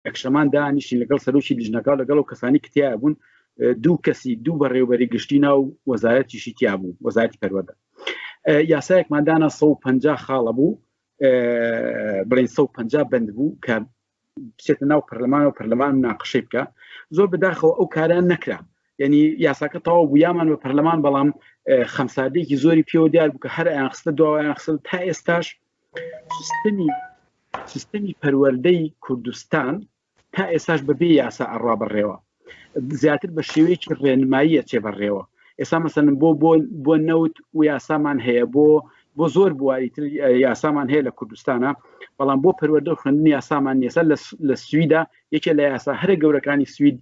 یەکشەمان دانیشین لەگەڵ سەرۆکی لیژنەکە لەگەڵ و کەسانی کتیا بوون دوو کەسی دوو بەڕێوەبەری گشتی ناو وەزارەتیشی تیا بوو وەزارەتی پەروەردە یاسایەکمان دانا 150 خاڵە بوو بڵێن 150 بند بوو کە بچێتە ناو پەرلەمان و پەرلەمان مناقشەی بکە زۆر بەداخەوە ئەو کاران نەکرا یعنی یاساکە تەواو بوو یامان بە پەرلەمان بەڵام خەمسادەیەکی زۆری پێوە دیار بوو کە هەر ئایان خستە دوایان خستە تا ئێستاش سیستەمی پەروەردەی کوردستان تا ئێستاش بەبێ یاسا ئەڕوا بەڕێوە زیاتر بە شێوەیەکی ڕێنماییە چێ بەڕێوە ئێستا مەسەن بۆ نەوت و یاسامان هەیە بۆ زۆر بواریتر یاسامان هەیە لە کوردستانە بەڵام بۆ پەروەردە و خوێندنی یاسامان نیەسە لە سویدا یەکێ لە یاسا هەرە گەورەکانی سوید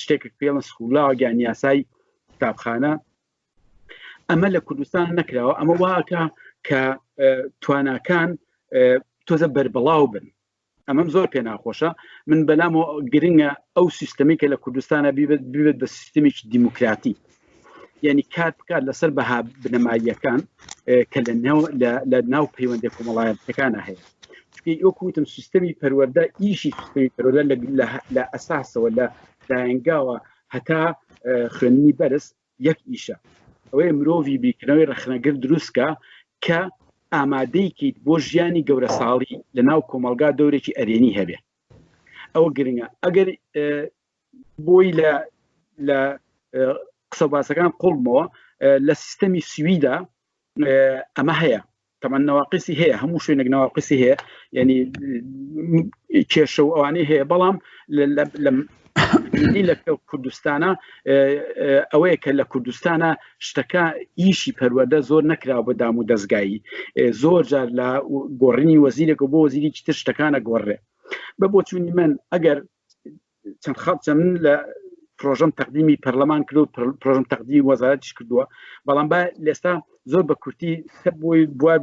شتێکێک پێڵن سکوڵا گیان یاسای کتابخانە ئەمە لە کوردستان نەکراوە ئەمە واکە کە تواناکان تۆزە بەربڵاو بن ئەمەم زۆر پێ ناخۆشە من بەلامەوە گرنگە ئەو سیستەمی کە لە کوردستانە ببێت بە سیستەمێکی دیموکراتی یعنی کار بکات لەسەر بەها بنەماییەکان کە لە ناو پەیوەندی کۆمەڵایەتەکانە هەیە وەکوتم سیستەمی پەروەردە ئیشی سیستەمی پەروەردە لە ئەساسەوە لە داهێنگاوە هەتا خوێندنی بەرز یەک ئیشە ئەوەیە مرۆڤی بیکردنەوەی ڕەخنەگر دروستکە کە ئامادەیکیت بۆ ژیانی گەورە ساڵی لە ناو کۆمەلگا دەورێکی ئەرێنی هەبێ ئەوە گرنگە ئەگەر بۆی لە قسە باسەکان قوڵمەوە لە سیستەمی سویدا ئەمە هەیە تەمان نەواقیسی هەیە هەموو شوێنێک نەواقیسی هەیە یعنی کێشە و ئەوانەی هەیە بەڵام لە کوردستانە ئەوەیە کە لە کوردستانە شتەکە ئیشی پەروەردە زۆر نەکرا بە دام و دەستگایی زۆر جار لە گۆڕینی وەزیرێک و بۆ وەزیری تر شتەکانە گۆڕێ بە بۆ چوونی من ئەگەر چەند خەڵچە من لە پرۆژەم تەقدیمی پەرلەمان کرد و پرۆژەم تەقدیمی وەزارەتیش کردووە بەڵام با لێستا زۆر بە کورتی بۆی بوای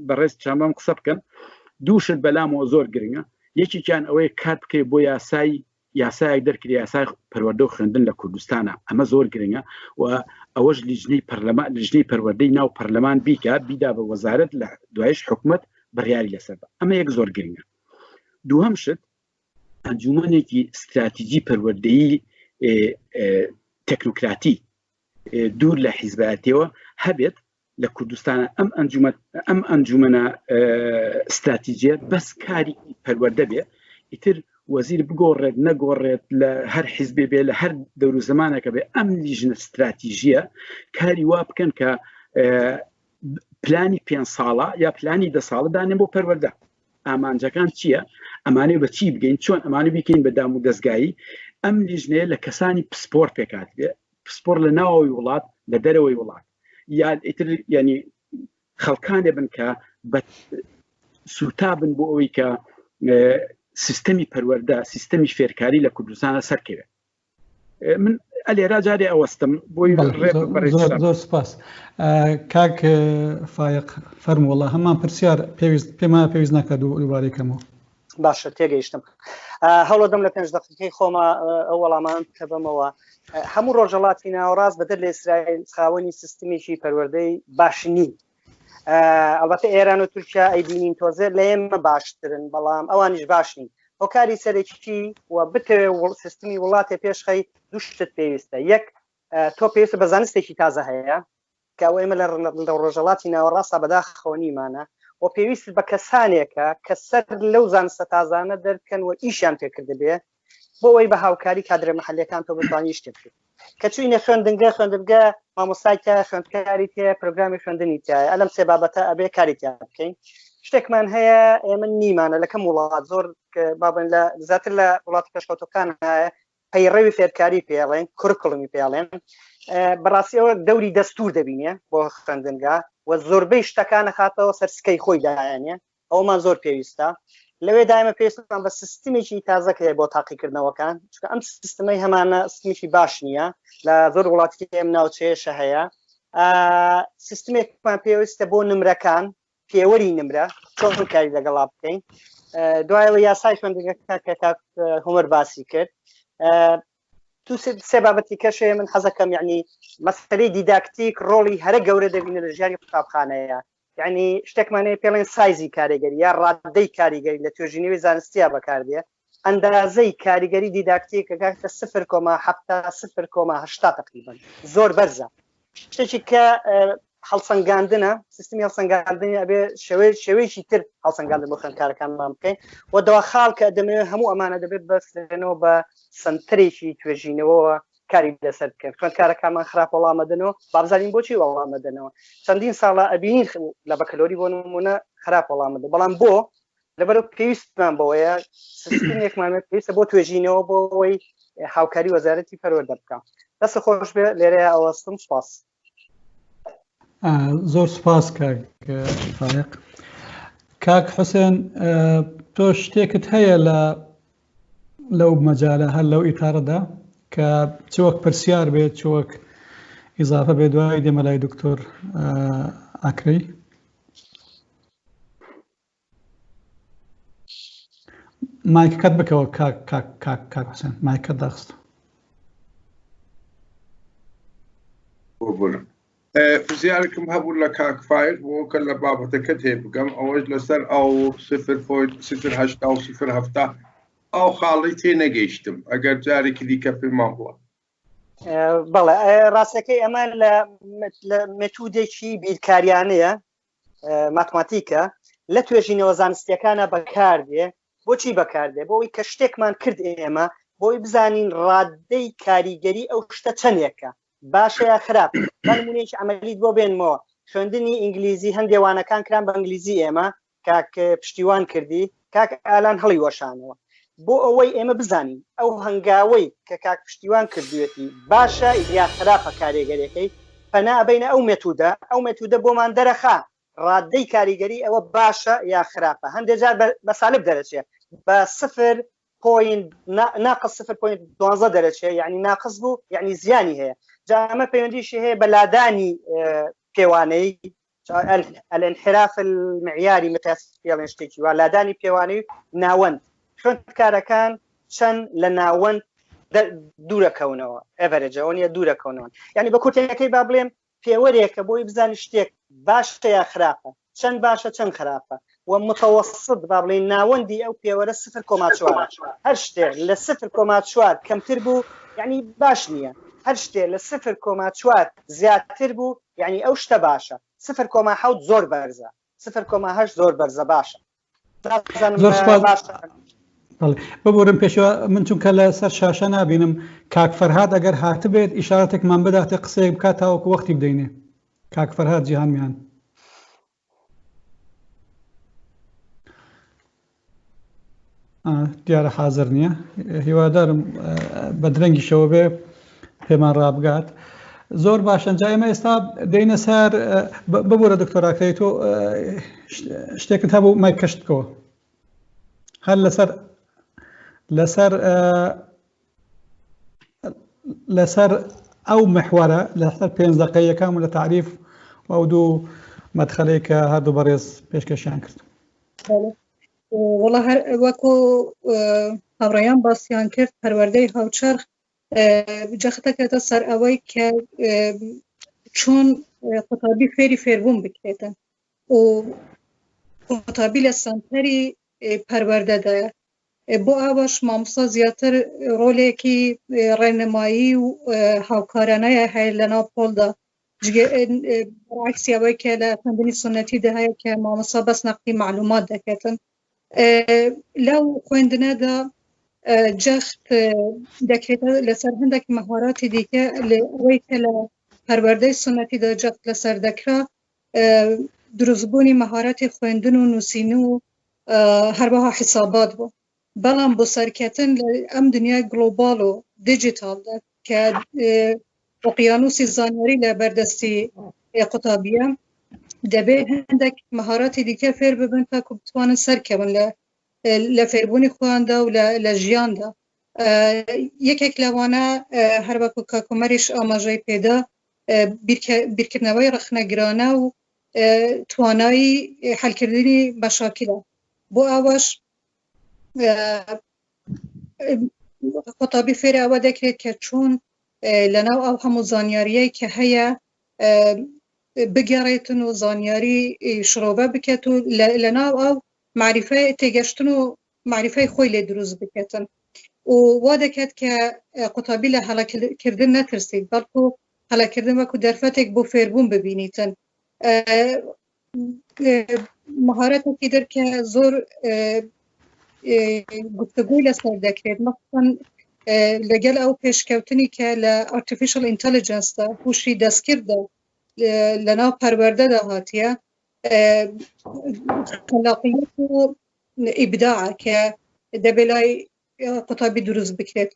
بەڕێز چامام قسە بکەن دووشت بەلامەوە زۆر گرنگە یەکێکیان ئەوەیە کات بکەی بۆ یاسایەک دەرکری یاسای پەروەردە و خوێندن لە کوردستانە ئەمە زۆر گرنگە و ئەوەش لیژنەی پەروەردەی ناو پەرلەمان بیکە بیدا بە وەزارەت لە دوایش حکومەت بڕیاری لەسەر بە ئەمە یەک زۆر گرنگە دووهەم شت ئەنجومەنێکی استراتیجی پەروەردەیی تەکنۆکراتی دوور لە حیزبەتیەوە هەبێت لە کوردستانە ئەم ئەنجومەنە استراتیجیە بەس کاری پەروەردە بێ ئیتر وەزیر بگۆڕێت نەگۆڕێت لە هەر حیزبێ بێ لە هەر دەور و زمانەکە بێ ئەم لیژنە استراتیژیە کاری وا بکەن کە پلانی 5 ساڵە یا پلانی 10 ساڵە دانێن بۆ پەروەردە ئامانجەکان چییە ئەمانەی بە چی بگەین چۆن ئەمانە بیکەین بە دام و دەستگایی ئەم لیژنەیە لە کەسانی پسپۆر پێکات بێ پسپۆر لە ناوەوەی وڵات لە دەرەوەی وڵات یان ئیتر ینی خەڵکانێ بن کە بە سوتا بن بۆ ئەوەی کە سیستەمی پەروەردە سیستەمی فێرکاری لە کوردستانە سەرکەوێت من ئەلێرا جارێ ئەوەستم بۆی زۆر سپاس کاک فایق فەرمووڵە هەمان پرسیار پێمان پێویست ناکات دووبارەیەکەمەوە باشە تێگەیشتم هەوڵەدەم لە 5 دقیقەی خۆمە ئەو وەڵامان کە بمەوە هەموو ڕۆژهەڵاتی ناوەڕاست بەدەر لە ئیسرائیل خاوەنی سیستەمێکی پەروەردەی باش نین ئەلبەتە ئێران و تورکیا ئەیبینین تۆزێ لە ئێمە باشترن بەڵام ئەوانیش باش نین هۆکاری سەرەکی و بتەوێ سیستمی وڵاتێ پێشخەی دوو شت پێویستە یەک تۆ پێویستە بە زانستێکی تازە هەیە کە ئەو ئێمە لە ڕۆژهەڵاتی ناوەڕاستە بەداخەوەنیمانە و پێویست بە کەسانێکە کە سەر لەو زانستە تازانە دەرکەن و ئیشیان پێکرد بێ بۆ ئەوەی بە هاوکاری کادرە مەحەللەکان تۆ بتوانانی شتێک بکەیت کە چوینە خوێندنگە مامۆستایکە خوێندکاری تێ پرۆگرامی خوێندنی تایە ئەلەم سێ بابەتە ئەبێ کاری تیا بکەین شتێکمان هەیە ئێمە نیمانە لەکەم وڵات زۆر بابن لە زیاتر لە وڵاتی پێشکەوتەکان هەیە پەیڕەوی فێرکاری پێڵێن کورکڵمی پێڵێن بەڕاستی ئەوە دەوری دەستور دەبینێ بۆ خوێندنگا و زۆربەی شتەکانە خاتەوە سەر سکەی خۆی دایانێ ئەومان زۆر پێویستە لەوێ دایمە پێویستمان بە سیستمێکی تازەکە بۆ تاقیکردنەوەکان چونکە ئەم سیستەمەی هەمانە سیستمێکی باش نییە لە زۆر وڵاتی ئێم ناوچەیەشە هەیە سیستمێکمان پێویستە بۆ نمرەکان پێوەری نمرە چۆن کاری لەگەڵا بکەین دوای لە یاسای خوێندنگەکە کە کاک هومەر باسی کرد تو سێ بابەتی کەشێ من حەزەکەم یعنی مەسەلەی دیداکتیک ڕۆڵی هەرە گەورە دەبینە لە ژیانی قوتابخانەیە یعنی شتێکمانەیە پێڵێن سایزی کاریگەری یا ڕادەی کاریگەری لە توێژینەوەی زانستیە بەکاردێ ئەندازەی کاریگەری دیداکتیکە کاکتە 0.7 تقریبا زۆر بەرزە شتێکی کە هەڵسەنگاندنە سیستمی هەڵسەنگاندنی ئەبێ شێوەیەکی تر هەڵسەنگاندن بۆ خوێندکارەکانمان بکەین و دەوا خاڵ کە دەمەوێت هەموو ئەمانە دەبێت بەفرێنەوە بە سنتەرێکی توێژینەوە کاری لەسەر بکەن خوێندکارەکانمان خراپ وەڵامەدەنەوە بابزانین بۆچی وەڵامەدەنەوە چەندین ساڵە ئەبینین لە بەکەلۆری بۆ نمونە خراپ وەڵامەدە بەڵام بۆ لەبەرەوە پێویستمان بەوەیە سیستمێکمان پێویستە بۆ توێژینەوە بۆ ئەوەی هاوکاری وەزارەتی پەروەردە بکە دەست خۆش بێ لێرەیە ئەوەستم سپاس زۆر سپاس فایق کاک حوسێن تۆ شتێکت هەیە لەو مەجالە هەر لەو ئیتارەدا کە چۆک پرسیار بێت چۆک ئیزافە بێ دوای دێمە لای دکتۆر ئاکرەی مایکەکەت بکەوە کاک حوسێن مایکەت داخست پرسیارێکم هەبوو لە کاک فایق بۆکە لە بابەتەکەت هەیە بگەم ئەوەش لەسەر ئەو 0.070 ئەو خاڵی تێ نەگەیشتم ئەگەر جارێکی دیکە پێمان بووە بەڵێ ڕاستەکەی ئەمە لە مێتودێکی بیرکاریانەیە ماتماتیکە لە توێژینەوە زانستیەکانە بەکاردێ بۆچی بەکاردێ بۆی کە شتێکمان کرد ئێمە بۆی بزانین ڕادەی کاریگەری ئەو شتە چەندێکە باشە یا خراپ نمونەیەکی عەمەلیت بۆ بێنمەوە خوێندنی ئینگلیزی هەندێوانەکان کران بە ئینگلیزی ئێمە کاک پشتیوان کردی کاک ئالان هەڵی وەشانەوە بۆ ئەوەی ئێمە بزانین ئەو هەنگاوەی کە کاک پشتیوان کردوێتی باشە یا خراپە کاریگەریەکەی پەنا ئەبەینە ئەو مێتودە بۆمان دەرەخا ڕادەی کاریگەری ئەوە باشە یا خراپە هەندێک جار بە سالب دەرەچێت بە 0.12 دەرەچێت یعنی ناقص بوو یعنی زیانی هەیە جا ئەمە پەیوەندیشی هەیە بە لادانی پێوانەی الانحراف المعیاری متاسفیاڵێن شتێکی وا لادانی پێوانەی ناوەند خوێندکارەکان چەند لە ناوەند دوورەکەونەوە ئەڤەرێجەوە نیە دوورەکەونەوە یعنی بە کورتەکەی با بڵێم پێوەرێکە بۆی بزانی شتێک باشە یا خراپە چەند باشە چەند خراپە و متوسط با بڵێن ناوەندی ئەو پێوەرە 0.4 هەر شتێک لە 0.4 کەمتر بوو یعنی باش نییە هەر شتێک لە 0.4 زیاتر بوو یعنی ئەو شتە باشە 0.7 زۆر بەرزە 0.8 زۆر بەرزە باشە ببورم پێشەوە من چونکە لە سەر شاشە نبینم کاک فەرهاد ئەگەر هاتبێت ئیشارەتێکمان بداتێ قسەیەک بکات تاوەکو وەختی بدەینێ کاک فەرهاد جیهانمیان دیارە حاضر نییە هیوادارم بە درەنگیشەوە بێ پێمان ڕابگات زۆر باشە ئەنجا ئێمە ئێستا دەینە سەر ببوورە دکتۆراکەی تۆ شتێکت هەبوو مای کەشت بکەوە هەر لەسەر ئەو محوەرە لەسەر 5 دقەیەکان و لە تعریف و ئەو دوو مەدخەلەی کە هەردوو بەڕێز پێشکەشیان کرد وەڵا وەکو هاوڕێیان باسییان کرد پەروەردەی هاوچەرخ جەختەکەتە سەر ئەوەی کە چۆن قوتابی فێری فێربوون بکرێتن و قوتابی لە سەنتەری پەروەردەدایە بۆ ئەوەش مامۆستا زیاتر ڕۆلێکی ڕێنمایی و هاوکارانەیە هەیە لە ناو پۆلدا عکسی ئەوەی کە لە خوێندنی سنەتیدا هەیە کە مامۆستا بەس نەقلی معلومات دەکەتن لەو خوێندنەدا جەخت دەکرێتە لەسەر هەندێک مەهاراتی دیکە ئەوەی کە لە پەروەردەی سنەتیدا جەخت لەسەر دەکرا دروستبوونی مەهاراتی خوێندن و نووسین و هەروەها حسابات بوو بەڵام بۆ سەرکەوتن لە ئەم دنیای گلۆباڵ و دیجیتالدا کە ئۆقیانوسی زانیاری لە بەردەستی قوتابیە دەبێت هەندێک مەهاراتی دیکە فێر ببن تا بتوانن سەرکەون لە فێربوونی خۆیاندا و لە ژیاندا یەکێک لەوانە هەر وەکو کاکومەریش ئاماژەی پێدا بیرکردنەوەی ڕخنەگرانە و توانایی حەلکردنی مەشاکلە بۆ ئەوەش قوتابی فێر ئەوە دەکرێت کە چۆن لەناو ئەو هەموو زانیاریەی کە هەیە بگەڕێتن و زانیاری شڕۆبە بکەێت و لەناو ئەو معریفە تێگەشتن و معرفەی خۆی لێ دروست بکەن و وا دەکات کە قوتابی لە هەڵەکردن نەترسیت بەڵکو هەڵەکردن وەکو دەرفەتێک بۆ فێربوون ببینیتن مهارەتێکی در کە زۆر گفتگوی لەسەر دەکرێت مەخصوصەن لەگەڵ ئەو پێشکەوتنی کە لە ئارتیفیشل ئینتەلیجەنسدا هوشی دەستکردە لەناو پەروەردەدا هاتیە خەلاقیەت و ئیبداع کە دەبێت لای قوتابی دروست بکرێت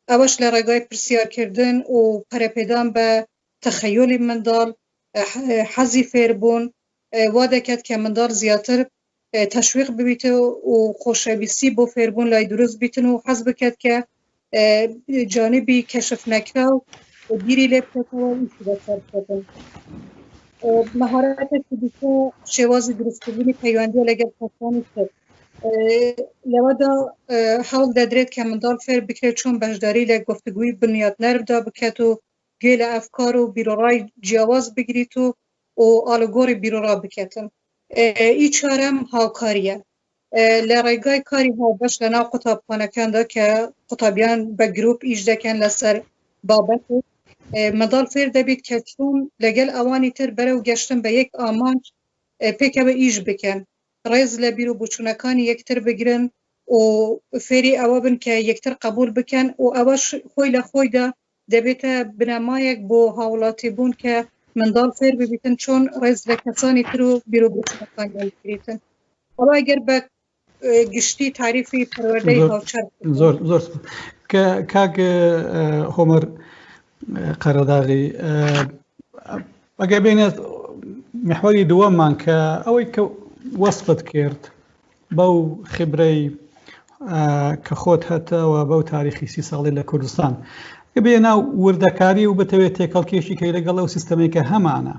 ئەوەش لە ڕێگای پرسیارکردن و پەرەپێدان بە تەخەیولی منداڵ حەزی فێربوون وا دەکات کە منداڵ زیاتر تەشویق ببیتە و خۆشەویستی بۆ فێربوون لای دروست بیتن و حەز بکات کە جانبی کەشف نەکراو بیری لێ بکەتەوە ئیشی بەسەر بکەن مهارەتێکی دیکە شێوازی دروستکردنی پەیوەندیە لەگەڵ کەسانی تر لەوەدا هەوڵ دەدرێت کە منداڵ فێر بکرێت چۆن بەشداری لە گفتگوی بنیادنەردا بکات و گوێ لە ئەفکار و بیرۆڕای جیاواز بگریت و ئالۆگۆڕی بیرۆڕا بکەتن ئی چارەم هاوکاریە لە ڕێگای کاری هاوبەش لەناو قوتابخانەکاندا کە قوتابیان بە گروپ ئیش دەکەن لەسەر بابەت منداڵ فێر دەبێت کە چۆن لەگەڵ ئەوانی تر بەرەو گەشتن بە یەک ئامانج پێکەوە ئیش بکەن ڕێز لە بیر و بچوونەکانی یەکتر بگرن و فێری ئەوە بن کە یەکتر قبول بکەن و ئەوەش خۆی لە خۆیدا دەبێتە بنەمایەک بۆ هاوڵاتی بوون کە منداڵ فێر ببیتن چۆن ڕێز لە کەسانی تر و بیر و بچوونەکانی بکرێتن ئەوە ئەگەر بە گشتی تاریفی پەروەردەی هاوچەر زۆر کاک هۆمەر قەرەداغی ئەگە بێنێت محوەری دووەممان کە ئەوەی کە وەسفت کرد بەو خبرەی کە خۆت هەتەوە بەو تاریخی 30 ساڵی لە کوردستان بێ ناو وردەکاری و بتەوێت تێکەڵکێشی کەی لەگەڵ ئەو سیستەمێکە هەمانە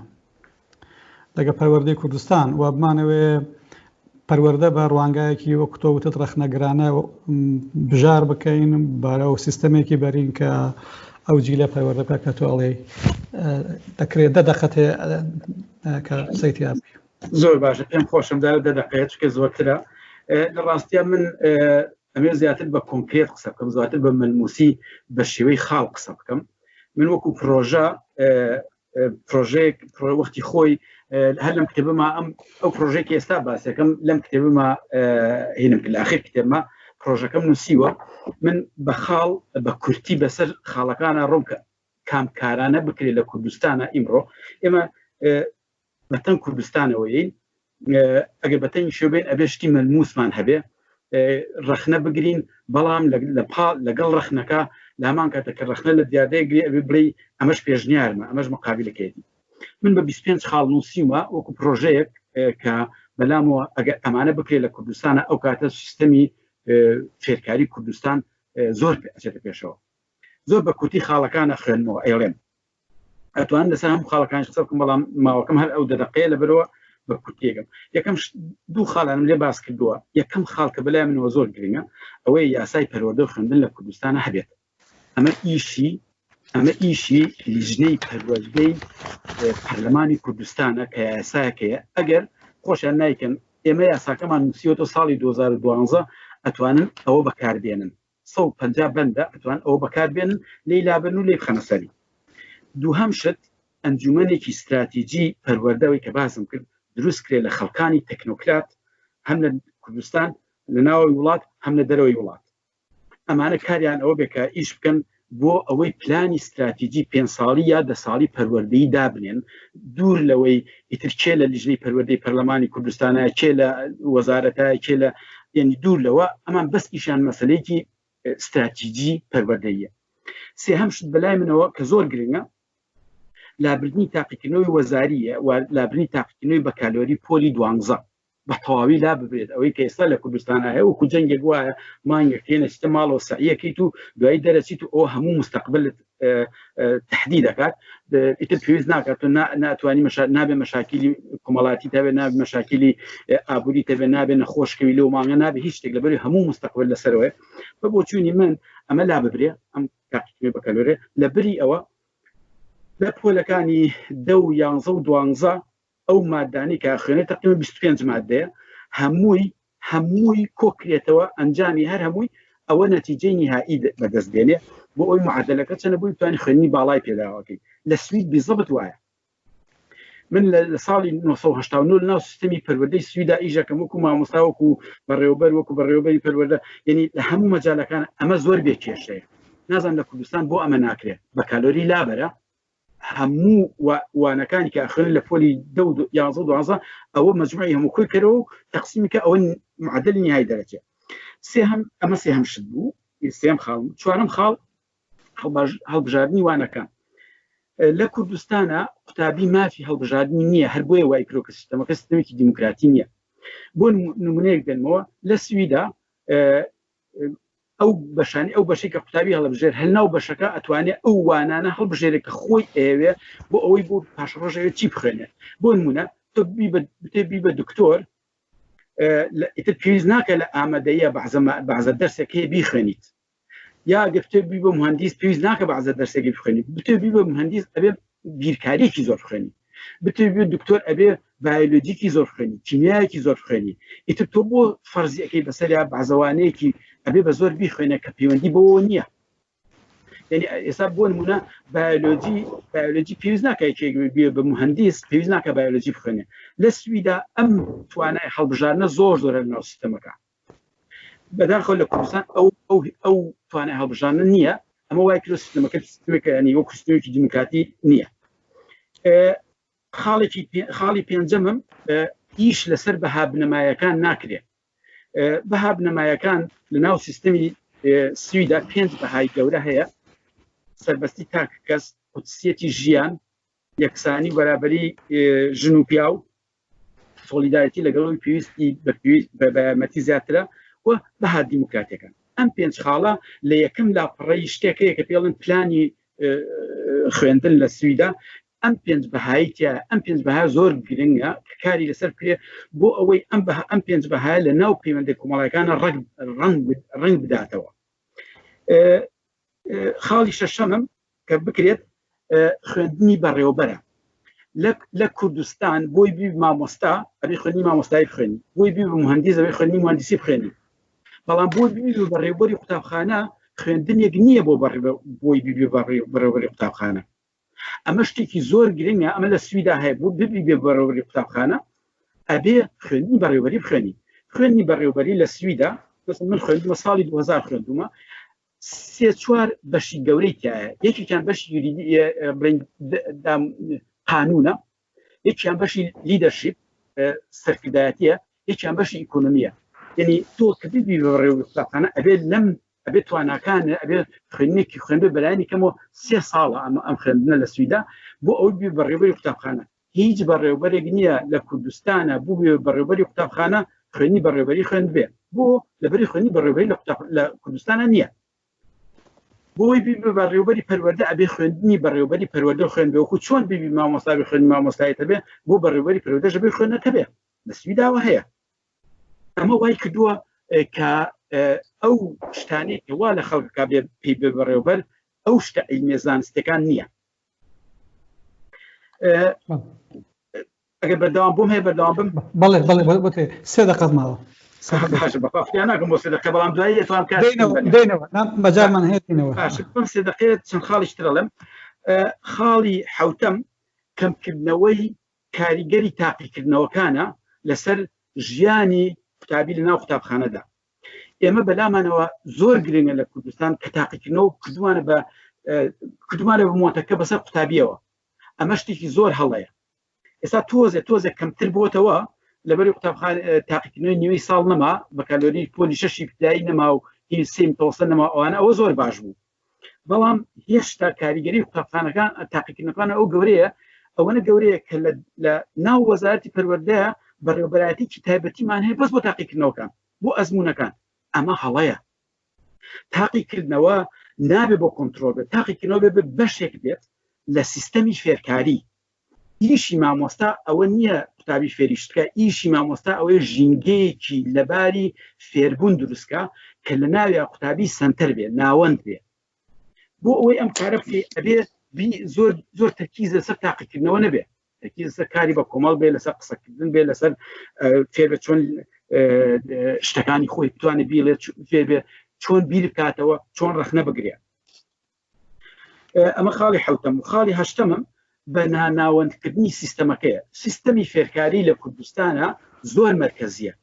لەگە پەروەردەی کوردستان و بمانەوێ پەروەردە بە ڕوانگایەکی وەکو تۆ وتت ڕەخنەگرانە بژار بکەین بارە و سیستەمێکی بەرین کە ئەو جیلە پەروەردە کە تۆ ئەڵێ دەکرێت دەدەخەتێ کە سەیتیابی زۆر باشە پێم خۆشم دا 10 دقەیە چکە زۆرترە لە ڕاستیە من ئەمێ زیاتر بە کۆنکرێت قسە بکەم زیاتر بە ملموسی بە شێوەی خاڵ قسە بکەم من وەکو پرۆژەیەک وەختی خۆی هەر لەم کتێبما ئەو پرۆژێکی ئێستا باسەکەم لەم کتێبما هێنم کرد لە ئاخر کتێبما پرۆژەکەم نووسیوە من بە خاڵ بە کورتی بەسەر خاڵەکانە ڕووم کە کامکارانە بکرێت لە کوردستانە ئیمڕۆ ئێمە بەتەن کوردستانەوەیین ئەگەر بەتەنی شوێن ئەبێ شتی مەلموسمان هەبێ ڕەخنە بگرین بەڵام لەگەڵ ڕەخنەکە لە هەمان کاتەکە ڕەخنە لە دیاردەیەگری ئەبێ بڵێ ئەمەش پێشنیارمە ئەمەش مقابلەکەیەتی من بە 25 خاڵ نووسیمە وەکو پرۆژەیەک کە بەلامەوە ئەگەر ئەمانە بکرێت لە کوردستانە ئەو کاتە سیستەمی فێرکاری کوردستان زۆر ئەچێتە پێشەوە زۆر بە کورتی خاڵەکانە خوێنمەوە ئەیڵێم ئەتوان لەسەر هەموو خاڵەکان قسە بکەم بەڵام ماوەکەم هەر ئەو 10 دقەیە لەبەرەوە بە کورتێکم یەکەم دوو خاڵانم لێ باس کردووە یەکەم خاڵ کە بەلای منەوە زۆر گرنگە ئەوەی یاسای پەروەردە و خوێندن لە کوردستانە هەبێت ئەمە ئیشی لیژنەی پەروەردەی پەرلەمانی کوردستانە کە یاسایەکەیە ئەگەر خۆشیان نایکەن ئێمە یاساکەمان نووسیوەتەوە ساڵی 2012 ئەتوانن ئەوە بەکاربێنن 150 بەندە ئەتوان ئەوە بەکاربێنن لێی لابن و لێ بخەنە سەری دووهەم شت ئەنجومەنێکی استراتیجی پەروەردەوەی کە باسم کرد دروست کرێت لە خەڵکانی تەکنۆکرات هەم لە کوردستان لە ناوەوەی وڵات هەم لە دەرەوەی وڵات ئەمانە کاریان ئەوە بێکە ئیش بکەن بۆ ئەوەی پلانی استراتیجی 5 ساڵی یا 10 ساڵی پەروەردەیی دابنێن دوور لەوەی ئیتر چێ لە لیژنەی پەروەردەی پەرلەمانی کوردستانە چێ لە وەزارەتە چێ لە یعنی دوور لەوە ئەمان بەس ئیشان مەسەلەیەکی استراتیجی پەروەردەییە سێهەم شت بەلای منەوە کە زۆر گرنگە لابردنی تاقیکردنەوەی وەزاریە و لابردنی تاقیکردنەوەی بەکالۆری پۆلی 12 بە تەواوی لا ببرێت ئەوەی کە ئێستا لە کوردستانە هەیە وەکو جەنگێک وایە مانگێک تێنەچیتە ماڵەوە سەعیەکەیت و دوایی دەرەچیت و ئەوە هەموو مستەقبلت تهدید دەکات ئیتر پێویست ناکات و ناتوانانی نابێ مەشاکیلی کومەڵاتی تەبێت نابێ مەشاکیلی ئابووری تەبێت نابێ نەخۆشکەوی لەو مانگە نابێ هیچ شتێک لەبەری هەموو مستەقبل لەسەرەوەی بە بۆچوونی من ئەمە لا ببرێ ئەم تاقیکردنەوەی بەکالۆرێ لەبەری ئەوە لە پۆلەکانی 10 و 11 و 12 ئەو مادانی کە خوێنێت تقریبا 25 مادەیە هەمووی کۆکرێتەوە ئەنجامی هەر هەمووی ئەوە نەتیجەی نهایی بەدەست دێنێ بۆ ئەوی معادلەکە چەنە بووی بتوانانی خوێندنی باڵای پێداوەکەی لە سوید بیزەبت وایە من لە ساڵی 1970 ناو سیستەمی پەروەردەی سویدا ئیژەکەم وەکو مامۆستا وەکو بەڕێوەبەر وەکو بەڕێوەبەری پەروەردە یعنی لە هەموو مەجالەکان ئەمە زۆر بێ کێشەیە نازانم لە کوردستان بۆ ئەمە ناکرێت بە کالۆری لابەرە هەموو وانەکانی کە ئەخرن لە پۆلی 11 ئەوە مەجموعی هەموو کۆی کردەوە و تەقسیمی کە ئەوە معادلی نهایی دەرەچێت ئەمە سێهەم شت بوو سێم خاڵ چوارەم خاڵ هەڵبژاردننی وانەکان لە کوردستانە قوتابی مافی هەڵبژاردننی نییە هەر بۆیە وای کرۆکە سیستەمەکە سیستەمێکی دیموکراتی نییە بۆ نمونەیەک دێنمەوە لە سویدا ئەو بەشانی ئەو بەشی کە قوتابی هەڵبژێر هەلناو بەشەکە ئەتوانێت ئەو وانانە هەڵبژێرێک کە خۆی ئێوێ بۆ ئەوەی بۆ پاشڕۆژەوە چی بخوێنێت بۆ نمونە تۆ بتێبی بە دکتۆر ئیتر پێویست ناکە لە ئامادەیە بەعزە دەرسێک هەیە بیخوێنیت یا گفتێبی بە مهندس پێویست ناکە بەعزە دەرسێکی بخوێنیت بتێبی بە مهندس ئەبێ بیرکاریەکی زۆر خوێنی بتێبی دکتۆر ئەبێ بایۆلۆجیکی زۆر خوێنی کیمیایەکی زۆر خوێنی ئیتر تۆ بۆ فەرزیەکەی بەسەریا بەعزەوانەیەکی ئەبێ بە زۆر بیخوێنە کە پەیوەندی بەوە نییە یعنی ئێستا بۆ نمونە بایۆلۆجی پێویست ناکە بێ بە مهندس پێویست ناکە بایۆلۆجی بخوێنێ لە سویدا ئەم توانای هەڵبژاردنە زۆر زۆرە لەناو سیستەمەکە بەداخەوە لە کوردستان ئەو توانای هەڵبژاردنە نییە ئەمە وای کرۆ سیستەمەکە سیستەمێکە ینی وەکو سیستەمێکی دیموکراتی نییە خاڵی پێنجەمم ئیش لەسەر بەها بنەمایەکان ناکرێت بەها بنەمایەکان لە ناو سیستەمی سویدا 5 بەهای گەورە هەیە سەربەستی تاک کەس قودسیەتی ژیان یەکسانی بەرابەری ژن و پیا و سۆلیدارەتی لەگەڵی پێویستی بە بەیارمەتی زیاترە و بەها دیموکراتیەکان ئەم 5 خاڵە لە یەکەم لاپەڕەی شتێکەیە کە پێڵن پلانی خوێندن لە سویدا ئەم 5 بەهاییتە ئەم 5 بەها زۆر گرنگە کە کاری لەسەر کرێ بۆ ئەوەی ئەم 5 بەهای لە ناو پەیوەندی کۆمەڵەکانە ڕنگ بداتەوە خاڵی شەشەمم کە بکرێت خوێندنی بەڕێوەبەرە لە کوردستان بۆی بی مامۆستا ئەبێ خوێنی مامۆستایی بخوێنی بۆی بی بە مهندس ئەبێ خوێنی مهندسی بخوێنی بەڵام بۆی بی بەڕێوەبەری قوتابخانە خوێندنێک نییە بۆ بۆی بی بەڕێوەبەری قوتابخانە ئەمە شتێکی زۆر گرنگە ئەمە لە سویدا هەیە بۆ ببی بێ بەڕێوەبەری قوتابخانە ئەبێ خوێندنی بەڕێوەبەری بخوێنی خوێندنی بەڕێوەبەری لە سویدا من خوێندمە ساڵی 2000 خوێندومە 3-4 بەشی گەورەی تایە یەکێکیان بەشی قانونە یەکیان بەشی لیدەرشیپ سەرکردایەتیە یەکیان بەشی ئیکۆنۆمیە یعنی تۆ کە ببی بە بەڕێوەبەری قوتابخانە ئەبێ تواناکانە ئەبێ خوێندنێکی خوێندە بەلایانی کەمەوە 3 ساڵە ئەم خوێندنە لە سویدا بۆ ئەوی بێ بەڕێوەبەری قوتابخانە هیچ بەڕێوەبەرێک نییە لە کوردستانە بوو بێ بەڕێوەبەری قوتابخانە خوێنی بەڕێوەبەری خوێند بێ بۆ لەبەری خوێنی بەڕێوەبەری لە کوردستانە نییە بۆی بی بە ڕێوەبەری پەروەردە ئەبێ خوێندنی بەڕێوەبەری پەروەردە خوێن بێ وەکو چۆن بیبی مامۆستا بێ خوێنی مامۆستایەتە بێ بۆ بەڕێوەبەری پەروەردەش بێ خوێنەکە بێ لە سویداوە هەیە ئەمە وای کردووە کە ئەو شتانی وا لە خەڵکا بێ پێی بێ بەڕێوەبەر ئەو شتە عیلمیە زانستیەکان نییە ئەگەر بەردەوام بووم هەیە بەردەوام بم بەڵێ بۆ 3 دقەت ماوە بەڵام دوایی بەجارمان هێتینەوە بم 3 دقەیە چەند خاڵیش ترەڵێم خاڵی حوتەم کەمکردنەوەی کاریگەری تاقیکردنەوەکانە لەسەر ژیانی قوتابی لە ناو قوتابخانەدا ئێمە بەلامانەوە زۆر گرنگە لە کوردستان کە تاقیکردنەوە کردومانە بە مۆتەکە بەسەر قوتابیەوە ئەمە شتێکی زۆر هەڵەیە ئێستا تۆزێ کەمتر بۆتەوە لەبەری قوتابخانە تاقیکردنەوەی نیوەی ساڵ نەما بە کالۆری پۆلی 6 ابتدایی نەما و هیچ سێم تۆسە نەما ئەوانە ئەوە زۆر باش بوو بەڵام هێشتا کاریگەری قوتابخانەکان تاقیکردنەکانە ئەو گەورەیە ئەوەنە گەورەیە کە لە ناو وەزارەتی پەروەردەیە بەڕێوەبەرایەتێکی تایبەتیمان هەیە بەس بۆ تاقیکردنەوەکان بۆ ئەزمونونەکان ئەمە هەڵەیە تاقیکردنەوە نابێ بۆ کۆنترۆل بێت تاقیکردنەوە بێ بەشێک بێت لە سیستەمی فێرکاری ئیشی مامۆستا ئەوە نییە قوتابی فێریشتکە ئیشی مامۆستا ئەوەیە ژینگەیەکی لەباری فێربوون دروستکە کە لە ناوی قوتابی سنتەر بێ ناوەند بێ بۆ ئەوەی ئەم کارە ئەبێ زۆر تەرکیز لەسەر تاقیکردنەوە نەبێ تەرکیز لەسەر کاری بە کۆمەڵ بێ لەسەر قسەکردن بێ لەسەر فێر بە چۆن شتەکانی خۆی بتوانێت بیڵێت فێر بێ چۆن بیر بکاتەوە چۆن ڕخنە بگرێت. ئەمە خاڵی حوتەم و خاڵی هەشتەمم بە ناوەندکردنی سیستەمەکەیە. سیستەمی فێرکاری لە کوردستانە زۆر مرکزیە،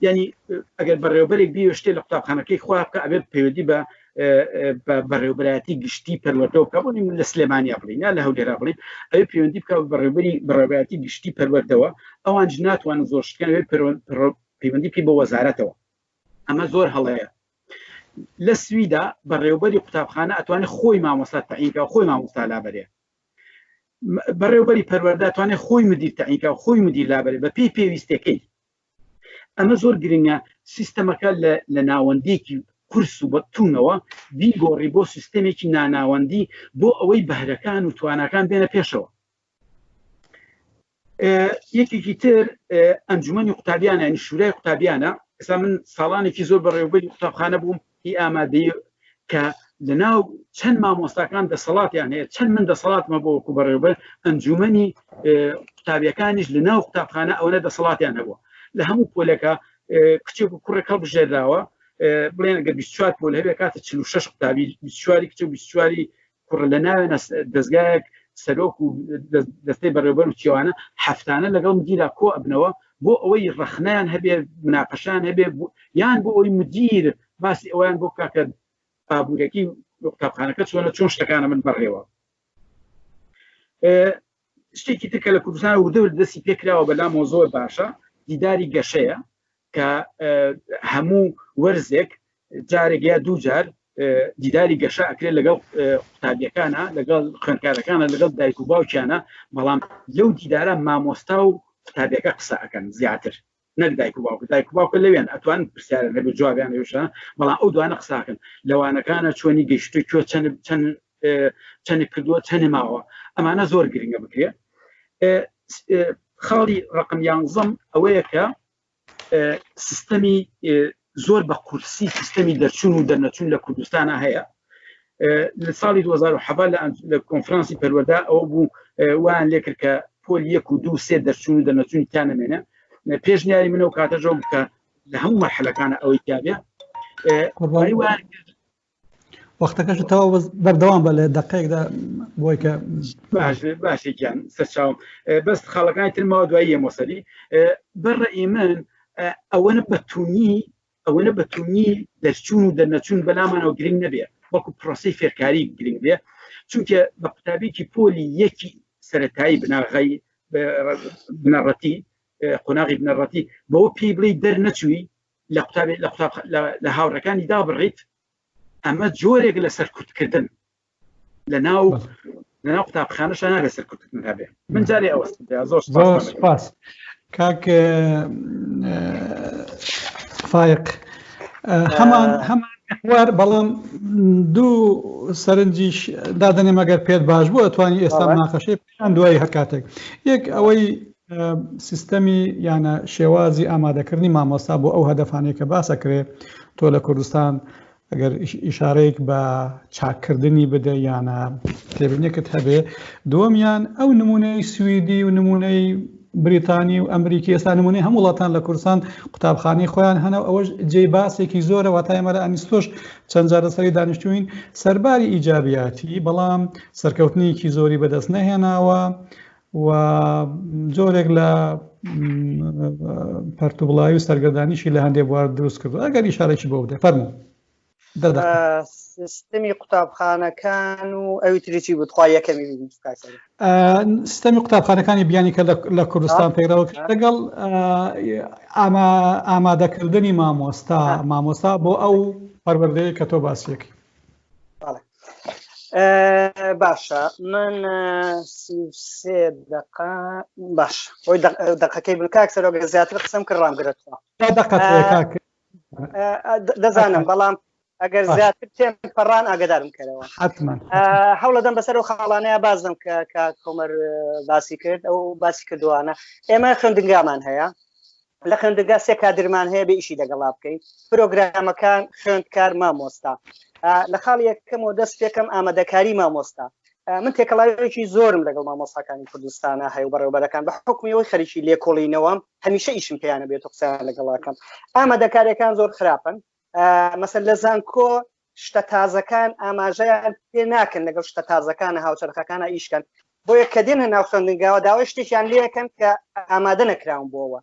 یعنی ئەگەر بەڕێوەبەرێک بیوێشتێ لە قوتابخانەکەی خوا بکە ئەبێت پەیوەندی بە بەڕێوەبەرایەتی گشتی پەروەردەوە بکە، بۆ لە سلێمانیا بڵین یا لە هەولێرا بڵین، ئەوێ پەیوەندی بکە بەڕێوەبەرایەتی گشتی پەروەردەوە، ئەوانج ناتوانن زۆر شتەکان پەیوەندی بکەی بە وەزارەتەوە. ئەمە زۆر هەڵەیە. لە سویدا بەڕێوەبەری قوتابخانە ئەتوانێت خۆی مامۆستا تەعیینکە و خۆی مامۆستا لابەرێ. بەڕێوەبەری پەروەردە ئەتوانێت خۆی مدیر تەعیینکە و خۆی مدیر لابەرێ بە پێی پێویستەکەی. ئەمە زۆر گرنگە سیستەمەکە لە ناوەندێکی کورس و بەتونەوە بیگۆڕی بۆ سیستەمێکی ناناوەندی بۆ ئەوەی بەهرەکان و توانەکان بێنە پێشەوە. یەکێکی تر ئەنجومەنی قوتابیانە، ینی شورای قوتابیانە. ئێستا من ساڵانێکی زۆر بەڕێوەبەری قوتابخانە بووم هی ئامادەی کە لەناو چەند مامۆستاکان دەسەڵاتیان هەیە، چەند من دەسەڵاتمە بۆ وەکو بەڕێوەبەر ئەنجومەنی قوتابیەکانیش لەناو قوتابخانە ئەوەنە دەسەڵاتیان هەبووە. لە هەموو پۆلەکە کچێک و کوڕێک هەڵبژێردراوە، بڵێن ئەگەر 24 پۆل هەبێ کاتە 46 قوتابی 24 کچ و 24 کوڕ لە ناوێ دەستگایەک سەرۆک و دەستەی بەڕێوەبەر و چێوانە هەفتانە لەگەڵ مدیرا کۆ ئەبنەوە بۆ ئەوەی ڕەخنەیان هەبێ، مناقەشان هەبێ، یان بۆ ئەوەی مدیر باسی ئەویان بۆ کاکە ئابوورێکی قوتابخانەکە چۆن شتەکانە من بەڕێوە. شتێکی تر کە لە کوردستان وردە دەستی پێکراوە بەلامەوە زۆر باشە، دیداری گەشەیە کە هەموو وەرزێک جارێک یا دوو جار دیداری گەشە ئەکرێت لەگەڵ قوتابیەکانە، لەگەڵ خوێندکارەکانە، لەگەڵ دایک و باوکیانە، بەڵام لەو دیدارە مامۆستا و قوتابیەکە قسە ئەکەن زیاتر، نەک دایک و باوکە. دایک و باوکە لەوێن ئەتوانن پرسیارە لەبێ جوابیان لەوێشانە، بەڵام ئەو دوانە قساکەن لەوانەکانە چۆنی گەیشتووە، کوێ چەند کردووە، چەند ماوە. ئەمانە زۆر گرنگە بکرێ. خاڵی ڕقم 11 ئەوەیە کە سیستەمی زۆر بە قورسی سیستەمی دەرچوون و دەرنەچوون لە کوردستانە هەیە. لە ساڵی 2007 لە کۆنفرانسی پەروەردە ئەوە بوو وان لێکرد کە پۆل 1 و 2 و 3 دەرچوون و دەرنەچوونی تیانەمێنێ. پێشنیاری منە و کاتەژەوە بکە لە هەموو مەرحلەکانە ئەوەی تیابێ. وەختەکەش تەواو بەردەوام بە لە دەقەیەکدا بۆی کە باشێکیان سەرچاوم بەست خاڵەکانی ترمەوە دوایی مۆسەری بەڕێی من ئەوەنە بەتونی دەرچوون و دەرنەچوون بەلامانەوە گرنگ نەبێ، وەکو پرۆسی فێرکاری گرنگ بێ، چونکە بە قوتابێکی پۆلی یەکی سەرەتایی بنەڕەتی قۆناغی بنەڕەتی بەوە پێی بڵێ دەرنەچووی لە هاوڕەکانی دابڕیت، ئەمە جۆرێک لە سەرکوتکردن لە ناو قوتابخانەشە ناگە سەرکوتکردن هەبێ. من جارێ ئەوەست زۆر سپاس کاک فایق. هەمان وار بەڵام دوو سەرنجیش دادنێ مەگەر پێت باش بوو ئەتوانی ئێستا مناقەشەی پیان دوای هەر کاتێک. یەک ئەوەی سیستەمی یانە شێوازی ئامادەکردنی مامۆستا بۆ ئەو هەدەفانەیە کە باسەکرێ تۆ لە کوردستان ئەگەر ئیشارەیەک بە چاککردنی بدە یانە تێبینێکت هەبێ. دووەمیان ئەو نمونەی سویدی و نمونەی بریتانی و ئەمریکی ئێستا نمونەی هەموو وڵاتان لە کوردستان قوتابخانەی خۆیان هەنە، ئەوەش جێی باسێکی زۆرە واتای ئێمە لە ئەنیستۆش چەند جارە سەری دانیشتووین سەرباری ئیجابیاتی، بەڵام سەرکەوتنیکی زۆری بەدەست نەهێناوە و جۆرێک لە پەرتوبڵاوی و سەرگەردانیشی لە هەندێک بوار دروست کردو. ئەگەر ئیشارێکی بۆ بدە فەرموو. سیستەمی قوتابخانەکان و ئەوی تریی بخوا یەکەمی ببین. سیستەمی قوتابخانەکانی بیانی کە لە کوردستان پەیڕەوە لەگەڵ ئامادەکردنی مامۆستا بۆ ئەو پەروەردەیە کە تۆ باسیەکەی. باشە، من 33 دقە باش بۆی دقەکەی بکاک سەرۆگە زیاتر قسەم کرد ڕامگرێتەوە دەزانم، بەڵام ئەگەر زیاتر تێم پەڕان ئاگدارم کەرەوە. هەوڵە دەم بەسەر و خاڵانەیە بازم کە کۆمەر باسی کرد ئەو باسی کردوانە. ئێمە خوێندنگامان هەیە، لە خوێندنگا 3 کادرمان هەیە بە ئیشی لەگەڵا بکەین، پرۆگرامەکان، خوێندکار، مامۆستا. لە خاڵ یەکەمەوە دەست پێکەم ئامادەکاری مامۆستا. من تێکەڵاوێکی زۆرم لەگەڵ مامۆستاکانی کوردستانە هەیە و بەڕێوەبەرەکان بە حکمیەوەی خەریکی لێکۆڵینەوەم هەمیشە ئیشم پێیانە بێت و قسەیان لەگەڵاکەم ئامادەکاریەکان زۆر خراپن مەسەل لە زانکۆ شتە تازەکان ئاماژەیان پێ ناکەن لەگەڵ شتە تازەکانە هاوچەرخەکانە ئیشکەن بۆیە کە دێنە ناو خوێندنگاوە داوای شتێکیان لێەکەن کە ئامادە نەکراون بۆەوە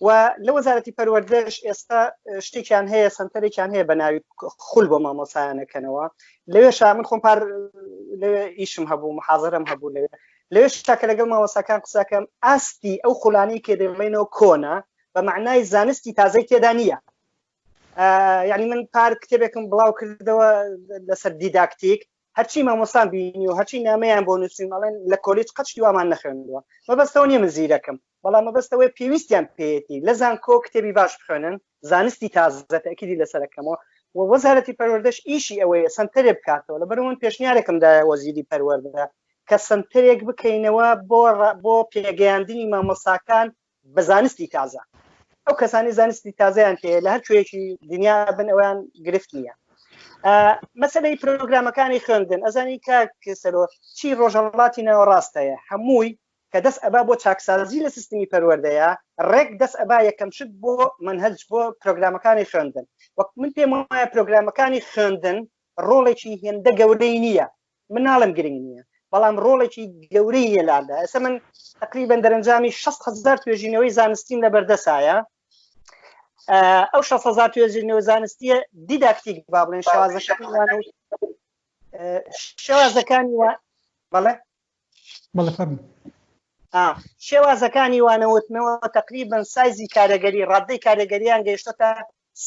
و لە وەزارەتی پەروەردەش ئێستا شتێکیان هەیە سنتەرێکیان هەیە بە ناوی خول بۆ مامۆسایانەکەنەوە لەوێش من خۆم پار ئیشم هەبوو محاضرەم هەبوو لەوێش تاکە لەگەڵ مامۆساکان قسەکەم ئاستی ئەو خولانەی کێ دەڵێنەوە کۆنا بە معنای زانستی تازەی تێدا نییە یعنی من پار کتێبێکم بڵاو کردەوە لەسەر دیداکتیک هەرچی مامۆستان بینی و هەرچی نامەیان بۆ نووسین ئەڵێن لە کۆلیج قەچی وامان نەخوێندووە مەبەستەوە نییە من زیرەکەم بەڵام مەبەستەوەی پێویستیان پێێتی لە زانکۆ کتێبی باش بخوێنن زانستی تازە تەکیدی لەسەرەکەمەوە و وەزارەتی پەروەردەش ئیشی ئەوەیە سنتەرێ بکاتەوە لەبەر من پێشنیارێکمدایە وەزیری پەروەردە کە سنتەرێک بکەینەوە بۆ پێگەیاندنی مامۆستاکان بە زانستی تازە ئەو کەسانی زانستی تازەیان پێ لە هەر کوێیەکی دنیا بن ئەویان گرفت نییە مەسەلەی پرۆگرامەکانی خوێندن ئەزانی کاکسەرۆ چی ڕۆژهەڵاتی ناوەڕاستەیە هەمووی کە دەست ئەبا بۆ چاکسازی لە سیستمی پەروەردەیە ڕێک دەست ئەبا یەکەم شت بۆ منهج بۆ پرۆگرامەکانی خوێندن وەک من پێم وایە پرۆگرامەکانی خوێندن ڕۆڵێکی هێندە گەورەی نییە من ناڵم گرنگ نییە بەڵام ڕۆڵێکی گەورەی هێلادا ئێستا من تقریبا دەرەنجامی 6,000 توێژینەوەی زانستیم لە بەردەسایە ئەو 6,000 توێژینەوە زانستیە دیداکتیک با بڵێن شێوازەکانی بەڵێ شێوازەکانی وانەوتنەوە تقریبا سایزی کارەگەری ڕادەی کارەگەریان گەیشتە تا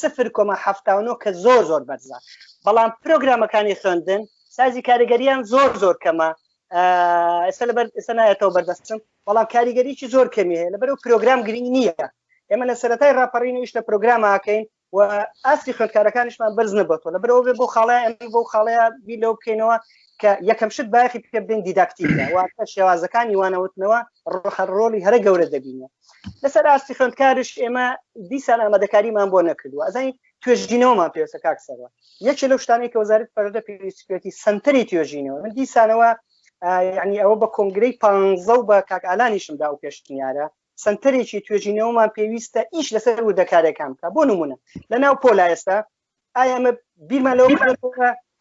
0.79 کە زۆر بەرزە بەڵام پرۆگرامەکانی خوێندن سایزی کارەگەریان زۆر کەمە ئێستا نایەتەوە بەردەستم بەڵام کاریگەریی زۆر کەمی هەیە لەبەرەوە پرۆگرام گرنگ نییە ئێمە لە سەرەتای ڕاپەڕینەوەیش لە پرۆگراماکەین و ئاستی خوێندکارەکانیشمان بەرز نەبێتەوە لەبەرەوە بێ بۆ خاڵەیە ئەمە بۆ خاڵەیە بی لەو بکەینەوە کە یەکەم شت باەخی پێ بدەین دیداکتیکە واتە شێوازەکانی وانەوتنەوە ڕۆڵی هەرە گەورە دەبینە لەسەر ئاستی خوێندکارش ئێمە دیسان ئامادەکاریمان بۆ نەکردووە ئەزانی توێژینەوەمان پێویستە کاکسەرەوە یەکێ لەو شتانەی کە وەزارەتی پەروەردە پێویستی سنتەری توێژینەوە من دیسانەوە یعنی ئەوە بە کۆنگرەی 15 بە کاکالانیشمدا و پێشنیارە سنتەرێکی توێژینەوەمان پێویستە ئیش لەسەر وردەکارێکان بکە بۆ نمونە لە ناو پۆلا ئێستا ئایا ئەمە بیرمان لەوە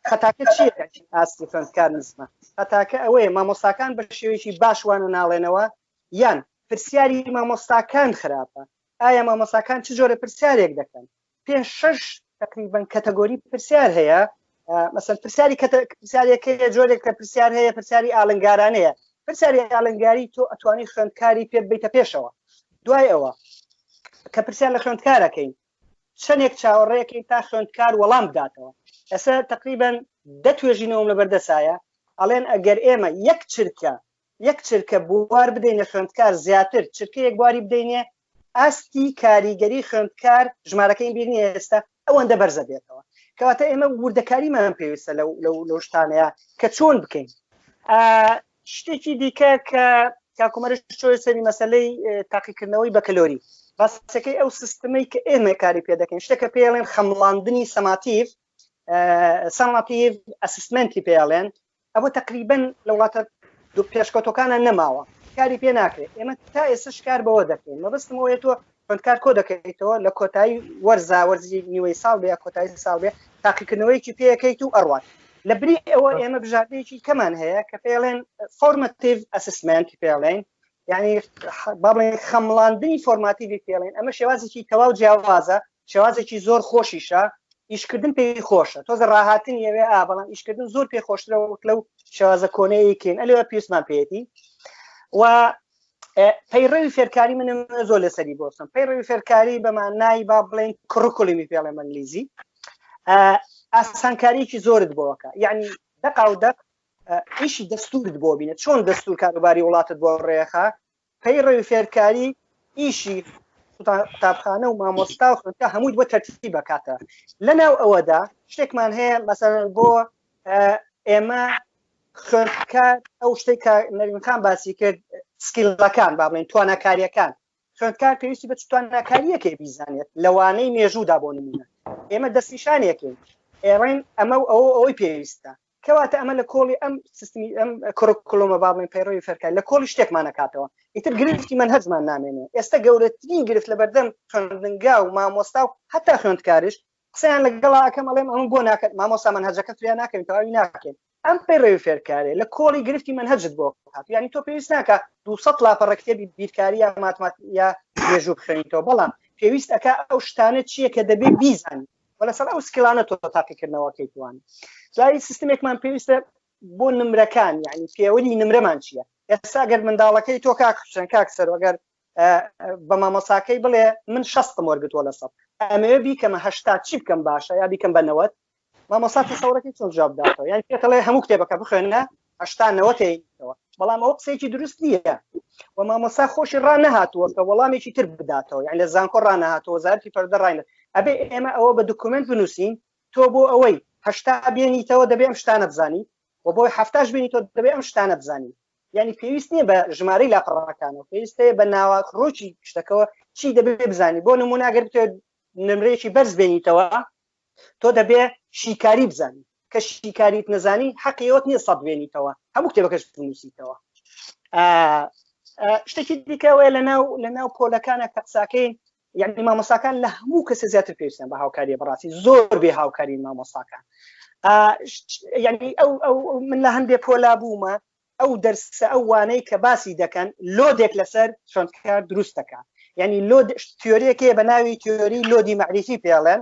خەتاکە چیە ئاستی خوێندکار نزمە خەتاکە ئەوەیە مامۆستاکان بە شێوەیەکی باشوانە ناڵێنەوە یان پرسیاری مامۆستاکان خراپە ئایا مامۆستاکان چ جۆرە پرسیارێک دەکەن 5-6 تقریبا کەتەگۆری پرسیار هەیە مثلا پرسیارێک جۆرێک کە پرسیار هەیە پرسیاری ئالنگارانەیە پرسیاری ئالنگاری تۆ ئەتوانی خوێندکاری پێ بیتە پێشەوە دوای ئەوە کە پرسیار لە خوێندکارەکەین چەندێک چاوەڕێیەکەین تا خوێندکار وەڵام بداتەوە ئێستا تقریبا 10 توێژینەوەم لە بەردەسایە ئەڵێن ئەگەر ئێمە یەک چرکە بوار بدەینە خوێندکار زیاتر چرکەیەک بواری بدەینێ ئاستی کاریگەری خوێندکار ژمارەکەی بینی ئێستا ئەوەندە بەرزە بێتەوە کەواتە ئێمە وردەکاریمان پێویستە لەو شتانەیە کە چۆن بکەین شتێکی دیکە کە کاکومەرش چۆی سەری مەسەلەی تاقیکردنەوەی بەکەلۆری باسەکەی ئەو سیستمەی کە ئێمە کاری پێ دەکەین شتێکە پێڵێن خەمڵاندنی سەماتیڤ ئەسسمنتی پێڵێن ئەوە تقریبا لە وڵاتە پێشکەوتەکانە نەماوە کاری پێ ناکرێت ئێمە تا ئێستا شکار بەوە دەکەین مەبەستمەوەیە تۆ خوێندکار کۆ دەکەیتەوە لە کۆتایی وەرزی نیوەی ساڵ بێ کۆتایی ساڵ بێ تاقیکردنەوەیکی پێەکەیت و ئەڕوات لە بری ئەوە ئێمە بژاردەیەکی کەمان هەیە کە پێڵێن فۆرمەتیڤ ئەسسمنتی پێڵێن یعنی بابڵێن خەمڵاندنی فۆرماتیڤی پێڵێن ئەمە شێوازێکی تەواو جیاوازە شێوازێکی زۆر خۆشیشە ئیشکردن پێی خۆشە تۆزە ڕاهاتن یەوێ بەڵام ئیشکردن زۆر پێ خۆشترە وەک لەو شێوازە کۆنەیەکین ئەلێوە پێویستمان پێێتی و پەیڕەوی فێرکاری منم زۆر لەسەری بۆسم پەیڕەوی فێرکاری بەمانای با بڵێن کوڕکوڵمی پێڵێن ئەنگلیزی ئاسانکاریی زۆرت بۆکە یعنی دەق ئیشی دەستورت بۆ بینێت چۆن دەستور کاروباری وڵاتت بۆ ڕێخە پەیڕەوی فێرکاری ئیشی قوتابخانە و مامۆستا و خوێندکار هەمووی بۆ تەرتیب بکاتە لەناو ئەوەدا شتێکمان هەیە مەسەڵەن بۆ ئێمە خوێندکار ئەو شتێک کە نەریمخان باسی کرد سکیلەکان با بڵێن تواناکاریەکان خوێندکار پێویستی بە تواناکاریەکێ بیزانێت لەوانەی مێژوودا بۆ نمونە ئێمە دەستنیشانێکین ئێڕێن ئەمە ئەوەی پێویستە کەواتە ئەمە لە کۆڵی ئەم سیستمی ئەم کڕکڵۆمە باڵێن پەیڕەوی فەرکاری لە کۆڵی شتێکمان نکاتەوە ئیتر گرفتی منهەجمان نامێنێ ئێستا گەورەترین گرفت لە بەردەم خوێندنگا و مامۆستا و هەتا خوێندکاریش قسەیان لەگەڵا ئەەکەم ئەڵێم ئەمە بۆ ناکەن مامۆستا منهەجەکە فریان ناکەین تەواوی ناکەین ئەم پەیڕەوی فێرکارێ لە کۆڵی گرفتی منهەجت بۆ هات یعنی تۆ پێویست ناکە 200 لاپەڕە کتێبی بیرکاری یا ماتماتیک یا مێژوو بخوێنیتەوە بەڵام پێویست ئەکا ئەو شتانە چییە کە دەبێ بیزانی وەلەسەر ئەو سکیلانە تۆ تاقیکردنەوەکەی توانێت زای سیستمێکمان پێویستە بۆ نمرەکان یعنی پێوەری نمرەمان چییە ئێستا ئەگەر منداڵەکەی تۆ کاکشن کاکسەر ئەگەر بە مامۆساکەی بڵێ من 60 وەرگتووە لە 100 ئەمەوێ بیکەمە 80 چی بکەم باشە یا بیکەم بە 90 مامۆسا تەسەوڕەکەی چۆن جواب داتەوە یعنی پێتەڵێ هەموو کتێبەکە بخوێنە 80 90 تەوە بەڵام ئەو قسەیەکی دروست نییە و مامۆسا خۆشی ڕانەهاتووە کە وەڵامێکی تر بداتەوە یعنی لە زانکۆ ڕانەهاتەوە وەزارەتی پەردە ڕاینە ئەبێ ئێمە ئەوە بە دوکومنت بنووسین تۆ بۆ ئەوەی 80 بێنیتەوە دەبێ ئەم شتانە بزانی و بۆی 70 بێنیتەوە دەبێ ئەم شتانە بزانی یعنی پێویست نییە بە ژمارەی لاپەڕەکانەوە پێویستەیە بە ناوەڕۆکی شتەکەەوە چی دەبێ بزانی بۆ نمونە ئەگەر بتوێت نمرەیەکی بەرز بێنیتەوە تۆ دەبێ شیکاری بزانی کە شیکاریت نەزانی حەقیەوەت نییە سەد بێنیتەوە هەموو کتێبەکەش بنووسیتەوە شتێکی دیکەوەیە لەناو پۆلەکانە کە قساکەین یعنی مامۆساکان لە هەموو کەسە زیاتر پێویستیان بە هاوکاریە بەڕاستی زۆر بێ هاوکاری مامۆساکان یعنی ئەو من لە هەندێک پۆلا بوومە ئەو دەرسە ئەو وانەی کە باسی دەکەن لۆدێک لەسەر خوێندکار دروست دەکات یعنی لۆد تیۆریەکەیە بە ناوی تیۆری لۆدی معریفی پێڵێن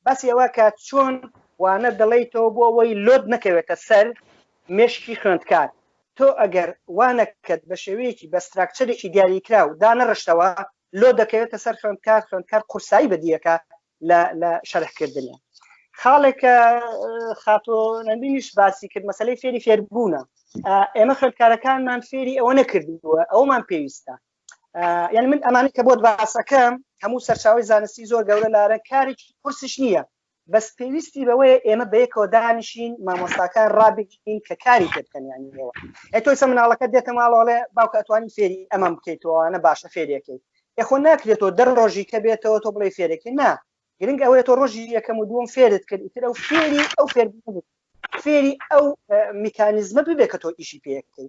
باسی ئەوە کە چۆن وانە دەڵێیتەوە بۆ ئەوەی لۆد نەکەوێتە سەر مێشکی خوێندکار تۆ ئەگەر وانەکەت بە شێوەیەکی بە ستراکچەرێکی دیاریکرا و دانەڕشتەوە لۆ دەکەوێتە سەر خوێندکار قورسایی بەدیەکە لە شەرحکردنیە خاڵێکە خاتۆ نەبینیش باسی کرد مەسەلەی فێری فێربوونە ئێمە خوێندکارەکانمان فێری ئەوە نەکردووە ئەومان پێویستە یعنی من ئەمانی کە بۆت باسەکەم هەموو سەرچاوی زانستی زۆر گەورە لارە کارێکی قورسش نییە بەس پێویستی بەوەیە ئێمە بەیەکەوە دانیشین مامۆستاکان ڕابگرین کە کاری پێ بکەن یانیەوە تۆی سە مناڵەکە دێتە ماڵەوەڵێ باوکە ئەتوانی فێری ئەمەم بکەیتەوە باشە فێریەکەی یخۆ ناکرێتەوە دەر ڕۆژی کە بێتەوە تۆ بڵێ فێرێکی نا گرنگ ئەوەیە تۆ ڕۆژی یەکەم و دووەم فێرت کرد ئیتر ئەو فێری ئەو میکانیزمە ببێ کە تۆ ئیشی پێەکەی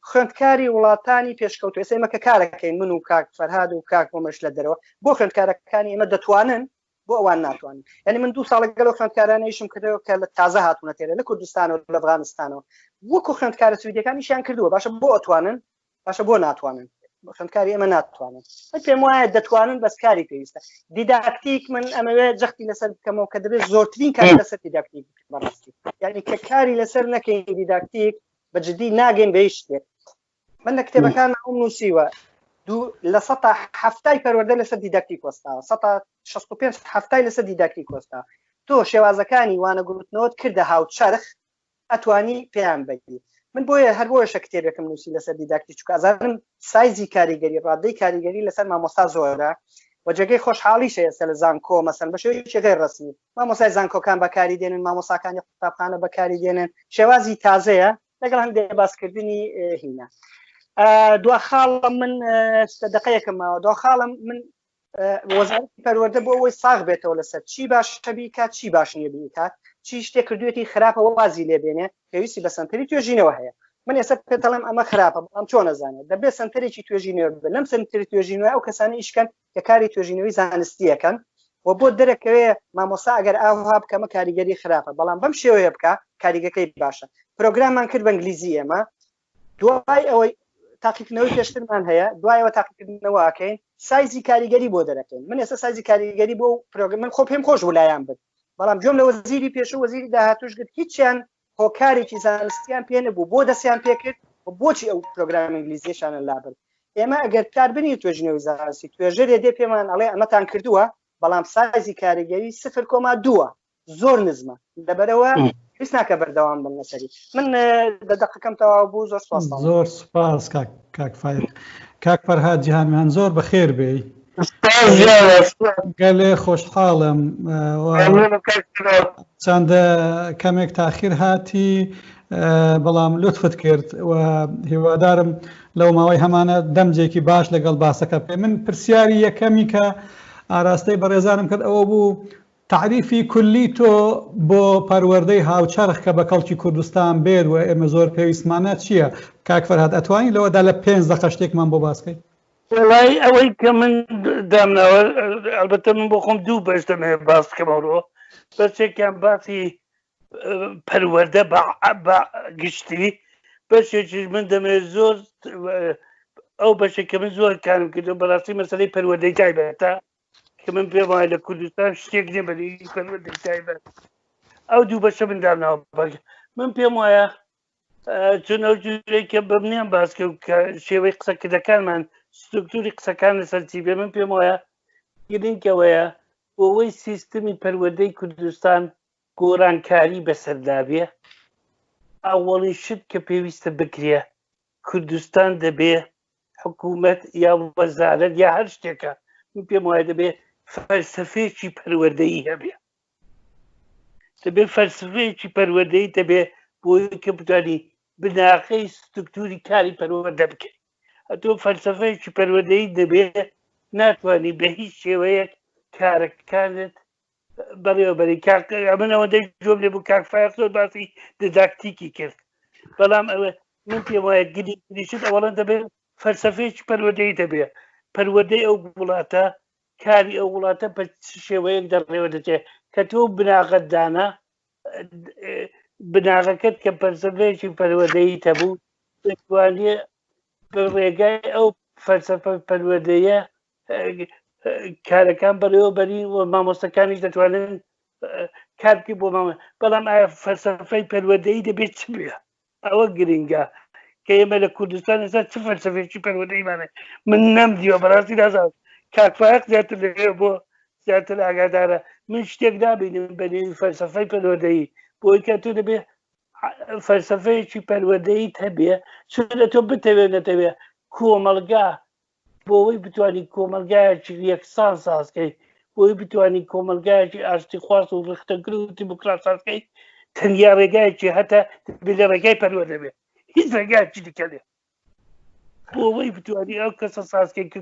خوێندکاری وڵاتانی پێشکەوت ئێستا کە کارەکەین من و کاک فەرهاد و کاک بۆمەش لە دەرەوە بۆ خوێندکارەکانی ئێمە دەتوانن بۆ ئەوان ناتوانین یعنی من 2 ساڵ لەگەڵ خوێندکارانەیشم کردەوە کە لە تازە هاتوونە تێرە لە کوردستانەوە لە ئەفغانستانەوە وەکو خوێندکارە سویدەکانیشیان کردووە باشە بۆ ئەتوانن باشە بۆ ناتوانن خوێندکاری ئێمە ناتوانن پێم وایە دەتوانن بەس کاری پێویستە دیداکتیک من ئەمەوێ جەختی لەسەر بکەمەوە کە دەبێت زۆرترین کار لەسەر دیداکتیک بەڕاستی یعنی کە کاری لەسەر نەکەین دیداکتیک بەجددی ناگەین بە هیچ شتێک من لە کتێبەکان نووسیوە لە 170 پەروەردە لەسەر دیداکتیک وەستاوە 165 هەفتای لەسەر دیداکتیک وەستاوە تۆ شێوازەکانی وانەگوتنەوەت کردە هاوچەرخ ئەتوانی پێیان بگی من بۆیە هەر بۆیە کتێبێکم نووسی لەسەر دیداکتیک چووکە ئازارم سایزی کاریگەری ڕادەی کاریگەری لەسەر مامۆستا زۆرە و جێگەی خۆشحاڵیش ئێستا لە زانکۆ مەسەن بە شێوەیەکی غێر ڕەسمی مامۆسای زانکۆکان بەکاری دێنن مامۆساکانی قوتابخانە بەکاری دێنن شێوازی تازەیە لەگەڵ هەندێک باسکردنی هینە دو خاڵم من دقەیەکم ماوە دو خاڵم من وەزارەتی پەروەردە بۆ ئەوەی ساغ بێتەوە لەسەر چی باشە بیکات چی باش نییە بیکات چی شتێک کردوێتی خراپەوە وازی لێبێنێ پێویستی بە سنتەری توێژینەوە هەیە من ئێستا پێتەڵێم ئەمە خراپە بەڵام چۆن نەزانێت دەبێت سنتەرێکی توێژینەوە بێ لەم سنتەری توێژینەوە ئەو کەسانی ئیشکەن کە کاری توێژینەوەی زانستیەکەن و بۆ دەرەکەوێ مامۆستا ئەگەر ئاها بکەمە کاریگەری خراپە بەڵام بەم شێوەیە بکە کاریگەکەی باشە پرۆگراممان کرد بە ئینگلیزی ئێمە دوای ئەوەی تاقیکردنەوەی پێشترمان هەیە دوایەوە تاقیکردنەوەکەین سایزی کاریگەری بۆ دەرەکەین من ئێستا سایزی کاریگەری بۆ پرۆگرام من خۆ پێم خۆش بوولایان بن بەڵام جۆم لە وەزیری پێش و وەزیری داهاتوش گرت هیچیان هۆکارێکی زانستیان پێ نەبوو بۆ دەستیان پێ کرد و بۆچی ئەو پرۆگرام ئینگلیزیشانە لابن ئێمە ئەگەر کار بنی توێژینەوەی زانستی توێژەرێ دێ پێمان ئەڵێ ئەمەتان کردووە بەڵام سایزی کاریگەری 0.2 زۆر نزمە لەبەرەوە پێویست ناکە بەردەوام بن لەسەری من دەقەکەم تەواو بوو زۆر سوپاس کاک فایق کاک فەرهاد جیهانمان زۆر بەخێر بێی گەلێ خۆشحاڵم چەندە کەمێک تاخیر هاتی بەڵام لوتفت کرد و هیوادارم لەو ماوەی هەمانە دەمجێکی باش لەگەڵ باسەکە پێ من پرسیاری یەکەمی کە ئاراستەی بەڕێزانم کرد ئەوە بوو تعریفی کولی تۆ بۆ پەروەردەی هاوچەرخ کە بە کەڵکی کوردستان بێت و ئێمە زۆر پێویستمانە چییە؟ کاک فەرهاد ئەتوانین لەوەدا لە 5 دقە شتێکمان بۆ باسکەین؟ وڵای ئەوەی کە من دامناوە ئەلبەتە من بۆ خۆم دوو بەش دەمێ باس بکەمەوە. بەشێکیان باسی پەروەردە بە گشتی، بەشێکیش من دەمێت زۆر ئەو بەشێک کە من زۆر کارم کردو بەڕاستی مەسەلەی پەروەردەی تایبەتە کە من پێم وایە لە کوردستان شتێک نییە بەری پەروەردەی تایبەت. ئەو دوو بەشە من دامناوە. من پێم وایە چون ئەو جورەی کە بەمنیان باسکە و کە شێوەی قسەکردەکانمان سترکتوری قسەکان لەسەر چی بێ، من پێم وایە گرنگەوەیە بۆەوەی سیستمی پەروەردەی کوردستان گۆڕانکاری بەسەردابێ. ئەوەڵی شت کە پێویستە بکرێ کوردستان دەبێ حکوومەت یا وەزارەت یا هەر شتێکە، من پێم وایە دەبێ فەلسەفەیەکی پەروەردەیی هەبێ، دەبێ فەلسەفەیەکی پەروەردەیی دەبێ بۆی کە بتوانی بناغەی سترکتوری کاری پەروەردە بکەیت. ئەتۆ فەلسەفەیەکی پەروەردەیی دەبێ ناتوانانی بە هیچ شێوەیەک کارەکانت بەڕێوەبەری من ئەوەندەی جۆم لێ بوو کاک فایق زۆر باسی دداکتیکی کرد، بەڵام ئەوە من پێم وایە گریشت ئەوەڵەن دەبێت فەلسەفەیەکی پەروەردەیی دەبێ، پەروەردەی ئەو وڵاتە کاری ئەو وڵاتە بە شێوەیەک دەڕێوە دەچێت کە تۆ بناغەت دانا بناغەکەت کە فەلسەفەیەکی پەروەردەیی هەبوو دەتوانێت بە ڕێگای ئەو فەلسەفە پەروەردەیە کارەکان بەڕێوەبەری و مامۆستەکانیش دەتوانن کارکی بۆ مامە. بەڵام ئایا فەلسەفەی پەروەردەیی دەبێت چ بێ؟ ئەوە گرنگە کە ئێمە لە کوردستان ئێستا چ فەلسەفەیەکی پەروەردەیمانە من نەمدیوە بەڕاستی نازانم. کاک فایق زیاتر لێ بۆ زیاتر ئاگادارە. من شتێک نابینم بە نێوی فەلسەفەی پەروەردەیی بۆی کە تۆ دەبێ فەلسەفەیەکی پەروەردەییت هەبێ چونە تۆ بتەوێت نەتەوێ کۆمەلگا بۆەوەی بتوانانی کۆمەلگایەکی یەکسان سازکەیت، بۆی بتوانانی کۆمەلگایەکی ئاشتی خواست و ڕختەگر و دیموکرات سازکەیت، تەنیا ڕێگایەکی هەتا لە ڕێگای پەروەردە بێ، هیچ ڕێگایەکی دیکە لێ بۆەوەی بتوانانی ئەو کەسە سازکەیت کە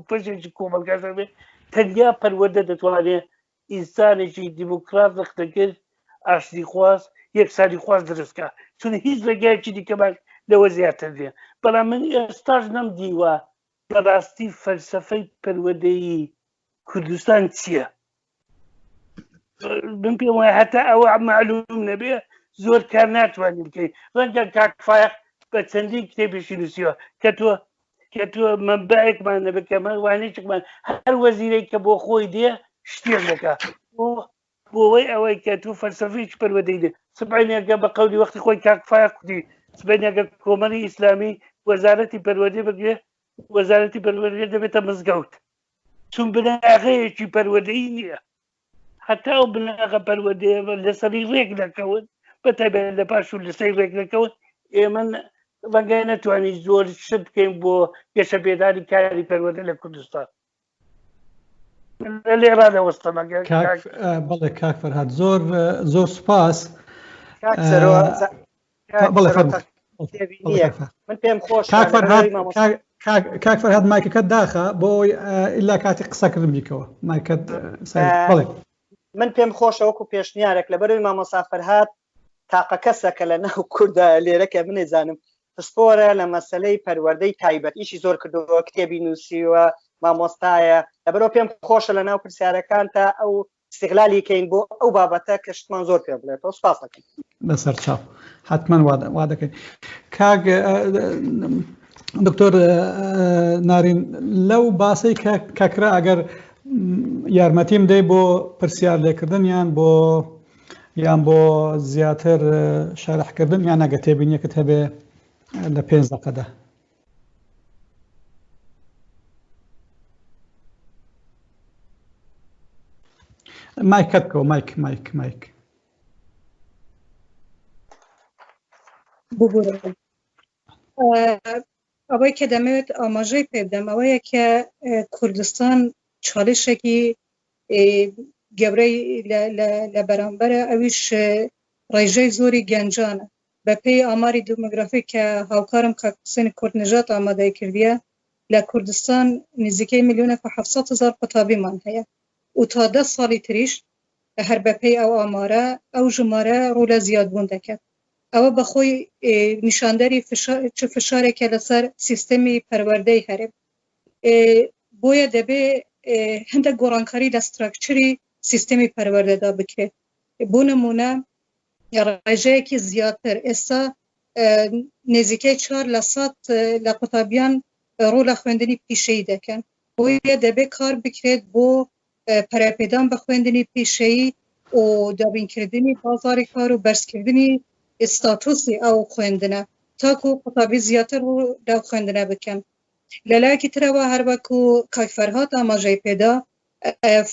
پەشێکی کۆمەلگا بێ، تەنیا پەروەردە دەتوانێت ئینسانێکی دیموکرات ڕختەگر ئاشتی خواست یەکسانی خواست دروستکە، چون هیچ ڕێگایەکی دیکەمان لەوە زیاتر دێ. بەڵام من ئێستاش نەمدیوە بەڕاستی فەلسەفەی پەروەردەیی کوردستان چییە؟ من پێم وایە هەتا ئەوە معلوم نەبێ زۆر کار ناتوانین بکەین. ڕەنگە کاک فایق بە چەندین کتێبێکی نووسیوە کە تۆ مەنبەعێکمان نەبێت کە وانەیەکمان هەر وەزیرەی کە بۆ خۆی دێ شتێک دەکات بۆەوەی ئەوەی کە تو فەلسەفەیەکی پەروەردەیی دێ. سبحانەکە بە قەولی وەختی خۆی کاک فایق کوتی سبحانەکە کۆمەڵی ئیسلامی وەزارەتی پەروەردەی بگرێ، وەزارەتی پەروەردەی دەبێتە مزگەوت، چون بناغەیەکی پەروەردەیی نییە. هەتا ئەو بناغە پەروەردەیە لەسەری ڕێک دەکەون، بەتایبەت لە پاش و لەسەری ڕێک دەکەون. ئێمە ڕەنگە نەتوانین زۆر شت بکەین بۆ گەشە پێداری کاری پەروەردە لە کوردستان. لێرا دەوەستەمە. بەڵێ کاک فەرهاد زۆر سوپاس. من پێم خۆش کاک فەرهاد مایکەکەت داخە بۆی ئیلا کاتی قسەکردن بیکەوە مایکەت. من پێم خۆشە وەکو پێشنیارێک لەبەرەوەی مامۆستا فەرهاد تاقە کەسەکە لە ناو کووردە لێرەکە من نەزانم پسپۆرە لە مەسەلەی پەروەردەی تایبەت ئیشی زۆر کردەوە، کتێبی نووسیوە، مامۆستایە. لەبەرەوە پێم خۆشە لە ناو پرسیارەکان تا ئەو استیغلالی کەین بۆ ئەو بابەتە کە شتمان زۆر پێ بڵێتەوە. سوپاس دەکەین. بەسەر چاو حتمما وا دەکەین. کاک دکتۆر نارین لەو باسی کاکرا ئەگەر یارمەتیم دەی بۆ پرسیار لێکردن یان بۆ زیاتر شەرحکردن یان ئەگە تێبینیەکەت هەبێ لە 5 دقەدا. مایکەت بکەوە. مایک ئەوەی کە دەمەوێت ئاماژەی پێ بدەم ئەوەیە کە کوردستان چالشێکی گەورەی لە بەرامبەرە، ئەویش ڕێژەی زۆری گەنجانە. بە پێی ئاماری دموگرافی کە هاوکارم کاک حوسێنی کوردنژاد ئامادەی کردیە، لە کوردستان نزیکەی 1,700,000 قوتابیمان هەیە و تا 10 ساڵی تریش هەر بەپێی ئەو ئامارە ئەو ژمارە ڕوو لە زیادبوون دەکات ئەوە بەخۆی نیشاندەری چ فشارێکە لەسەر سیستەمی پەروەردەی هەرێم بۆیە دەبێ هەندێک گۆڕانکاری لە ستراکچری سیستەمی پەروەردەدا بکرێت بۆ نمونە ڕێژەیەکی زیاتر ئێستا نزیکەی 4% لە قوتابیان ڕوو لە خوێندنی پیشەیی دەکەن بۆیە دەبێت کار بکرێت بۆ پەراپێدان بە خوێندنی پیشەیی و دابینکردنی بازاری کار و بەرزکردنی ئستاتوسی ئەو خوێندنە تاکو قوتابی زیاتر لەو خوێندنە بکەن لەلایەکی ترەوە هەر وەکو کاک فەرهاد ئاماژەی پێدا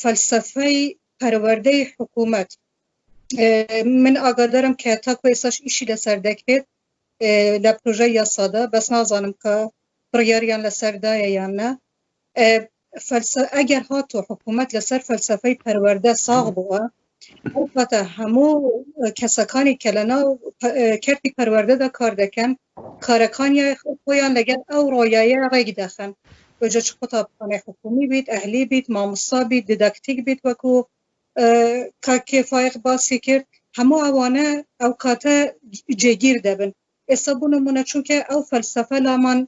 فەلسەفەی پەروەردەی حکوومەت من ئاگادارم کە تاکو ئێستاش ئیشی لەسەر دەکرێت لە پرۆژەی یاسادا بەس نازانم کە بڕیاریان لەسەردایە یان نە ئەگەر هاتۆ حکوومەت لەسەر فەلسەفەی پەروەردە ساغ بووە ئەوفەتە هەموو کەسەکانی کە لەناو کەرتی پەروەردەدا کار دەکەن کارەکانی خۆیان لەگەڵ ئەو ڕۆیایە ڕێک دەخەن وەجە چ قوتابخانەی حکومی بیت ئەهلی بیت مامۆستا بیت دیداکتیک بیت وەکو کاکێ فایق باسی کرد هەموو ئەوانە ئەو کاتە جێگیر دەبن ئێستا بوو نمونە چونکە ئەو فەلسەفە لامان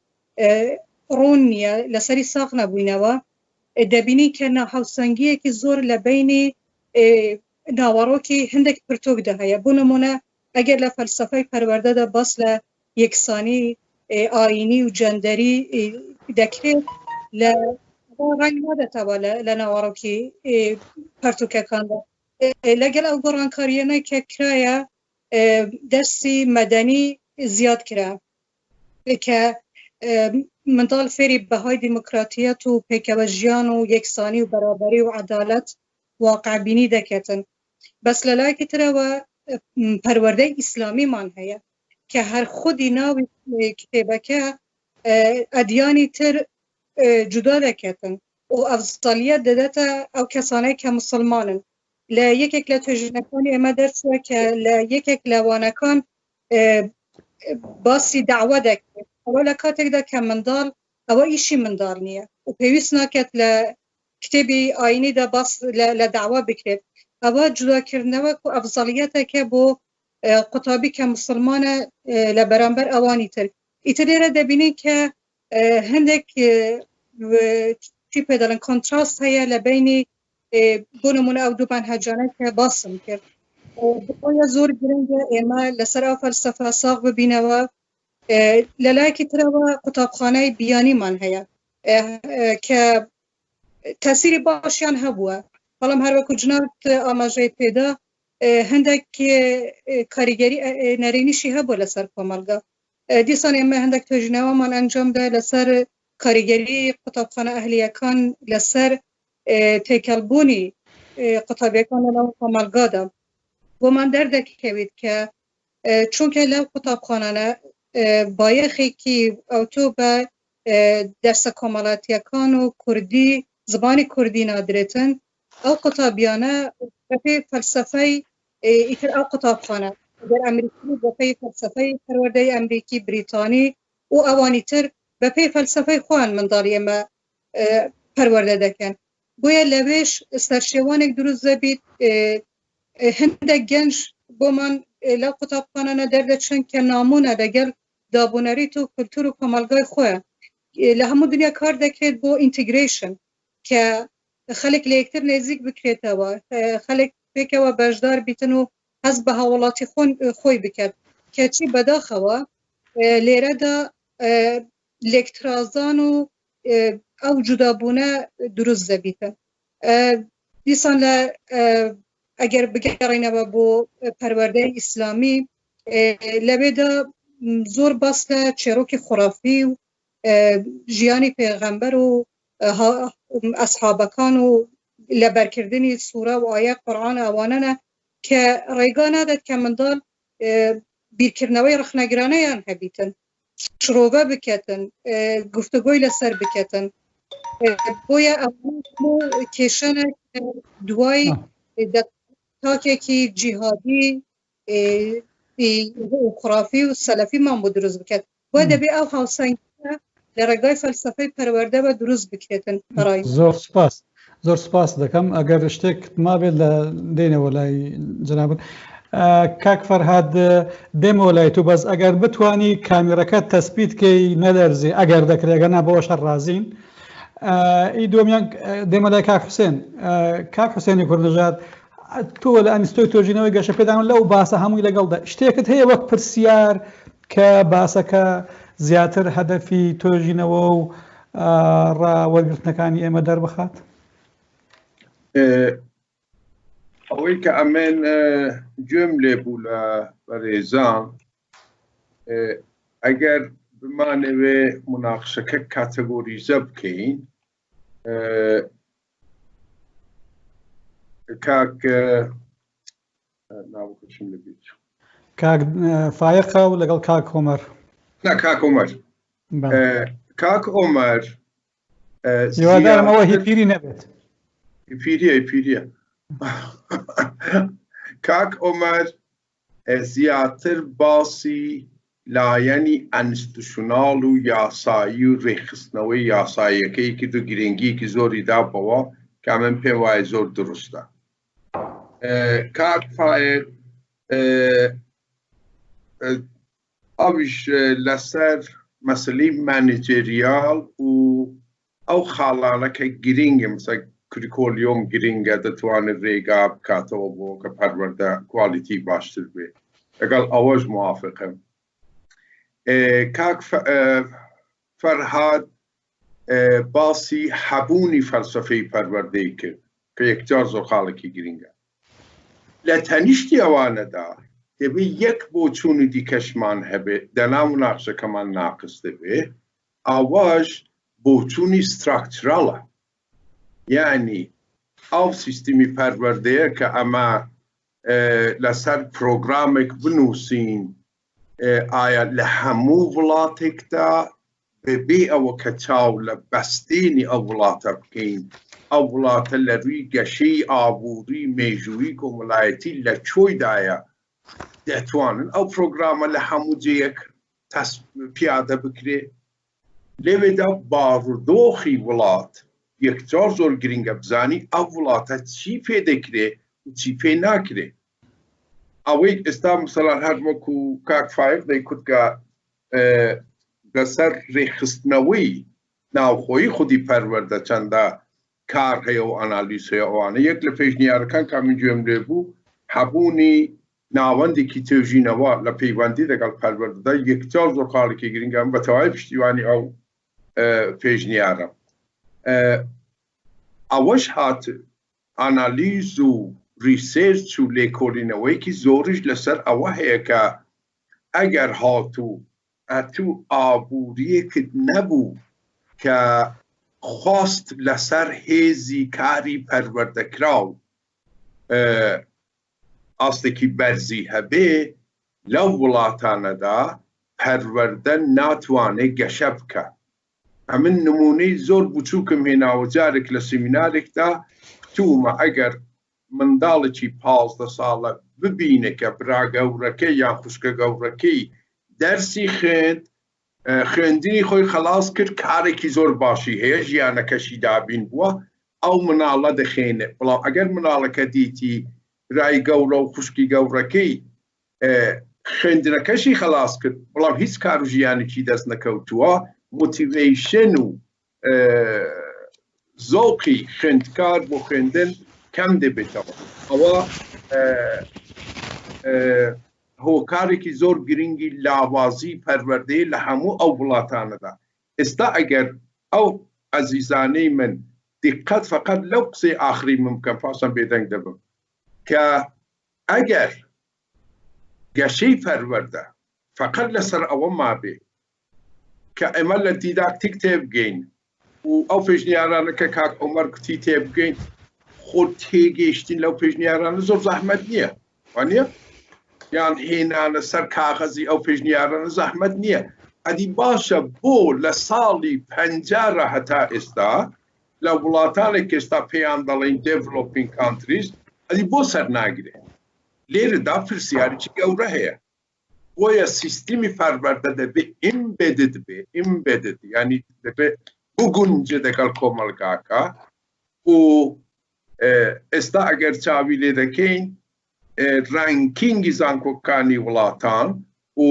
ڕوون نییە لەسەری ساغ نەبووینەوە دەبینی کە ناهاوسەنگیەکی زۆر لە بینی ناوەڕۆکی هەندێک پرتۆکدا هەیە بوو نمونە ئەگەر لە فەلسەفەی پەروەردەدا باس لە یەکسانی ئاینی و جەندەری دەکرێت لە ڕنگ نادەتەوە لە ناوەڕۆکی پەرتوکەکاندا لەگەڵ ئەو گۆڕانکاریانەی کە کرایە دەرسی مەدەنی زیاد کرا کە منداڵ فێری بەهای دیموکراتیەت و پێکەوە ژیان و یەکسانی و بەرابەری و عەدالەت واقعبینی دەکێتن بەس لەلایەکی ترەوە پەروەردەی ئیسلامیمان هەیە کە هەر خودی ناوی کتێبەکە ئەدیانی تر جودا دەکێتن و ئەفزەلیەت دەدەتە ئەو کەسانەی کە مسلمانن لە یەکێک لە توێژینەکانی ئێمە دەرچووە کە لە یەکێک لە وانەکان باسی داوا دەکرێت ئەوە لە کاتێکدا کە منداڵ ئەوە ئیشی منداڵ نییە و پێویست ناکێت لە کتێبی ئاینیدا باس لە داوا بکرێت ئەوە جوداکردنەوە و ئەفزەلیەتێکە بۆ قوتابی کە مسلمانە لە بەرامبەر ئەوانی تر ئیتر لێرە دەبینی کە هەندێک چی پێ دەڵێن کۆنتراست هەیە لە بینی بۆ نمونە ئەو دوو مەنهەجانە کە باسم کرد بۆیە زۆر گرنگە ئێمە لەسەر ئەو فەلسەفە ساغ ببینەوە لەلایەکی ترەوە قوتابخانەی بیانیمان هەیە کە تەسیری باشیان هەبووە بەڵام هەروەکو جناب ئاماژەی پێدا هەندێک کاریگەری نەرێنیشی هەبووە لەسەر کۆمەلگا دیسان ئێمە هەندێک توێژینەوەمان ئەنجامدا لەسەر کاریگەری قوتابخانە ئەهلیەکان لەسەر تێکەڵبوونی قوتابیەکان لەناو کۆمەلگادا بۆمان دەردەکەوێت کە چونکە لەو قوتابخانانە بایەخێکی ئەوتۆ بە دەرسە کۆمەڵاتیەکان و کوردی زبانی کوردی نادرێتن ئەو قوتابیانە بەپێی فەلسەفەی ئیتر ئەو قوتابخانە دەر ئەمریکی بەپێی فەلسەفەی پەروەردەی ئەمریکی بریتانی و ئەوانی تر بەپێی فەلسەفەی خۆیان منداڵی ئێمە پەروەردە دەکەن بۆیە لەوێش سەرشێوانێک دروست دەبێت هەندێک گەنج بۆمان لەو قوتابخانانە دەردەچن کە نامونە لەگەڵ دابوونەریت و کولتور و کۆمەلگای خۆیان لە هەموو دنیا کار دەکرێت بۆ ئینتیگریشن کە خەڵک لە یەکتر نێزیک بکرێتەوە خەڵک پێکەوە بەشدار بیتن و هەز بە هاوڵاتی خۆی بکات کەچی بەداخەوە لێرەدا لێکترازان و ئەو جودابوونە دروست دەبیتن دیسان لە ئەگەر بگەڕێنەوە بۆ پەروەردەی ئیسلامی لەوێدا زۆر باس لە چێرۆکی خوڕافی و ژیانی پێغەمبەر و ئەسحابەکان و لەبەرکردنی سوورە و ئایە قورئان ئەوانەنە کە ڕێگا نادات کە منداڵ بیرکردنەوەی ڕخنەگرانەیان هەبیتن شرۆڤە بکەتن گفتگۆی لەسەر بکەتن بۆیە ئەوە کێشانە دوای تاکێکی جیهادی خوڕافی و سەلەفیمان بۆ دروست بکات بۆ دەبێ ئەو هاوسەنگیە لە ڕێگای فەلسەفەی پەروەردە بە دروست بکرێتن زۆر سپاس زۆر سپاس دەکەم ئەگەر شتێک مابێت لە دێنەوە لای جەنابن کاک فەرهاد دێمەوە لای تو بەس ئەگەر بتوانی کامێرەکە تەسبیتکەی نەدەرزێ ئەگەر دەکرێگەنا بەوە شەڕ رازین ئی دومیان دێمە لای کاک حوسێن کاک حوسێنی کوردنژاد تۆ لە ئەنستۆی تۆژینەوەی گەشە پێدان لەو باسە هەمووی لەگەڵدا شتێکت هەیە وەک پرسیار کە باسەکە زیاتر هەدەفی تۆژینەوە و ڕاوەرگرتنەکانی ئێمە دەربخات ئەوەی کە ئەمێن گوێم لێ بوو لە بەڕێزان ئەگەر بمانەوێ مناقشەکە کاتەگۆریزە بکەین کاک ناوەکەشم لەبێت کاک فایقە و لەگەڵ کاک عومەر نا کاک عومەر کاک عومەر هیوادارمەوە هی پیری نەبێت پیریە کاک عومەر زیاتر باسی لایەنی ئەنستیتوشناڵ و یاسایی و ڕێکخستنەوەی یاساییەکەی کرد و گرنگیەکی زۆری دابەوە کە من پێم وایە زۆر دروستە کاک فایق ئەویش لەسەر مەسلەی مانجێریال و ئەو خاڵانەکە گرنگە مثل کریکۆلیۆم گرنگە دەتوانێت ڕێگا بکاتەوە بۆ کە پەروەردە کوالیتی باشتر بێ لەگەڵ ئەوەش موافقم کاک فەرهاد باسی هەبوونی فەلسەفەی پەروەردەی کرد کە یەکجار زۆر خاڵێکی گرنگە لە تەنیشتی ئەوانەدا دەبێ یەک بۆ چوونی دیکەشمان هەبێت دەنا مناقشەکەمان ناقص دەبێ ئاواش بۆ چوونی ستراکچراڵە یعنی ئەو سیستمی پەروەردەیە کە ئەمە لەسەر پرۆگرامێک بنووسین ئایا لە هەموو وڵاتێکدا بێ ئەوە کە چاو لە بەستێنی ئەو وڵاتە بکەین ئەو وڵاتە لە ڕووی گەشەی ئابووری مێژووی کۆمەڵایەتی لە چۆیدایە دەتوانن ئەو پرۆگرامە لە هەموو جەیەک پیادە بکرێ لێوێدا باڕدۆخی وڵات یەکجار زۆر گرنگە بزانی ئەو وڵاتە چی پێ دەکرێ و چی پێ ناکرێ ئەوەی ئێستا مەسەڵەن هەر وەکو کاک فایق دەیکوتکە لەسەر ڕێکخستنەوەی ناوخۆیی خودی پەروەردە چەندە کار هەیە و ئەنالیز هەیە ئەوانە یەک لە پێشنیارەکان کە من گوێم لێ بوو هەبوونی ناوەندێکی توێژینەوە لە پەیوەندی لەگەڵ پەروەردەدا یەکجار زۆر خاڵێکی گرنگە بە تەواوی پشتیوانی ئەو پێشنیارە ئەوەش هات ئانالیز و ریسێرچ و لێکۆڵینەوەیکی زۆریش لەسەر ئەوە هەیە کە ئەگەر هاتوو ئابووریەکت نەبوو کە خواست لەسەر هێزی کاری پەروەردەکراو ئاستێکی بەرزی هەبێ لەو وڵاتانەدا پەروەردە ناتوانێت گەشە بکە ئەمن نمونەی زۆر بچووکم هێناوە جارێک لە سیمینارێکدا تومە ئەگەر منداڵێکی 15 ساڵە ببینە کە برا گەورەکەی یان خوشکە گەورەکەی دەرسی خوێندنی خۆی خلاص کرد کارێکی زۆر باشی هەیە ژیانەکەشی دابین بووە ئەو مناڵە دەخێنێ بەڵام ئەگەر مناڵەکە دیتی برای گەورە و خوشکی گەورەکەی خوێندنەکەشی خلاص کرد بەڵام هیچ کار و ژیانێکی دەست نەکەوتووە موتیڤیشن و زۆقی خوێندکار بۆ خوێندن کەم دەبێتەوە ئەوە هۆکارێکی زۆر گرنگی لاوازی پەروەردەی لە هەموو ئەو وڵاتانەدا ئێستا ئەگەر ئەو ئەزیزانەی من دقت فقط لەو قسەی ئاخری من بکەم پاسم بێدەنگ دەبم کە ئەگەر گەشەی پەروەردە فقط لەسەر ئەوە مابێ کە ئێمە لە دیداکتیک تێبگەین و ئەو پێشنیارانە کە کاک عومەر کوتی تێبگەین خۆ تێگەیشتین لەو پێشنیارانە زۆر زەحمەت نییە وانە یان هێنانە سەر کاغەزی ئەو پێشنیارانە زەحمەت نییە ئەدی باشە بۆ لە ساڵی 50 هەتا ئێستا لە وڵاتانێک ئێستا پێیان دەڵێن developing countries ئەدی بۆ سەر ناگرێ لێرەدا پرسیارێکی گەورە هەیە بۆیە سیستمی پەروەردە دەبێ embedded بێ embedded یعنی دەبێ بگونجێ دەگەڵ کۆمەلگاکە و ئێستا ئەگەر چاوی لێ دەکەین ڕانکینگی زانکۆکانی وڵاتان و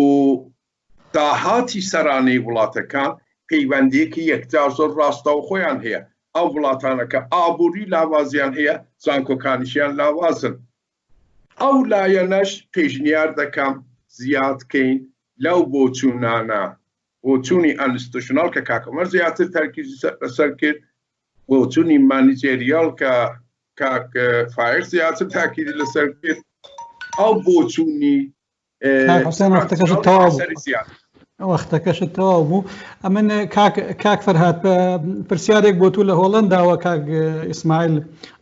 داهاتی سەرانەی وڵاتەکان پەیوەندیەکی یەکجار زۆر ڕاستەو خۆیان هەیە. ئەو وڵاتانە کە ئابووری لاوازیان هەیە زانکۆکانیشیان لاوازن. ئەو لایەنەش پێشنیار دەکەم زیادکەین لەو بۆچوونانە بۆچوونی ئەنستیتوشناڵ کە کاکەمەر زیاتر تەرکیزی لەسەر کرد، بۆچوونی مانیجێریال کە کاک فایق زیاتر تاکیدی لەسەر کرد، ئەو بۆچوونی وەختەکەشت تەواو بوو. ئەمن کاک فەرهاد پرسیارێک بۆ تو لە هۆڵەنداوە کاک ئیسماعیل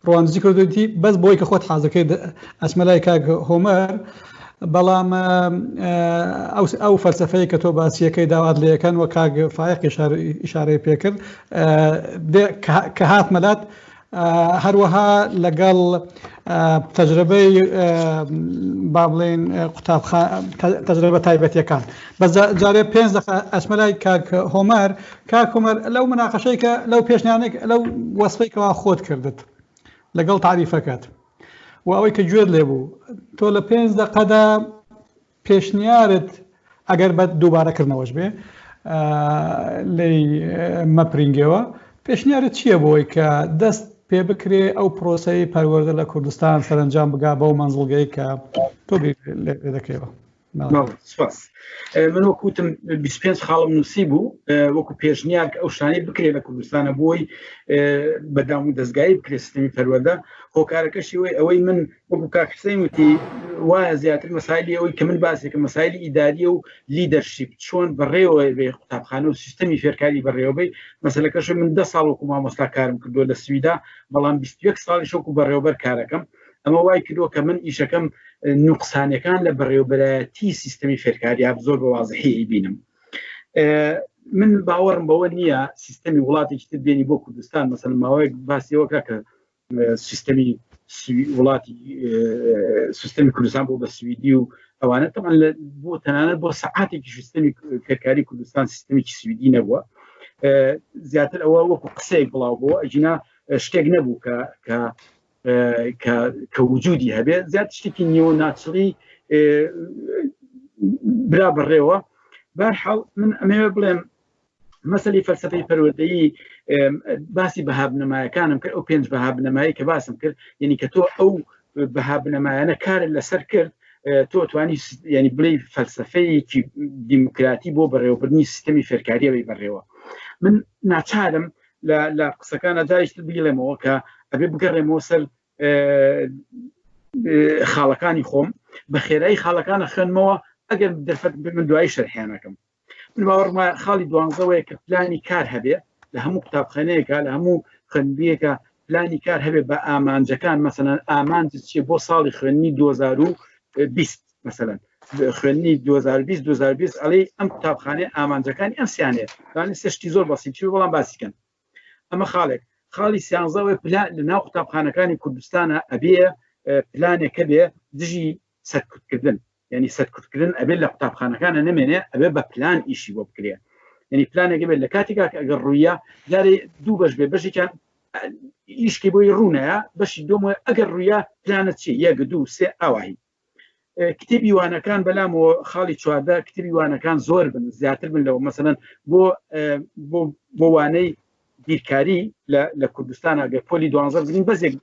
ڕوانزی کردوتی بەس بۆی کە خۆت حازەکەی ئەچمەلای کاک هۆمەر، بەڵام ئەو فەلسەفەی کە تۆ باسیەکەی داوات لەکەن وە کاک فایق ئیشارەی پێکرد کە هاتمەلات هەروەها لەگەڵ تەجربەی با بڵێن تەجربە تایبەتیەکان. بەس جارێ 5 دقیقە ئەچمەلای کاک هۆمەر. کاک هۆمەر لەو مناقەشەی کە لەو پێشنیانێک لەو وەسفەی کەوا خۆت کردت لەگەڵ تعریفەکەت و ئەوەی کە گوێت لێ بوو، تۆ لە 5 دقەدا پێشنیارت ئەگەر بە دووبارەکردنەوەش بێ لی مەپرینگەوە، پێشنیارت چییە بۆی کە دەست پێ بکرێ ئەو پرۆسەی پەروەردە لە کوردستان سەرنجام بگا بەو مەنزڵگەی کە تۆ لێ دەکەیەوە؟ من وەکوتم 25 خاڵم نووسی بوو وەکو پێشنیار ئەو شانەی بکرێت لە کوردستانە بۆی بەدام و دەستگایی بکرێت سیستەمی پەروەردە. هۆکارەکەشی ئەوەی من وەکو کاک حوسێن وتی وایە زیاتر مەسایلی ئەوەی کە من باسێکە مەسایلی ئیداریە و لیدەرشیپ چۆن بەڕێوە بێ قوتابخانە و سیستەمی فێرکاری بەڕێوەبەی. مەسەلەکەش من 10 ساڵ وەکو مامۆستا کارم کردووە لە سویدا، بەڵام 21 ساڵیش وەکو بەڕێوەبەر کارەکەم. ئەمە وای کردووە کە من ئیشەکەم نوقسانەکان لە بەڕێوەبەرایەتی سیستەمی فێرکاریە زۆر بە وازحی بینم. من باوەڕم بەوە نییە سیستەمی وڵاتێکی تر بێنی بۆ کوردستان، مەسەڵەن ماوەیەک باسیەوەکە کە سیستەمی وڵاتی سیستەمی کوردستان بۆ بە سویدی و ئەوانە تەمان بۆ تەنانەت بۆ سەعاتێکی سیستەمی فێرکاری کوردستان سیستەمێکی سویدی نەبووە. زیاتر ئەوە وەکو قسەیەک بڵاو بووە، ئەجینا شتێک نەبوو کە وجودی هەبێ، زیات شتێکی نیۆ ناچڵی برا بەڕێوە. بەرحاڵ من ئەمەوێ بڵێم مەسەلی فەلسەفەی پەروەردەیی باسی بەهابنەمایەکانم کرد، ئەو 5 بەهابنەمایی کە باسم کرد، یعنی کە تۆ ئەو بەهابنەمایانە کارت لەسەر کرد، تۆ توانی ینی بڵێ فەلسەفەیەکی دیموکراتی بۆ بەڕێوەبردنی سیستەمی فێرکاریەوەی بەڕێوە. من ناچارم لە قسەکانە جاریشتر بگڵێمەوە کە ئەبێ بگەڕێمەوە سەر خاڵەکانی خۆم، بە خێرایی خاڵەکانە خوێنمەوە ئەگەر دەرفەت من دوایی شەرحیانەکەم. من باوەڕمە خاڵی دوانزەوەیە کە پلانی کار هەبێ لە هەموو قوتابخانەیەکە لە هەموو خوێندنبیەکە پلانی کار هەبێ بە ئامانجەکان، مەسەلەن ئامانج چیە بۆ ساڵی خوێندنی 2020 مەسەلەن خوێندنی 2020 ئەڵێ ئەم قوتابخانەیە ئامانجەکانی ئەم سیانەیە دانی سشتی زۆر بەسیط بەڵام باسیکەن. ئەمە خاڵێک. خاڵی سیانزەوەی لە ناو قوتابخانەکانی کوردستانە ئەبێ پلانێکە بێ دژی سەرکوتکردن، یعنی سەرکوتکردن ئەبێ لە قوتابخانەکانە نەمێنێ، ئەبێ بە پلان ئیشی بۆ بکرێ. یعنی پلانێک بێت لە کاتێکا ئەگەر ڕوویە جارێ دوو بەش بێ، بەشێکیان ئیشکی بۆی ڕوونەیە، بەشی دۆمە ئەگەر ڕوویە پلانت چی 1 2 3 ئاواهی. کتێبی وانەکان بەلامەوە خاڵی 14 کتێبی وانەکان زۆر بن، زیاتر بن لەوە. مەسەلەن بۆ وانەی بیرکاری لە کوردستان ئەگەر پۆلی 12 بگرین بەس یەک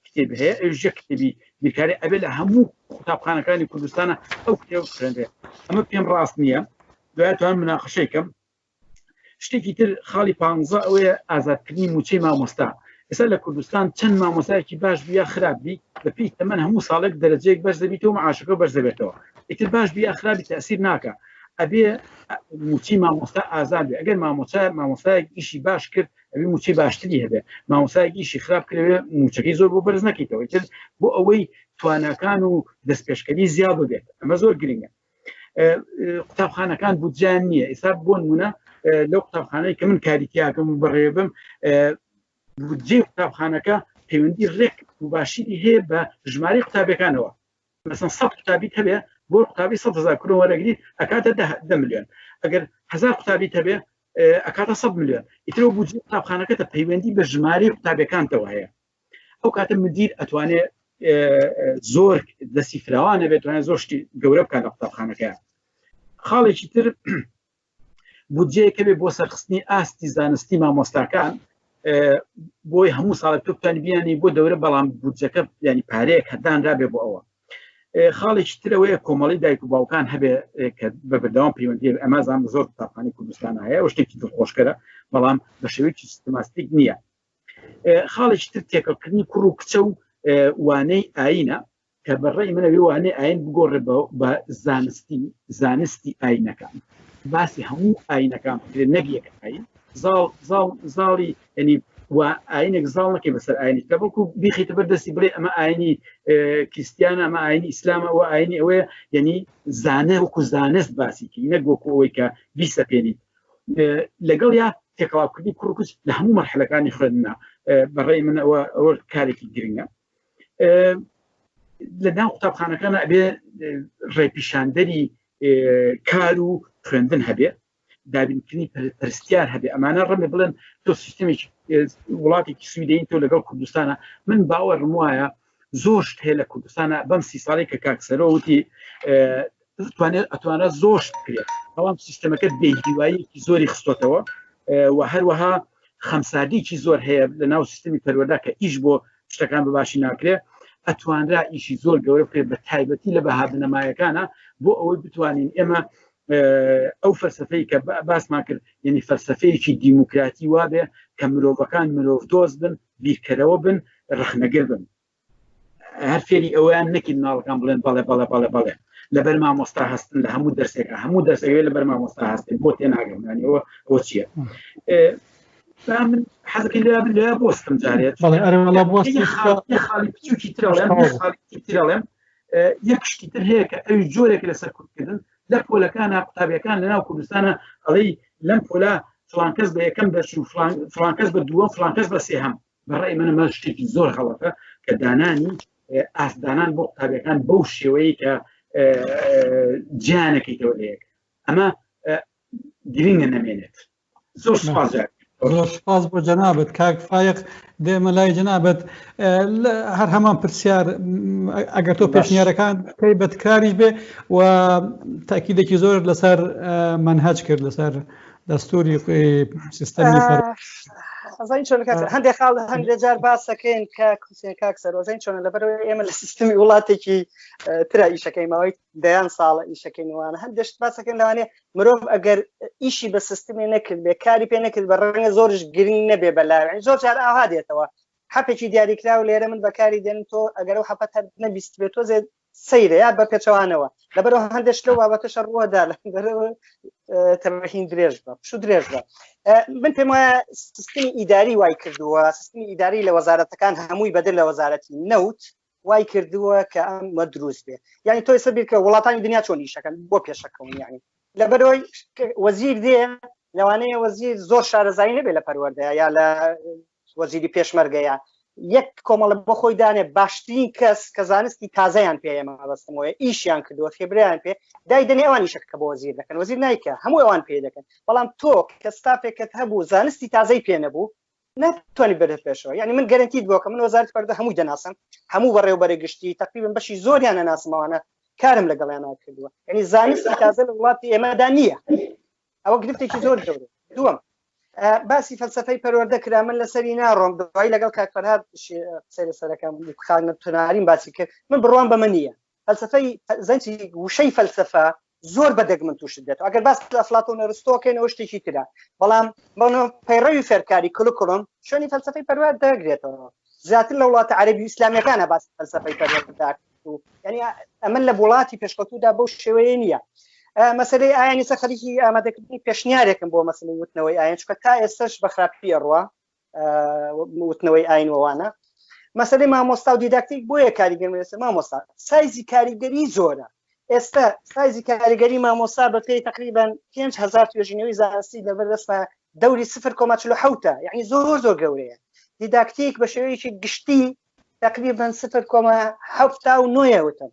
کتێب هەیە، ئەوش یەک کتێبی بیرکاری ئەبێ لە هەموو قوتابخانەکانی کوردستانە ئەو کتێب خوێندرێ. ئەمە پێم ڕاست نییە. دوای توان مناقەشەیەکەم. شتێکی تر خاڵی 15 ئەوەیە ئازادکردنی موچەی مامۆستا. ئێستا لە کوردستان چەند مامۆستایەکی باش بیا خراپ بی، بە پێی تەمەن هەموو ساڵێک دەرەجەیەک بەش دەبیتەوە، معاشەکە بەش دەبێتەوە. ئیتر باش بیا خراپی تەسیر ناکە. ئەبێ موچی مامۆستا ئازاد بێ. ئەگەر مامۆستایەک ئیشی باش کرد ئەبێ موچەی باشتری هەبێ، مامۆستایەک ئیشی خراپ کردوێ موچەکەی زۆر بۆ بەرز نەکەیتەوە، ئیتر بۆ ئەوەی تواناکان و دەستپێشکەری زیاد بێت. ئەمە زۆر گرنگە. قوتابخانەکان بودجیان نییە. ئێستا بۆ نمونە لەو قوتابخانەی کە من کاریتیاکەم و بەڕێوەبم، بودجێ قوتابخانەکە پەیوەندی ڕێک مباشری هەیە بە ژمارەی قوتابەکانەوە. مەسەڵەن 100 قوتابیت هەبێ، بۆ قوتابی 100,000 کرۆن وەرەگریت ئەکاتە 10 ملیۆن. ئەگەر 1000 قوتابیت هەبێ ئەکاتە 100 ملیۆن ئیترەوە بودجێ قوتابخانەکەتە پەیوەندی بە ژمارەی قوتابەکانتەوە هەیە ئەو کاتە مدیر ئەتوانێت زۆر دەستی فراوانە بێت توانێت زۆر شتی گەورە بکات لە قوتابخانەکە خاڵێکی تر بودجەیەکە بێ بۆ سەرخستنی ئاستی زانستی مامۆستاکان بۆی هەموو ساڵێک تۆ بتوانانی بیانی بۆ دەورە بەڵام بودجەکە ینی پارەیەک هەدانرا بێ بۆ ئەوە خاڵێکی ترەوەیە کۆمەڵی دایک و باوکان هەبێ کە بە بەردەوام پەیوەندی ئەمازان زۆر قوتابخانەی کوردستان هەیە ئەو شتێکی دڵخۆشکەرە بەڵام بە شێوەیەکی سیستماتیک نییە خاڵێکی تر تێکەڵکردنی کوڕ و کچە و وانەی ئاینە کە بەڕێی منەوێ وانەی ئاین بگۆڕێ بە زانستی ئاینەکان باسی هەموو ئاینەکان نەگیەک ئاین زاڵی ینی ئاینێک زاڵ نەکەی بەسەر ئاینی کە بەڵکو بیخیتە بەردەستی بڵێ ئەمە ئاینی کریستیانە ئەمە ئاینی ئیسلامە ئەوە ئاینی ئەوەیە ینی زانە وەکو زانست باسیکە نەک وەکو ئەوەی کە بیسەپێنیت لەگەڵ یا تێکەڵاوکردنی کوڕکوچ لە هەموو مەرحلەکانی خوێندنە بەڕێی من ئەوە کارێکی گرنگە لەدان قوتابخانەکان ئەبێ ڕێپیشاندەری کار و خوێندن هەبێ دابینکردنی پەرستیار هەبێ ئەمانە ڕەمێ بڵێن تۆ سیستەمێکی وڵاتێکی سویدەین تۆ لەگەڵ کوردستانە من باوەڕم وایە زۆر شت هەیە لە کوردستانە بەم 30 ساڵی کە کاکسەرەوە وتی ئەتوانێت زۆر شت بکرێت بەڵام سیستەمەکە بێهیواییەکی زۆری خستۆتەوە و هەروەها خەمساردیکی زۆر هەیە لە ناو سیستەمی پەروەردا کە ئیش بۆ شتەکان بەباشی ناکرێت ئەتوانرا ئیشی زۆر گەورە بکرێت بە تایبەتی لە بەهابنەمایەکانە بۆ ئەوەی بتوانین ئێمە ئەو فەلسفەی کە باسمان کرد یعنی فەلسفەیەکی دیموکراتی وابێ کە مرۆڤەکان مرۆڤ دۆست بن بیرکەرەوە بن ڕەخنەگەر بن هەر فێری ئەویان نەکی مناڵەکان بڵێن بەڵێ بەڵێ بەڵێ بەڵێ لەبەر مامۆستا هەستن لە هەموو دەرسێکە هەموو دەرسەوێ لەبەر مامۆستا هەستن بۆ تێناگەمانی ئەوە چییە من حەزەکەی لە بۆستم جارێت خاڵی بچووکی ترەڵێم یەک شتی تر هەیە کە ئەوی جۆرێک لەسەر کوردکردن لە پۆلەکانە قوتابیەکان لەناو کوردستانە ئەڵەی لەم پۆلا فڵان کەس بە یەکەم دەرس و فڵان کەس بە دووەم فڵان کەس بە سێهەم بەڕێی منە شتێکی زۆر غەڵەتە کە دانانی ئاسدانان بۆ قوتابیەکان بەو شێوەیە کە گیانەکەیتەوە لەیەک ئەمە گرنگە نەمێنێت زۆر سپاس زۆر سپاس بۆ جەنابەت کاک فایق دێمە لای جەنابەت هەر هەمان پرسیار ئەگەر تۆ پێشنیارەکان بکەی بە تکراریش بێ و تاکیدێکی زۆر لەسەر منهەج کرد لەسەر دەستوری سیستەمی هەندێک خاڵ هەندێک جار باسەکەین کە کوسێن کاکسەر وەزین چۆنە لەبەرەوەی ئێمە لە سیستەمی وڵاتێکی ترا ئیشەکەی ماوەی دەیان ساڵە ئیشەکەینوانە هەندێشت باسەکەن لەوانێ مرۆڤ ئەگەر ئیشی بە سیستمی نەکرد بێ کاری پێ نەکرد بە ڕەنگە زۆرش گرنگ نەبێ بەلاوێن زۆر جار ئاها دێتەوە حەپێکی دیاریکراوە لێرە من بەکاری دێن تۆ ئەگەر ئەو حەپەت نەبیست بێت تۆ زێ سەیرە یا بە پێچەوانەوە لەبەرەوە هەندێک لەو بابەتەشە ڕووەدا لەبەرەوە تەمەهین درێژ بە پشو درێژ بە من پێم وایە سیستمی ئیداری وای کردووە سیستمی ئیداری لە وەزارەتەکان هەمووی بەدل لە وەزارەتی نەوت وای کردووە کە ئەمە دروست بێ یعنی تۆی سەبیر کە وڵاتانی دنیا چۆن ئیشەکەن بۆ پێشەکەون یعنی لەبەرەوەی وەزیر دێ لەوانەیە وەزیر زۆر شارەزایی نەبێ لە پەروەردەیە یا لە وەزیری پێشمەرگەیە یەک کۆمەڵە بۆ خۆی دانێ باشترین کەس کە زانستی تازەیان پێ ئێمە بەستمەوەی ئیشیان کردووە فێبریان پێ دای دەنێ ئەوان ئیشەکە بۆ وەزیر دەکەن وەزیر نایکە هەموو ئەوان پێ دەکەن بەڵام تۆ کە ستافێکت هەبوو زانستی تازەی پێ نەبوو ناتوانانی بەرە پێشەوە یعنی من گەرنتیت بۆ کە من وەزارەتی پەروەردە هەمووی دەناسم هەموو بەڕێوەبەری گشتی تقریبا بەشی زۆریان نەناسمەوانە کارم لەگەڵیان کردووە یعنی زانستی تازە لە وڵاتی ئێمەدا نییە ئەوە گرفتێکی زۆر گەورە دووەم باسی فەلسفەی پەروەردە کرا من لەسەری ناڕۆم دوای لەگەڵ کاک فەرهاد سەرەکەم خانە توناریم باسی کرد من بڕوان بەمە نییە فەلسفەی زەنجی وشەی فەلسفە زۆر بەدەگ من تووشت دێتەوە ئەگەر باس لە ئەفلاتۆن ئەرستۆکەینەوە شتێکی ترا بەڵام بەڵام پەیڕەوی فێرکاری کلوکڵم شوێنی فەلسفەی پەروەردە دەگرێتەوە زیاتر لە وڵاتە عەرەبی و ئیسلامیەکانە باس فەلسفەی پەروەردە یعنی ئەمە لە وڵاتی پێشکەوتوودا بەو شێوەیە نییە مەسەلەی ئایانی سە خەریکی ئامادەکردنی پێشنیارێکم بۆ مەسەلەی وتنەوەی ئاین چکە تا ئێستش بە خراپی ڕوا وتنەوەی ئاینوەوانە مەسەلەی مامۆستا و دیداکتیک بۆیە کاریگەری مامۆستا سایزی کاریگەری زۆرە ئێستا سایزی کاریگەری مامۆستا بەپێی تقریبا 5000 توێژینەوەی زانستی لەبەردەستە دەوری 0.7 یعنی زۆر زۆر گەورەیە دیداکتیک بە شێوەیەکی گشتی تقریبا 0.7 وتن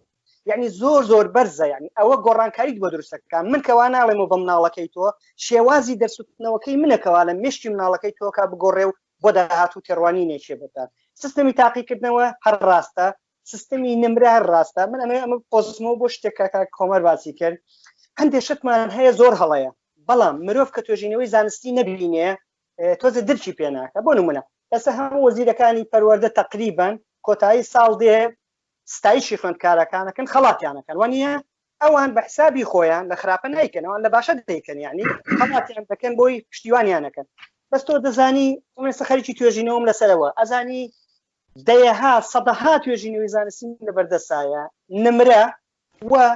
یعنی زۆر بەرزە یعنی ئەوە گۆڕانکاریت بۆ دروستەکە من کەوا ناڵێمەوە بە مناڵەکەی تۆ شێوازی دەرسوتنەوەکەی منەکەوا لە مشتی مناڵەکەی تۆکە بگۆڕێ و بۆ داهاتوو تێڕوانی نێچێ بەدان سیستەمی تاقیکردنەوە هەر ڕاستە سیستەمی نمرە هەر ڕاستە من ئەمە پۆزمەوە بۆ شتێکە کۆمەر باسی کرد هەندێک شتمان هەیە زۆر هەڵەیە بەڵام مرۆڤ کە توێژینەوەی زانستی نەبینێ تۆزە درچی پێ ناکە بۆ نمونە ئێستا هەموو وەزیرەکانی پەروەردە تقریبان کۆتایی ساڵ دێ ستایشی خوێندکارەکانەکەن خەڵاتیانەکەن وانە ئەوان بە حسابی خۆیان لە خراپە نایکەن ئەوان لە باشە دەیکەن یعنی خەڵاتیان دەکەن بۆی پشتیوانیانەکەن بەس تۆ دەزانی ئەمێستا خەریکی توێژینەوەم لەسەرەوە ئەزانی دەیەها سەدەها توێژینەوەی زانستی لەبەردەستایە نمرە وە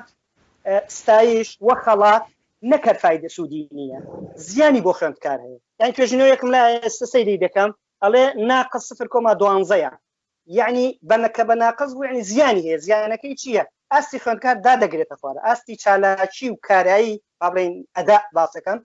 ستایش وە خەڵات نەکرد فایدە سوودی نییە زیانی بۆ خوێندکار هەیە یعنی توێژینەوە یەکم لە ئێستا سەیری دەکەم ئەڵێ ناقص 0.12 یعنی بەنەکە بە ناقص بوو یعنی زیانی هەیە زیانەکەی چییە ئاستی خوێندکار دادەگرێتە خوارە ئاستی چالاکی و کارایی بابڵین ئەدا باسەکەم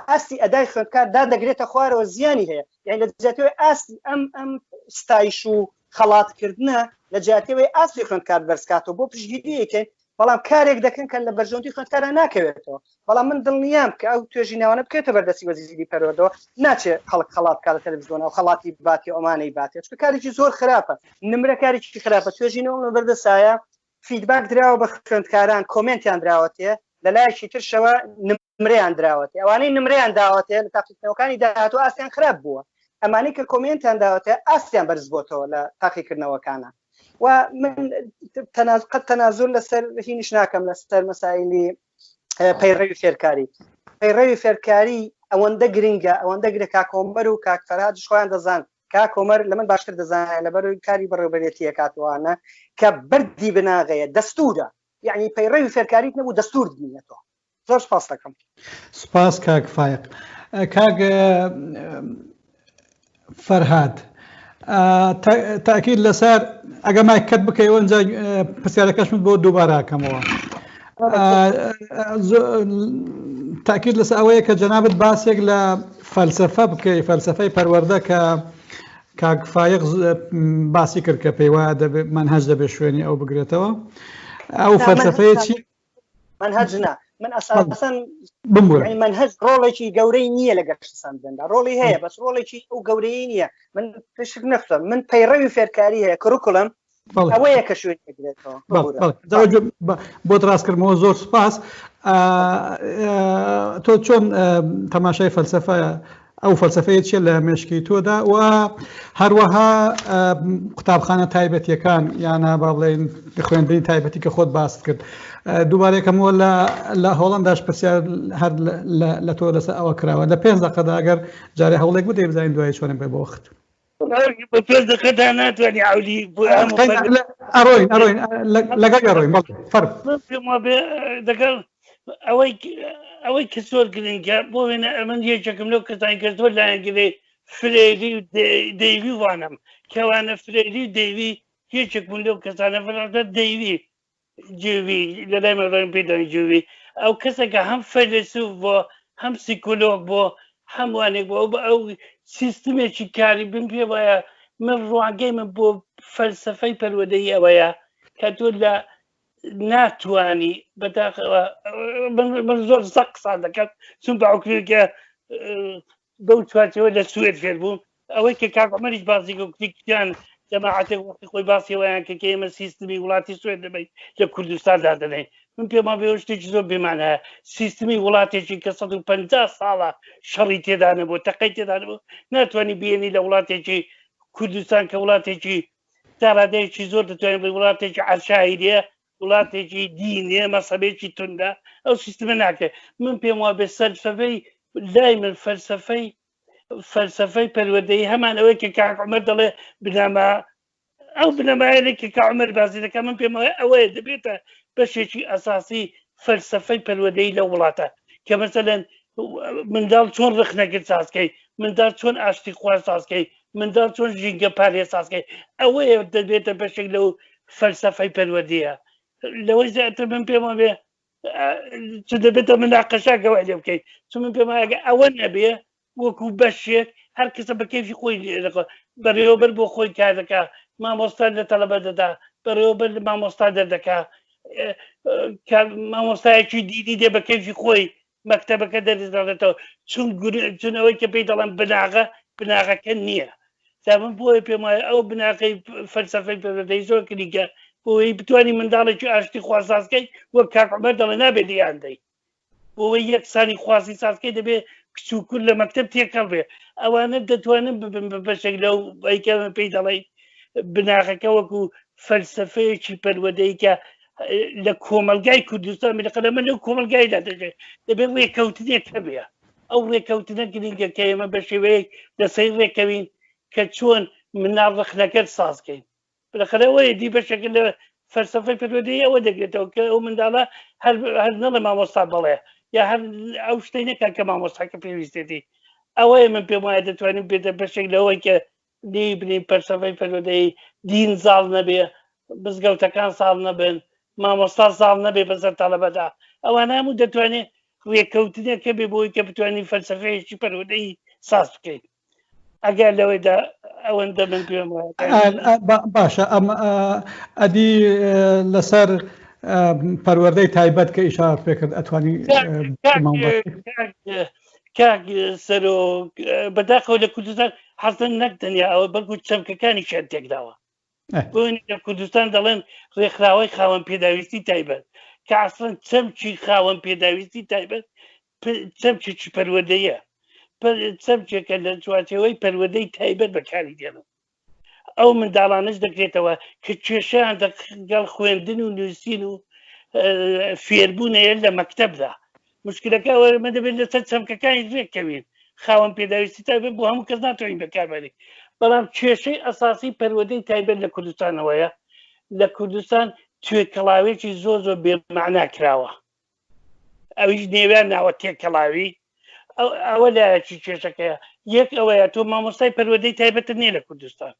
ئاستی ئەدای خوێندکار دادەگرێتە خوارەوە زیانی هەیە یعنی لە جاتەوەی ئاستی ئەم ستایش و خەڵاتکردنە لە جاتەوەی ئاستی خوێندکار بەرزکاتەوە بۆ پشتگیریەکەن بەڵام کارێک دەکەن کە لە بەرژەوەندی خوێندکارە ناکەوێتەوە بەڵام من دڵنیام کە ئەو توێژینەوانە بکرێتە بەردەستی وەزیری پەروەردەوە ناچێت خەڵک خەڵات کار لە تەلەڤیزیۆن ئەو خەڵاتی باتی ئەمانەی باتێت چکە کارێکی زۆر خراپە نمرە کارێکی خراپە توێژینەوە لە بەردەسایە فیدباک دراوە بە خوێندکاران کۆمنتیان دراوەتێ لە لایەکی ترشەوە نمرەیان دراوەتێ ئەوانەی نمرەیان داوەتێ لە تاقیکردنەوەکانی داهاتوو ئاستیان خراپ بووە ئەمانەی کە کۆمنتیان داوەتێ ئاستیان بەرز بۆتەوە لە تاقیکردنەوەکانە و من قەت تەنازل لەسەر هینیش ناکەم لەسەر مەسائلی پەیڕەوی فێرکاری پەیڕەوی فێرکاری ئەوەندە گرنگە ئەوەندە گرە کاکۆمەر و کاک فەرهادش خۆیان دەزان کاکۆمەر لە من باشتر دەزانێت لەبەر کاری بەڕێوەبەرێتیە کاتوانە کە بەردی بناغەیە دەستورە یعنی پەیڕەوی فێرکاریت نەبوو دەستور بینێتەوە زۆر سپاس دەکەم سپاس کاک فایق کاک فەرهاد تاکید لەسەر ئەگە مایکەت بکەیەوە ئەنجا پرسیارەکەشمت بۆ دووبارەکەمەوە تاکید لەسەر ئەوەیە کە جەنابەت باسێک لە فەلسەفە بکەی فەلسەفەی پەروەردە کە کاک فایق باسی کرد کە پێی وایە مەنهەج دەبێت شوێنی ئەو بگرێتەوە ئەو فەلسەفەیە چی؟ مەنهەج نا من ئەساسەن منهەج ڕۆڵێکی گەورەی نییە لە گەشت سەندندا ڕۆڵی هەیە بەس ڕۆڵێکی ئەو گەورەی نییە من پشک نەفتم من پەیڕەوی فێرکاری هەیە کڕوکڵم ئەوەیە کە شوێن دەگرێتەوە بۆ ڕاستکردنەوە زۆر سپاس تۆ چۆن تەماشای فەلسەفە ئەو فەلسەفەیە چیە لە مێشکی تۆدا و هەروەها قوتابخانە تایبەتیەکان یانە با بڵێن خوێندنی تایبەتی کە خۆت باست کرد دووبارێکەمەوە لە هۆڵەنداش پرسیار هەر لە تۆ لەسەر ئەوە کراوە لە 5 دقەدا ئەگەر جارێ هەوڵێک بدەی بزانین دوای چۆنێک بێ بۆ وەخت ناتوانانی عولی ئەڕۆین لەگەڵ ئەڕۆین فەرق دەگەڵ ئەوەی کە زۆر گرنگە بۆ وێنە من یەکێکم لەو کەسانی کردووە لایەنگرێ فرێری و دەیوی وانم کەوانە فرێری و دەیوی یەکێک بوون لەو کەسانە فەرەنسا دەیوی جووی لە لای مەڕۆین پێداوی جووی ئەو کەسێکە هەم فەیلسوف بۆ هەم سیکۆلۆگ بۆ هەموانێک بۆ ئەو سیستمێکی کاری بم پێ وایە من ڕوانگەی من بۆ فەلسەفەی پەروەردەی ئەوەیە کە تۆ لە ناتوانی بەداخەوە من زۆر سەق قسان دەکەم چون باوکرێکە بەو چوارچەوە لە سوێد فێر بووم ئەوەی کە کاک عومەریش باسی کتیان جەماعەتێک وەختی خۆی باسیەوەیان کە ئێمە سیستمی وڵاتی سوێد دەبین لە کوردستاندا دەدەین من پێما بێ شتێکی زۆر بێمانە سیستمی وڵاتێکی کە 150 ساڵە شەڕی تێدا نەبوو تەقەی تێدا نەبوو ناتوانانی بێنی لە وڵاتێکی کوردستان کە وڵاتێکی دارادەیەکی زۆر دەتوانێت بڵێ وڵاتێکی عەشایریە وڵاتێکی دینیە مەسەبێکی توندا ئەو سیستمە ناکرێت من پێم وا بێ سەلفەفەی لای من فەلسەفەی پەروەردەیی هەمان ئەوەی کە کاک عومەر دەڵێ بنامە ئەو بنەمایەی کە کاک عومەر باسی دەکات من پێم وایە ئەوەیە دەبێتە بەشێکی ئەساسی فەلسەفەی پەروەردەیی لە وڵاتە کە مەسەلەن منداڵ چۆن ڕخنەکرد سازکەی منداڵ چۆن ئاشتی خوارد سازکەی منداڵ چۆن ژینگە پارێ سازکەی ئەوەیە دەبێتە بەشێک لەو فەلسەفەی پەروەردەیە لەوەی زیاتر من پێم وایە چ دەبێتە مناقەشە گەوای لێ بکەیت چون من پێم وایە ئەوە نەبێ وەکو بەشێک هەر کەسە بە کەیفی خۆی بەڕێوەبەر بۆ خۆی کار دەکات مامۆستا لە تەلەبە دەدا بەڕێوەبەر لە مامۆستا دەردەکات مامۆستایەکی دیدی دێ بە کەیفی خۆی مەکتەبەکە دەرزداتەوە چون ئەوەی کە پێی دەڵێن بناغەکە نییە تا من بۆیە پێم وایە ئەو بناغەی فەلسەفەی پەروەردەی زۆر کلیگە بۆی بتوانانی منداڵێکی ئاشتی خواسازکەی وەک کاک عومەر دەڵێ نابێت دیاندەی بۆەوەی یەک سانی خواسی سازکەی دەبێ کچوکر لە مەکتب تێکەڵ بێ ئەوانە دەتوانن ببن بە بەشێک لەو ئەیکەمە پێی دەڵێ بناغەکە وەکو فەلسەفەیەکی پەروەردەی کە لە کۆمەلگای کوردستان لەقەدەمە لەو کۆمەلگایدا دەژێت دەبێت ڕێکەوتنێک هەبێ ئەو ڕێکەوتنە گرنگە کە ئێمە بە شێوەیەک لەسەر ڕێکەوین کە چۆن مناڵ ڕخنەکەت سازکەین بەخەرەوەی دی بەشێک لە فەلسەفەی پەروەردەی ئەوە دەگرێتەوە کە ئەو منداڵە هەر نەڵێ مامۆستا بڵێ یا هەر ئەو شتەی نەکە کە مامۆستاکە پێویستێتی ئەوەیە من پێم وایە دەتوانین بێتە بەشێک لەوەی کە دی بنین فەلسەفەی پەروەردەی دین زاڵ نەبێ مزگەوتەکان ساڵ نەبن مامۆستا ساڵ نەبێ بەسەر تەڵەبەدا ئەوانە هەموو دەتوانێت ڕێکەوتنێکە بێ بۆی کە بتوانین فەلسەفەیەکی پەروەردەی ساز بکەین ئەگەر لەوەیدا ئەوەندە من پێم وایە باشە ئەم ئەدی لەسەر پەروەردەی تایبەت کە ئیشارە پێکرد ئەتوانی کاک سەرۆ بەداخەوە لە کوردستان حەزن نەکدەنیا ئەوە بەڵکو چەمکەکانی شان تێکداوە بۆنی لە کوردستان دەڵێن ڕێکخراوەی خاوەن پێداویستی تایبەت کە ئەسڵەن چەمکی خاوەن پێداویستی تایبەت چەمکێکی پەروەردەیە چەمکێکە لە چوارچێوەی پەروەردەی تایبەت بەکاری دێنن ئەو منداڵانش دەکرێتەوە کە کێشیان دەگەڵ خوێندن و نووسین و فێربوونەیە لە مەکتەبدا مشکلەکە ئەوەمە دەبێت لەسەر چەمکەکانی ڕێککەوین خاوەن پێداویستی تایبەت بۆ هەموو کەس ناتوانین بەکاربێنین بەڵام کێشەی ئەساسی پەروەردەی تایبەت لە کوردستانەوەیە لە کوردستان توێکەڵاوێکی زۆر بێمەعنا کراوە ئەویش نێوان ناوە تێکەڵاوی ئەوە لایەکی کێشەکەیە یەک ئەوەیە تۆ مامۆستای پەروەردەی تایبەتت نییە لە کوردستان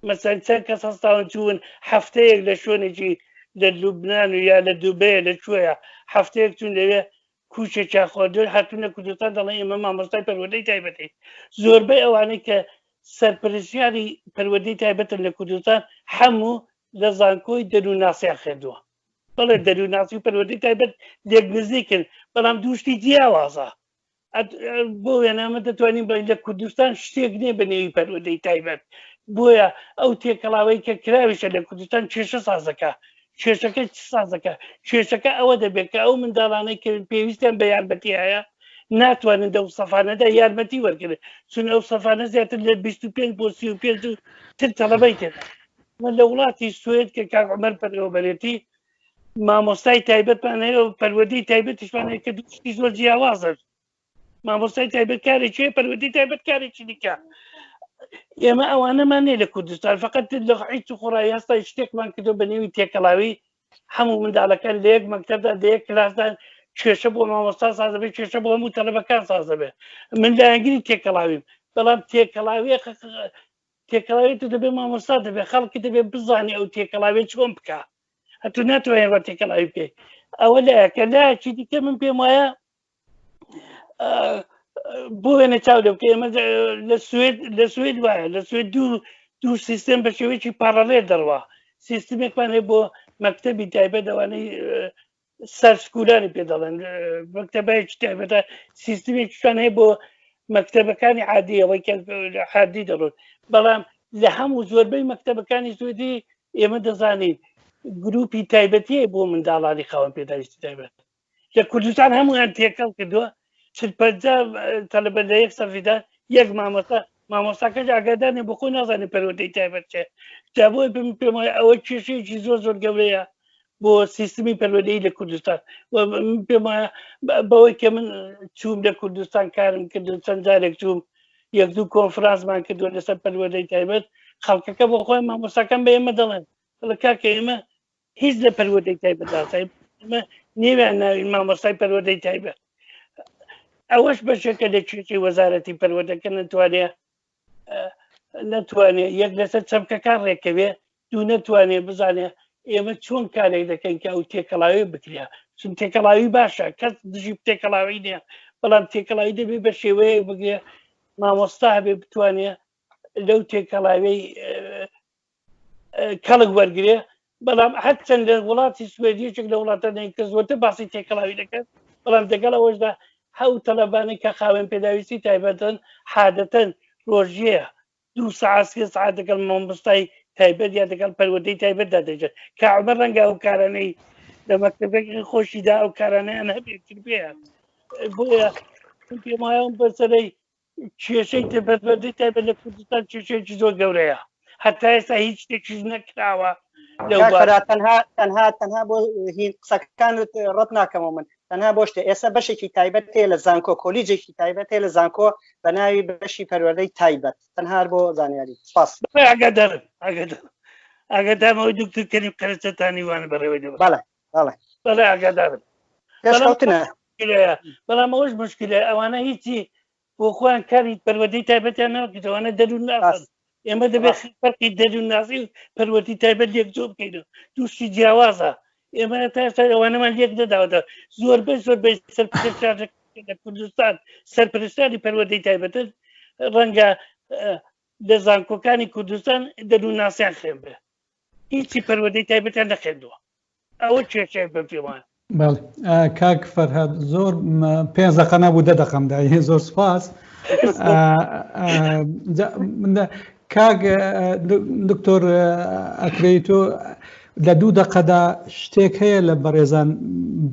مەسەڵەن چەند کەس هەستاون چوون هەفتەیەک لە شوێنێکی لە لوبنان و یا لە دووبەیە لەکوێیە هەفتەیەک چون لەوێ کوچێکیان خۆردن هاتوونە کوردستان دەڵێن ئێمە مامۆستای پەروەردەی تایبەتی زۆربەی ئەوانەی کە سەرپرسیاری پەروەردەی تایبەتن لە کوردستان هەموو لە زانکۆی دەرووناسیان خوێندووە بەڵێ دەرووناسی و پەروەردەی تایبەت لێک نزیکن بەڵام دووشتی جیاوازە بۆ وێنامە دەتوانین بڵین لە کوردستان شتێک نییە بە نێوی پەروەردەی تایبەت بۆیە ئەو تێکەڵاوەی کە کراویشە لە کوردستان کێشە سازەکە کێشەکە چ سازەکە کێشەکە ئەوە دەبێت کە ئەو منداڵانەی کە پێویستیان بە یارمەتی هەیە ناتوانن دە سەفانەدا یارمەتی وەرگرن چون ئەو سەفانە زیاتر لە 25 بۆ 35 تر تەڵەبەی تێدا من لە وڵاتی سوێد کە کاک عومەر پەروەردەتی مامۆستای تایبەتمان هەیە و پەروەردەی تایبەتیشمان هەیە کە دووشتی زۆر جیاوازن مامۆستای تایبەت کارێکی پەروەردەی تایبەت کارێکی دیکە ئێمە ئەوانەمان نێ لە کوردستان فقط لە عیچ و خوڕایی هەستا شتێکمان کردو بە نێوی تێکەڵاوی هەموو منداڵەکان لە یەک مەکتەبدا لە یەک کلاسدان کێشە بۆ مامۆستا ساز دەبێت کێشە بۆ هەموو تەلەبەکان ساز دەبێت من لایەنگری تێکەڵاویم بەڵام تێکەڵاوی تو دەبێت مامۆستا دەبێت خەڵکی دەبێت بزانێ ئەو تێکەڵاوێت چۆن بکە هەتوو ناتوانێت بە تێکەڵاوی بکەیت ئەوە لایەکە لایەکی دیکە من پێم وایە بۆ وێنە چاو دەبکە ئێمە لە سوێد وایە لە سوێد دوو سیستم بە شێوەیەکی پارەڵێ دەڕوا سیستمێکمان هەیە بۆ مەکتەبی تایبەت ئەوانەی سەرسکولانی پێ دەڵێن مەکتەبایەکی تایبەتە سیستمێکیشان هەیە بۆ مەکتەبەکانی عادیەوەی کە عادی دەڕۆن بەڵام لە هەموو زۆربەی مەکتەبەکانی سوێدی ئێمە دەزانین گروپی تایبەتیە بۆ منداڵانی خاوەن پێداویستی تایبەت لە کوردستان هەمویان تێکەڵ کردووە 50 تەلەبەت لە یەک سەفیدا یەک مامۆستاکەش ئاگادارنێ بۆ خۆی نازانێت پەروەردەی تایبەت چێ جا بۆی پێم وایە ئەوە کێشەیەکی زۆر گەورەیە بۆ سیستمی پەروەردەی لە کوردستان پێم وایە بەوەی کە من چووم لە کوردستان کارم کردو چەند جارێک چووم یەک دوو کۆنفرانسمان کردووە لەسەر پەروەردەی تایبەت خەڵکەکە بۆ خۆی مامۆستاکان بە ئێمە دەڵێن لە کاکە ئێمە هیچ لە پەروەردەی تایبەتدا ئێمە نێویان ناوین مامۆستای پەروەردەی تایبەت ئەوەش بەشێکە لە کێشەی وەزارەتی پەروەردەکە نەتوانێت یەک لەسەر چەمکەکان ڕێکەوێ دوو نەتوانێت بزانێ ئێمە چۆن کارێک دەکەین کە ئەو تێکەڵاوی بکرێ چون تێکەڵاوی باشە کەس دژی تێکەڵاوی نییە بەڵام تێکەڵاوی دەبێت بە شێوەیە بگرێ مامۆستا هەبێ بتوانێت لەو تێکەڵاوی کەڵک وەرگێ بەڵام هەرچەند لە وڵاتی سوێدیەکێک لە وڵاتانەی کە زۆرتر باسی تێکەڵاوی دەکەن بەڵام دەگەڵ ئەوەشدا هەو تەلەبانی کە خاوێن پێداویستی تایبەتن عادەتەن ڕۆژیە 2 ساعت 3 ساعت دەگەڵ مامۆستای تایبەت یا دەگەڵ پەروەردەی تایبەتدا دەژێت کە عومەر ڕەنگە ئەو کارانەی لە مەکتەبێکی خۆشیدا ئەو کارانەیان هەبێتتر پێیان بۆیە پێم وایە بەسەرەی کێشەی تایبەتبەندی تایبەت لە کوردستان کێشەیەکی زۆر گەورەیە هەتا ئێستا هیچ شتێکیش نەکراوە تەنها بۆ قسەکانت ڕەت ناکەمەوە من تەنها بۆ شتێ ئێستا بەشێکی تایبەت هەیە لە زانکۆ کۆلیجێکی تایبەت هەیە لە زانکۆ بە ناوی بەشی پەروەردەی تایبەت تەنها بۆ زانیاری سپاس ئاگادارمەوەی دکتۆر کەریم قەرەچەتانی وانە بەڕێوەی دەبێت بەڵێ ئاگادارم بەڵام ئەوەش مشکلە ئەوانە هیچی بۆ خۆیان کاری پەروەردەی تایبەتیان ناکردەوەوانە دەروون ناخەن ئێمە دەبێت فەرقی دەروون ناسی و پەروەردەی تایبەت یەکجۆ بکەین و دووشتی جیاوازە ئێمە تا ئێستا ئەوانەمان لێک نەداوەتەوە زۆربەی سەرپرستانی لە کوردستان سەرپرستانی پەروەردەی تایبەتن ڕەنگە لە زانکۆکانی کوردستان دەروون ناسیان خوێن بێ هیچی پەروەردەی تایبەتیان نەخوێندووە ئەوە کێشەیە بەم پێم وایە کاک فەرهاد زۆر 5 دقە نەبوو 10 دقەم دا زۆر سپاس کاک دکتۆر ئەکرەی تۆ لە 2 دقەدا شتێک هەیە لە بەڕێزان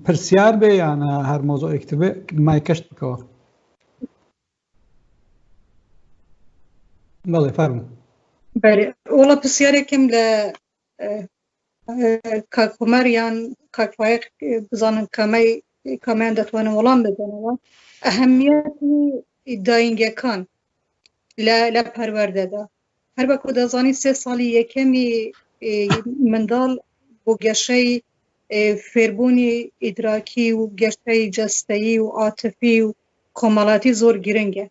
پرسیار بێ یانە هەر مۆزۆیەکتر بێ مای کەشت بکەوە بەڵێ فەرموو وڵا پرسیارێکم لە کاک عومەر یان کاک فایق بزانن کامیان دەتوانن وەڵام بدەنەوە ئەهەمیەتی داینگەکان لە پەروەردەدا هەر بە کۆدەزانی 3 ساڵی یەکەمی منداڵ بۆ گەشەی فێربوونی ئیدراکی و گەشەی جەستەیی و عاتفی و کۆمەڵاتی زۆر گرنگە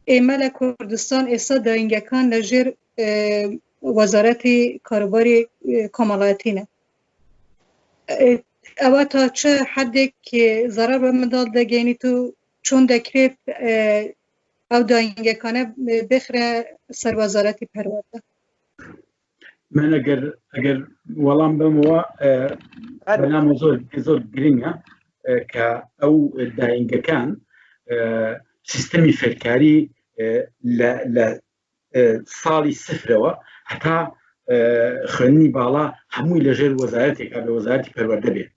ئێمە لە کوردستان ئێستا داینگەکان لەژێر وەزارەتی کاروباری کۆمەڵاتینە ئەوە تا چه حدێک زەرەر بە منداڵ دەگەینیت و چۆن دەکرێت ئەو داینگەکانە بخرە سەر وەزارەتی پەروەردە من ئەگەر وەڵام بمەوە بەنامە زۆر گرنگە کە ئەو داینگەکان سیستەمی فێرکاری لە ساڵی سفرەوە هەتا خوێندنی باڵا هەمووی لەژێر وەزارەتێک لە وەزارەتی پەروەردە بێت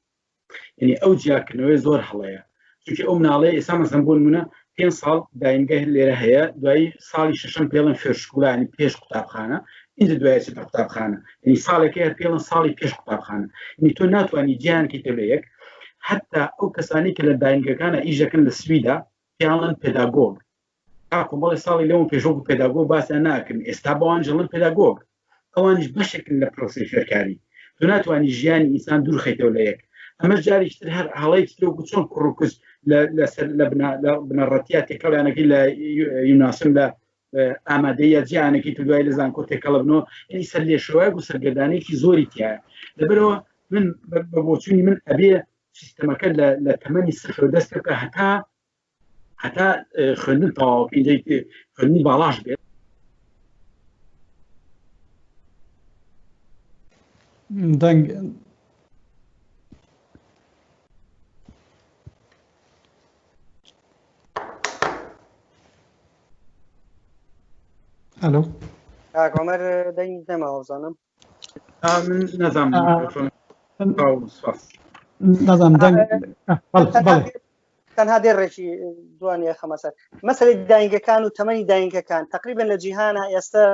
یعنی ئەو جیاکردنەوەی زۆر هەڵەیە چونکە ئەو مناڵەیە ئێستا مەسەڵەن بۆ نمونە 5 ساڵ داینگە لێرە هەیە دوایی ساڵی شەشەم پێڵەن فێرشکوڵانی پێش قوتابخانە اینجا دوای چێتە قوتابخانە یعنی ساڵێکی هەر پێڵەن ساڵی پێش قوتابخانە یعنی تۆ ناتوانانی گیانکی تێ لە یەک حتا ئەو کەسانی کە لە داینگەکانە ئیژەکەن لە سویدا پیاڵەن پێداگۆگ کۆمەڵی ساڵی لەوە پێشۆ پێداگۆ باسییان ناکردن ئێستا بەوان ژەڵن پێداگۆگ ئەوانش بەشێکن لە پرۆسی فێرکاری تۆ ناتوانانی ژیانی ئینسان دوور خەیتەوە لە یەک ئەمە جاریشتر هەر هەڵەیەکی چۆن کوڕکوس لە بنەڕەتیا تێکەڵیانەکەی لە یوناسم لە ئامادەیە جیانێکی تو دوای لە زانکۆ تێکەڵ بنەوە یعنی سەر لێشەوەیەک و سەرگەردانێکی زۆری تایە لەبەرەوە من بە بۆچوونی من ئەبێ سیستەمەکە لە تەمەنی سفر دەست بکە هەتا خوێندن تەواوی خوێندنی باڵاش بێت دەنگ الو کاک عومەر دەنگ نەماوەزانم من نەزانم تەنها دێڕێکی دوانیە خەمەسەر مەسەلەی داینگەکان و تەمەنی داینگەکان تقریبا لە جیهانە ئێستا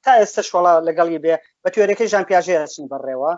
تا ئێستا شۆڵا لەگەڵی بێ بە توێرەکەی ژان پیاژێ دەچن بەڕێوە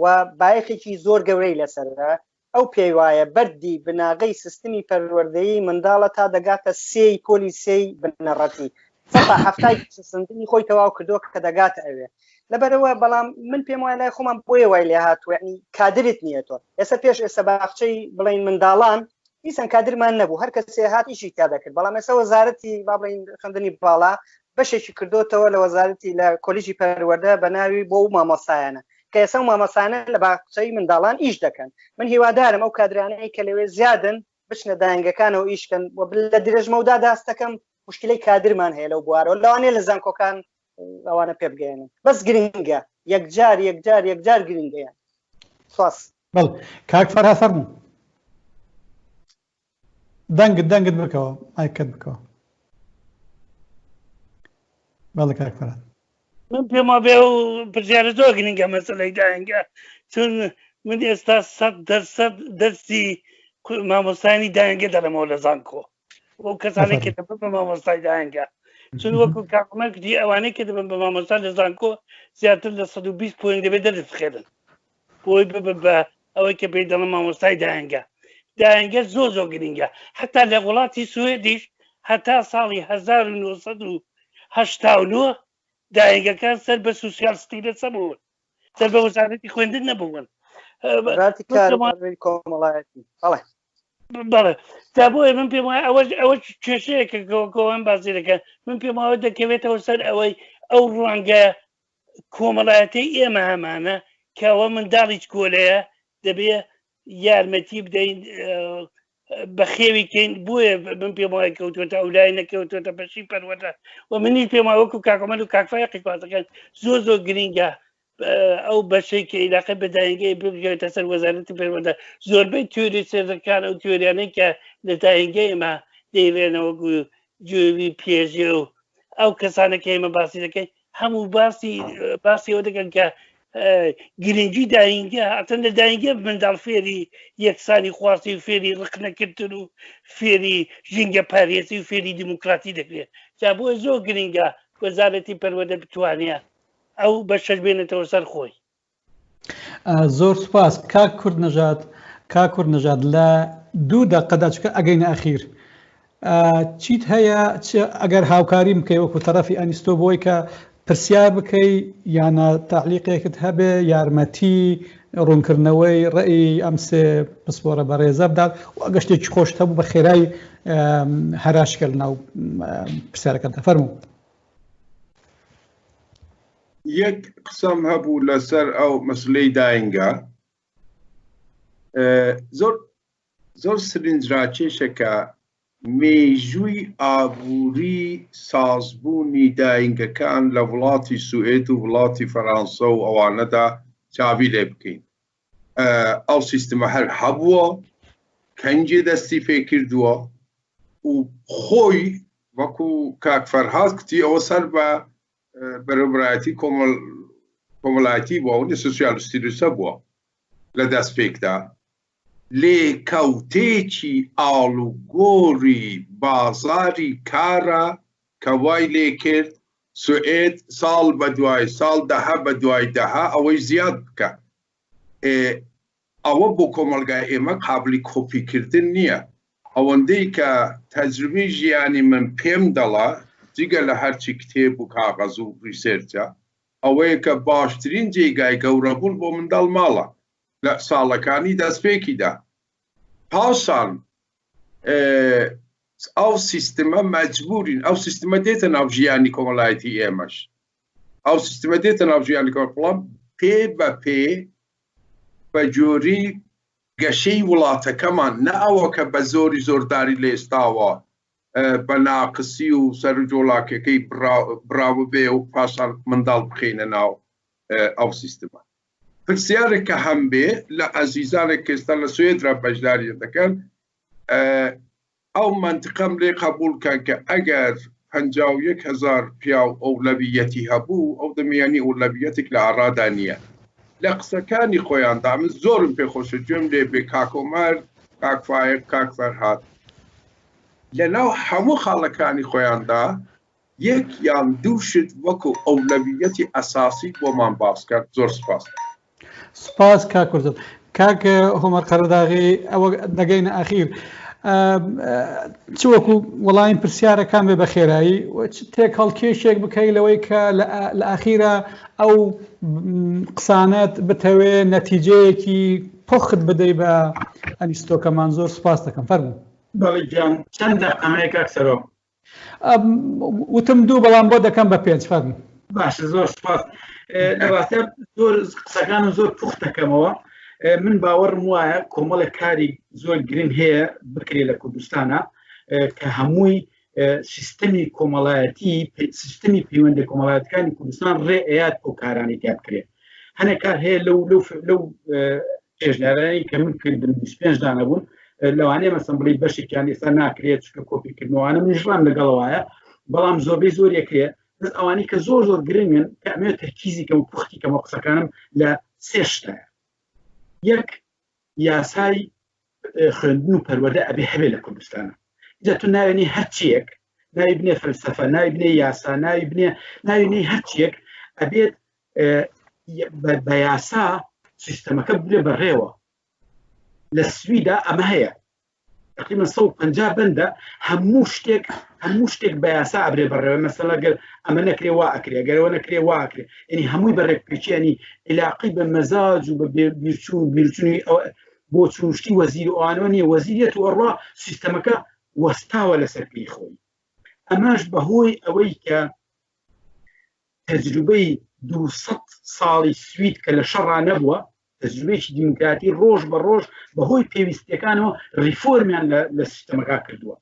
و بایەخێکی زۆر گەورەی لەسەرە ئەو پێی وایە بەردی بناغەی سیستمی پەروەردەیی منداڵە تا دەگاتە سێی پۆلی سێی بنەڕەتی سەتا هەفتای سندنی خۆی تەواو کردووە کە دەگاتە ئەوێ لەبەرەوە بەڵام من پێم وایە لای خۆمان بۆیە وای لێ هاتووە یعنی کادرت نییە تۆ ئێستا پێش ئێستا باخچەی بڵین منداڵان دیسان کادرمان نەبوو هەر کەسێ هات ئیشی تا دەکرد بەڵام ئێستا وەزارەتی با بڵین خوێندنی باڵا بەشێکی کردوتەوە لە وەزارەتی لە کۆلیژی پەروەردە بە ناوی بۆ و مامۆستایانە کە ئێستا مامۆستایانە لە باخچەی منداڵان ئیش دەکەن من هیوادارم ئەو کادرانەی کە لەوێ زیادن بچنە داینگەکانەوە ئیشکەن لە درێژمەودا داستەکەم مشکلەی کادرمان هەیە لەو بوارەوە لەوانەیە لە زانکۆکان ئەوانە پێ بگەێنن بەس گرنگە یەکجار گرنگەیان سواس بەڵ کاک فەرهاد فەرموو دەنگت بکەوە ئایکەت بکەوە بەڵێ کاک فەرهاد من پێما بێ و پرسیارە زۆر گرنگە مەسەلەی داهێنگە چون من ئێستا 100% دەستی مامۆستانی داهێنگە دەڵێمەوە لە زانکۆ بۆ کەسانێک کە دەبن بە مامۆستای داهێنگە چون وەکو کاکومەر کردی ئەوانەی کە دەبن بە مامۆستا لە زانکۆ زیاتر لە 120 پوێنت دەبێت دەرخێنن بۆی ببن بە ئەوەی کە پێی دەڵێن مامۆستای داهێنگە زۆر گرنگە حتا لە وڵاتی سوێدیش هەتا ساڵی 1989 داهێنگەکان سەر بە سوسیالیستی لەسەر بوون سەر بە وەزارەتی خوێندن نەبوون بەڵێ تا بۆیە من پێم وایە ئەوە کێشەیەکە کەوەم باسی دەکەن من پێم وایە دەکەوێتەوە سەر ئەوەی ئەو ڕەنگە کۆمەڵایەتی ئێمە هەمانە کە ئەوە منداڵی کۆلەیە دەبێ یارمەتی بدەین بە خێویکەین بۆیە من پێم وایە کەوتوێتە ئەولای نەکەوتوێتە بەشی پەروەردە و منی پێم وایە وەکو کاکەمەل و کاکفایقی کاتەکەن زۆر گرنگە ئەو بەشەی کە عیلاقە بە داهێنگەی بگرێتە سەر وەزارەتی پەروەردە زۆربەی تیۆری سێزەکان ئەو تیۆریانەی کە لە داهێنگەی ئێمە دەیڕێنەوە وەکو جوێوی پێژێ و ئەو کەسانەکە ئێمە باسی دەکەین هەموو باسی ئەوە دەکەن کە گرنگی داهێنگە ئەتەن لە داهێنگە منداڵ فێری یەکسانی خواستی و فێری ڕقنەکردن و فێری ژینگە پارێزی و فێری دیموکراتی دەکرێت جا بۆیە زۆر گرنگە وەزارەتی پەروەردە بتوانێت ئەو بەشەش بێنێتەوە سەر خۆی زۆر سوپاس کاک کوردنەژاد لە 2 دقەدا چکە ئەگەینە ئەخیر چیت هەیە ئەگەر هاوکاری بکەی وەکو تەرەفی ئەنیستۆ بۆی کە پرسیار بکەی یانە تاعلیقێکت هەبێ یارمەتی ڕوونکردنەوەی ڕێی ئەم سێ پسپۆرە بەڕێزە بدات و ئەگە شتێکی خۆشت هەبوو بە خێرای هەراشکە لەناو پرسیارەکەتە فەرموو یەک قسەم هەبوو لەسەر ئەو مەسلەی داهێنگە زۆر سرنجڕاکێشەکە مێژووی ئابووری سازبوونی داهێنگەکان لە وڵاتی سوئێد و وڵاتی فەرەنسا و ئەوانەدا چاوی لێ بکەین ئەو سیستمە هەر هەبووە کەنجێ دەستی پێ کردووە و خۆی وەکو کاک فەرهاد کتی ئەوە سەر بە بەرەبڕایەتی کۆمەڵایەتی بووە و سوسیالیستی لەسە بووە لە دەست پێکدا لێکەوتێکی ئاڵوگۆڕی بازاری کارە کە وای لێ کرد سوئێد ساڵ بە دوای ساڵ دەها بە دوای دەها ئەوەی زیاد بکە ئەوە بۆ کۆمەلگای ئێمە قابلی کۆپیکردن نییە ئەوەندەی کە تەجروبەی ژیانی من پێم دەڵە جگە لە هەرچی کتێب و کاغەز و ریسێرچە ئەوەیە کە باشترین جێگای گەورەبوون بۆ منداڵ ماڵە لە ساڵەکانی دەستپێکیدا پاشان ئەو سیستمە مەجبورین ئەو سیستمە دێتە ناو ژیانی کۆمەڵایەتی ئێمەش ئەو سیستمە دێتە ناو ژیانی کۆمەڵایەتی پێ بە پێ بە جۆری گەشەی وڵاتەکەمان نە ئەوە کە بە زۆری زۆرداری لێستاوە بە ناقسی و سەر و جۆڵاکەکەی براوە بێ و پاشان منداڵ بخینە ناو ئەو سیستمە پرسیارێک کە هەم بێ لە ئەزیزانێک کەستا لە سوێدرا بەشداری دەکەن ئەو منطقەم لێ قبولکەن کە ئەگەر 51,000 پیاو ئەولەویەتی هەبوو ئەو دەمێنی ئەولەویەتێک لە ئاڕادا نییە لە قسەکانی خۆیاندا من زۆرم پێخۆشە گوێم لێ بێ کاکۆمەر کاکفایق کاک فەرهاد لەناو هەموو خاڵەکانی خۆیاندا یەک یان دوو شت وەکو ئەولەویەتی ئەساسی بۆمان باس کرد زۆر سپاس کاک کوردن کاک هۆمەر قەرەداغی ئەوە دەگەینە ئەخیر چ وەکو وەڵامی پرسیارەکان بێ بە خێرایی تێک هەڵکێشێک بکەی لەوەی کە لە ئەخیرە ئەو قسانەت بتەوێ نەتیجەیەکی پۆخت بدەی بە ئەنیستۆکەمان زۆر سپاس دەکەم فەرموو بەڵێ گیان چەند دەقەمەیە کاکسەرەوە وتم 2 بەڵام بۆ دەکەم بە 5 فەرموو باشە زۆر سپاس لەڕاستە زۆر قسەکانم زۆر پوخت دەکەمەوە من باوەڕم وایە کۆمەڵێک کاری زۆر گرنگ هەیە بکرێ لە کوردستانە کە هەمووی سیستەمی کۆمەڵایەتی سیستەمی پەیوەندی کۆمەڵایەتەکانی کوردستان ڕێ ئەیات ئەو کارانی تیا بکرێت هەنێ کار هەیە لەو پێشنیارانی کە من کردم 25 دانە بوون لەوانەیە مەسەن بڵی بەشێکیان ئێستا ناکرێت چکە کۆپیکردنەوەوانە منیشڵام لەگەڵ وایە بەڵام زۆربەی زۆر یەکرێت بەس ئەوانەی کە زۆر گرنگن کە ئەمێ تەرکیزی کەم و پوختی کەمە قسەکانم لە سێ شتایە. یەک یاسای خوێندن و پەروەردە ئەبێ هەبێ لە کوردستانە. جا تو ناوێنی هەرچیەک ناوی بنێ فەلسەفە ناوی بنێ یاسا ناوێنی هەرچیەک ئەبێت بە یاسا سیستەمەکە بێ بەڕێوە. لە سویدا ئەمە هەیە تقریبا 150 بەندە هەموو شتێک بە یاسا ئەبرێ بەڕێوە. مەسەڵە گەر ئەمە نەکرێ وا ئەکرێ گەرەوە نەکرێ وا ئەکرێ یعنی هەمووی بەڕێکپێکیانی علاقی بە مەزاج و بە بیرچوونی بۆ چونشتی وەزیر و ئەوانەوە نییە وەزیریەت و ئەڕوا سیستەمەکە وەستاوە لەسەر پێی خۆی. ئەماش بەهۆی ئەوەی کە تەجروبەی 200 ساڵی سوید کە لە شەڕا نەبووە تەجروبەیەکی دیموکراتی ڕۆژ بە ڕۆژ بەهۆی پێویستیەکانەوە ریفۆرمیان لە سیستەمەکە کردووە.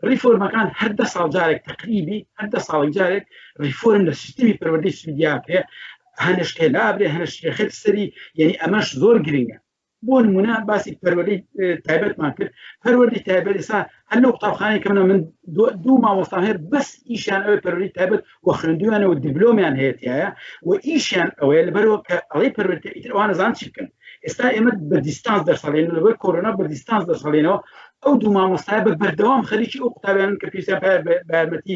ریفۆرمەکان هەر 10 ساڵ جارێک تقریبی هەر 10 ساڵی جارێک ریفۆرم لە سیستەمی پەروەردەی سویدیاکرێ هەنشتێ لابرێ هەنشتێ خێت سەری یعنی ئەمەش زۆر گرنگە. بۆ نمونە باسی پەروەردەی تایبەتمان کرد پەروەردەی تایبەت ئێستا هەر لەو قوتابخانەی کە من دوو مامۆستا هەیە بەس ئیشیان ئەوەی پەروەردەی تایبەت و خوێندویانەوە دیبلۆمیان هەیەتیایە و ئیشیان ئەوەیە لەبەرەوە کە ئەڵەی پەروەردەی ئیتر ئەوانە زان چی بکەن. ئێستا ئێمە بە دیستانس دەرسەڵێنەوە لەبەر کۆرۆنا بە دیستانس دەرسەڵێنەوە ئەو دوو مامۆستایە بە بەردەوام خەریکی ئەو قوتابیانن کە پێویستیان بە یارمەتی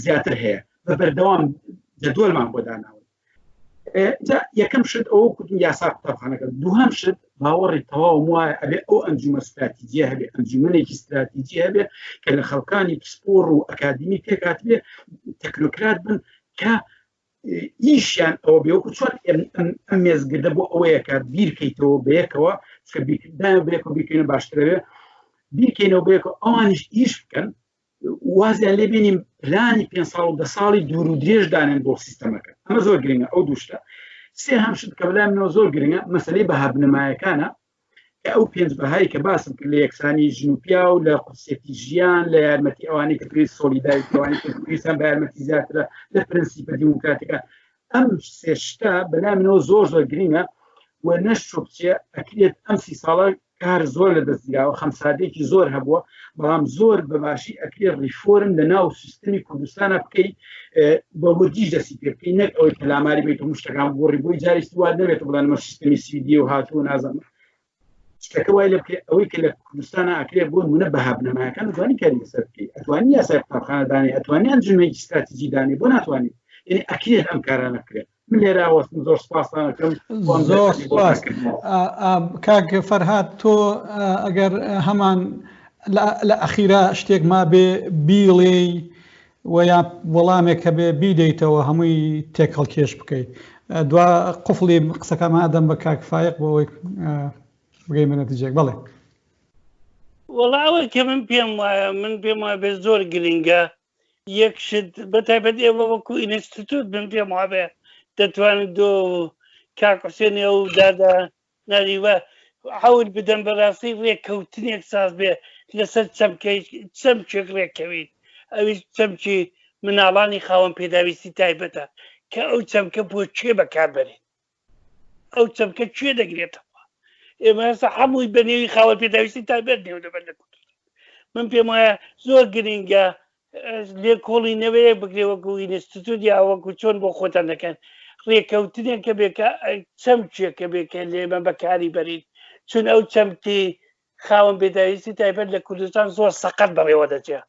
زیاتر هەیە بە بەردەوام جەدوەلمان بۆ داناوە. یەکەم شت ئەوە کوتم یاسا قوتابخانەکە. دووهەم شت باوەڕی تەواو وایە ئەبێ ئەو ئەنجومە استراتیجیە هەبێ ئەنجومەنێکی استراتیجی هەبێ کە لە خەڵکانی پسپۆڕ و ئەکادمی پێکات بێ تەکنۆکرات بن کە ئیشیان ئەوە بێوەکو چۆن ئەم مێزگردە بۆ ئەوەیە کە بیرکەیتەوە بەیەکەوە چکە بیرکردن بێکەوە باشترەوێ بیرکەینەوە بەیەکەوە ئەوانیش ئیش بکەن وازیان لێ بینیم پلانی 5 ساڵ و 10 ساڵی دوور و درێژ دانێن بۆ سیستەمەکە. ئەمە زۆر گرنگە. ئەو دووشتە سێ هەم شت کە بەلای منەوە زۆر گرنگە مەسەلەی بەهابنەمایەکانە کە ئەو پێنج بەهای کە باسم کرد لە یەکسانی ژنوپیا و لە قورسێتی ژیان لە یارمەتی ئەوانەی کە پێویست سۆلیداریتی ئەوانەی کە پێویستیان بە یارمەتی زیاترە لە پرەنسیپە دیموکراتیکە ئەم سێ شتە بەلای منەوە زۆر گرنگە و نەشتۆ بچێ ئەکرێت ئەم 30 ساڵە کار زۆر لە دەستگیراوە خەمسادێکی زۆر هەبووە بەڵام زۆر بەباشی ئەکرێت ریفۆرم لە ناو سیستەمی کوردستانە بکەیت بە وەرگیش دەستی پێ بکەی نەک ئەوەی کەلاماری بێت و شتەکان بۆڕی بۆی جاریستی وا نەبێت بڵانمە سیستەمی سویدی و هاتووە نازانم شتەکە وای لە بکرێت ئەوەی کە لە کوردستانە ئەکرێت بۆ نمونە بەهابنەمایەکان دەتوانی کاری لەسەر بکەیت ئەتوانی یاسای قوتابخانە دانی ئەتوانی ئەنجومەیەکی استراتیجی دانی بۆ ناتوانیت یعنی ئەکرێت ئەم کارانە بکرێت. من لێرە ئەوەستم زۆر سپاسانەکەم. زۆر سپاس کاک فەرهاد تۆ ئەگەر هەمان لە ئەخیرا شتێک ما بێ بیڵێ و یا وەڵامێک کە بێ بیدەیتەوە هەمووی تێک هەڵکێش بکەیت دوا قفڵی قسەکەمان ئەدەم بە کاک فایق بۆ ئەوەی بگەیمە نەتیجەیەک. بەڵێ وەڵا ئەوەی کە من پێم وایە بێ زۆر گرنگە یەک شت بەتایبەت ئێوە وەکو ئینستیتوت من پێم وابێ دەتوانێت دۆ کاک حوسێن ئەو دادا ناریوە حەول بدەن بەڕاستی ڕێککەوتنێک ساز بێ لەسەر چەمکێک ڕێککەویت ئەویش چەمکی مناڵانی خاوەن پێداویستی تایبەتە کە ئەو چەمکە بۆ کوێ بەکاربەرێت ئەو چەمکە کوێ دەگرێتەوە. ئێمە ئێستا هەمووی بەنێوی خاوەن پێداویستی تایبەت نێو دەبەن لە کوردستان. من پێم وایە زۆر گرنگە لێکۆڵی نەوەیە بگرێ وەکو ئینستیتوت یا وەکو چۆن بۆ خۆتان دەکەن ڕێککەوتنێک کە بێکە چەمکێکە بێکە لێمە بەکاری بەرین چون ئەو چەمکی خاوەن پێداویستی تایبەت لە کوردستان زۆر سەقەت بەڕێوە دەچێت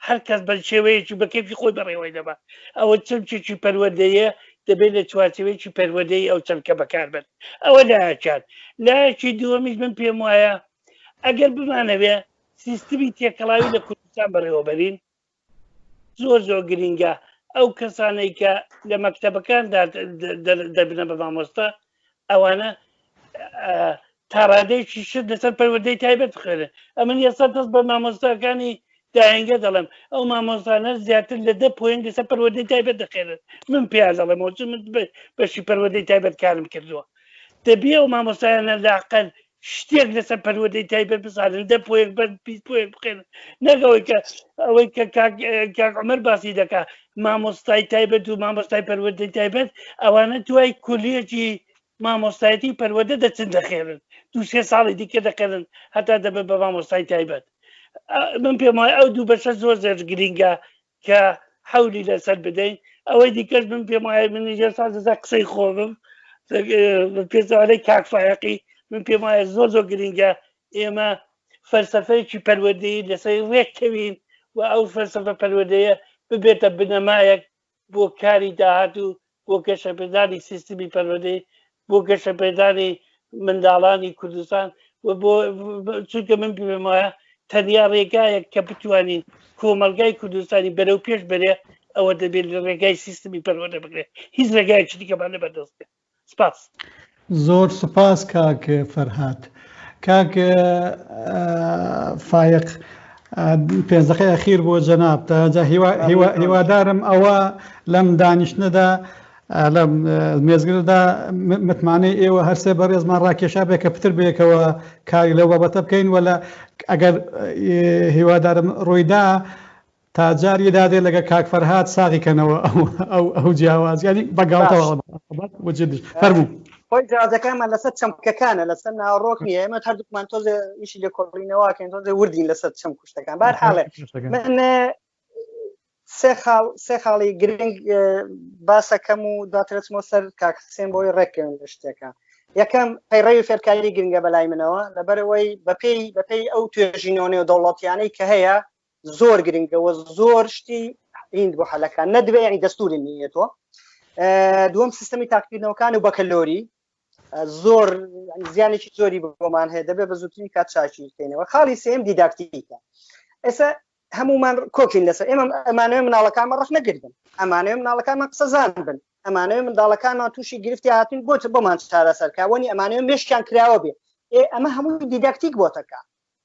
هەر کەس بە شێوەیەکی بە کەیفی خۆی بەڕێوەی دەبات ئەوە چەمکێکی پەروەردەیە دەبێت لە چوارچێوەیەکی پەروەردەی ئەو چەمکە بەکاربێت. ئەوە لایەکات. لایەکی دووەمیش من پێم وایە ئەگەر بمانەوێ سیستمی تێکەڵاوی لە کوردستان بەڕێوە بەرین زۆر گرنگە ئەو کەسانەی کە لە مەکتەبەکاندا دەبنە بە مامۆستا ئەوانە تاڕادەیەکی شت لەسەر پەروەردەی تایبەت بخێنن. ئەمن ئێستا دەست بە مامۆستاکانی داهێنگە دەڵێم ئەو مامۆستانە زیاتر لە 10 پۆینت لەسەر پەروەردەی تایبەت دەخێنن. من پێیان دەڵێمەوە چون من بەشی پەروەردەی تایبەت کارم کردووە دەبێ ئەو مامۆستایانە لاقل شتێک لەسەر پەروەردەی تایبەت بسازن 10 پۆینت بەر 20 پۆینت بخێنن ئەوەی کە کاک عومەر باسی دەکات مامۆستای تایبەت و مامۆستای پەروەردەی تایبەت ئەوانە دوای کولێجی مامۆستایەتی پەروەردە دەچن دەخێنن 2-3 ساڵی دیکە دەکەن هەتا دەبێت بە مامۆستای تایبەت. من پێم وایە ئەو دوو بەشە زۆر زێر گرینگە کە حولی لەسەر بدەین. ئەوەی دیکەش من پێم وایە منی ێستا قسەی خۆبم پێزارەی کاکفایەقی من پێم وایە زۆر زۆر گرینگە ئێمە فەلسەفەیەکی پەروەردەیی لەسەر ڕێککەوین و ئەو فەلسەفە پەروەردەیە ببێتە بنەمایەک بۆ کاری داهاتوو بۆ گەشەپێدانی سیستمی پەروەردەی بۆ گەشەپێدانی منداڵانی کوردستان و بۆ چونکە من پێم وایە تەنیا ڕێگایەک کە بتوانین کۆمەلگای کوردستانی بەرەو پێش بەرێ ئەوە دەبێت لە ڕێگای سیستمی پەروەردە بگرێت هیچ ڕێگایەکی دیکەمان نەبەردەستێت. سپاس. زۆر سپاس کاک فەرهاد. کاک فایق 5 دقەیە ئەخیر بۆ جەناب تا هیوادارم ئەوە لەم دانیشتنەدا لەم مێزگردا متمانەی ئێوە هەرسێ بەڕێزمان ڕاکێشا بێ کە پتر بێکەوە کاری لەو بابەتە بکەین وەلا ئەگەر هیوادارم ڕوویدا تا جاری دادێ لەگە کاک فەرهاد ساغیکەنەوە ئەو جیاوازیانی بەگاڵتەوە وجدش فەرموو. خۆی جیازەکانمان لەسەر چەمکەکانە لەسەر ناوڕۆک نییە ئێمە هەردووکمان تۆزێ ئیشی لێ کۆڕینەوەکەین تۆزێ وردین لەسەر چەم کوشتەکان بەرحاڵێ من سێ خاڵی گرنگ باسەکەم و دواترچمەوە سەر کاک حسێن بۆی ڕێککەون لە شتێکە. یەکەم پەیڕەوی فێرکاری گرنگە بەلای منەوە لەبەرەوەی بەپێی ئەو توێژینەوەی و دەوڵەتیانەی کە هەیە زۆر گرنگەوە زۆر شتی هیند بۆ حەلەکان نەدوێ یعنی دەستوری نیەتەوە. دووەم سیستەمی تاقیکردنەوەکان و بەکەلۆری زۆر زیانێکی زۆری بۆمان هەیە دەبێت بە زووترین کات چاکی بکەینەوە. خاڵی سێم دیداکتیکە. ئێستا هەمومان کۆکین لەسەر ئێمە ئەمانەوێ مناڵەکانمان ڕەخ نەگرتن ئەمانەوێ مناڵەکانمان قسەزان بن ئەمانەوێ منداڵەکانمان تووشی گرفتی هاتین بۆچە بۆمان چارەسەرکاوەنی ئەمانەوێ مێشکیان کراوە بێ ئەمە هەمووی دیداکتیک بۆتەکە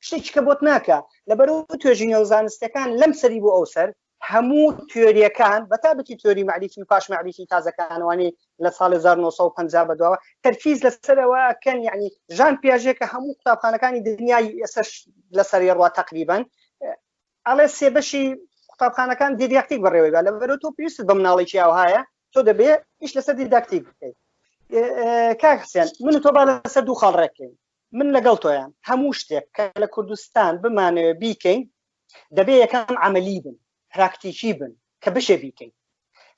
شتێکی کە بۆت ناکە لەبەرەوە توێژینە و زانستەکان لەم سەری بۆ ئەو سەر هەموو تیۆریەکان بەتابەتی تیۆری معریفی و پاش معریفی تازەکانوانی لە ساڵی 1950 بەدواوە تەرکیز لەسەرەوە کەن یعنی ژان پیاژێکە هەموو قوتابخانەکانی دنیای ئێستا لەسەری ڕوا تقریبان ئەڵێ سێبەشی قوتابخانەکان دیداکتیک بەڕێوەی بە لەبەرەوە تۆ پێویستت بە مناڵێکی ئاوهایە تۆ دەبێت ئیش لەسەر دیداکتیک بکەیت. کاک حسێن من تۆ با لەسەر دوو خاڵ ڕێککەین من لەگەڵ تۆیان هەموو شتێک کە لە کوردستان بمانەوە بیکەین دەبێت یەکەم عەمەلی بن پراکتیکی بن کە بشێ بیکەین.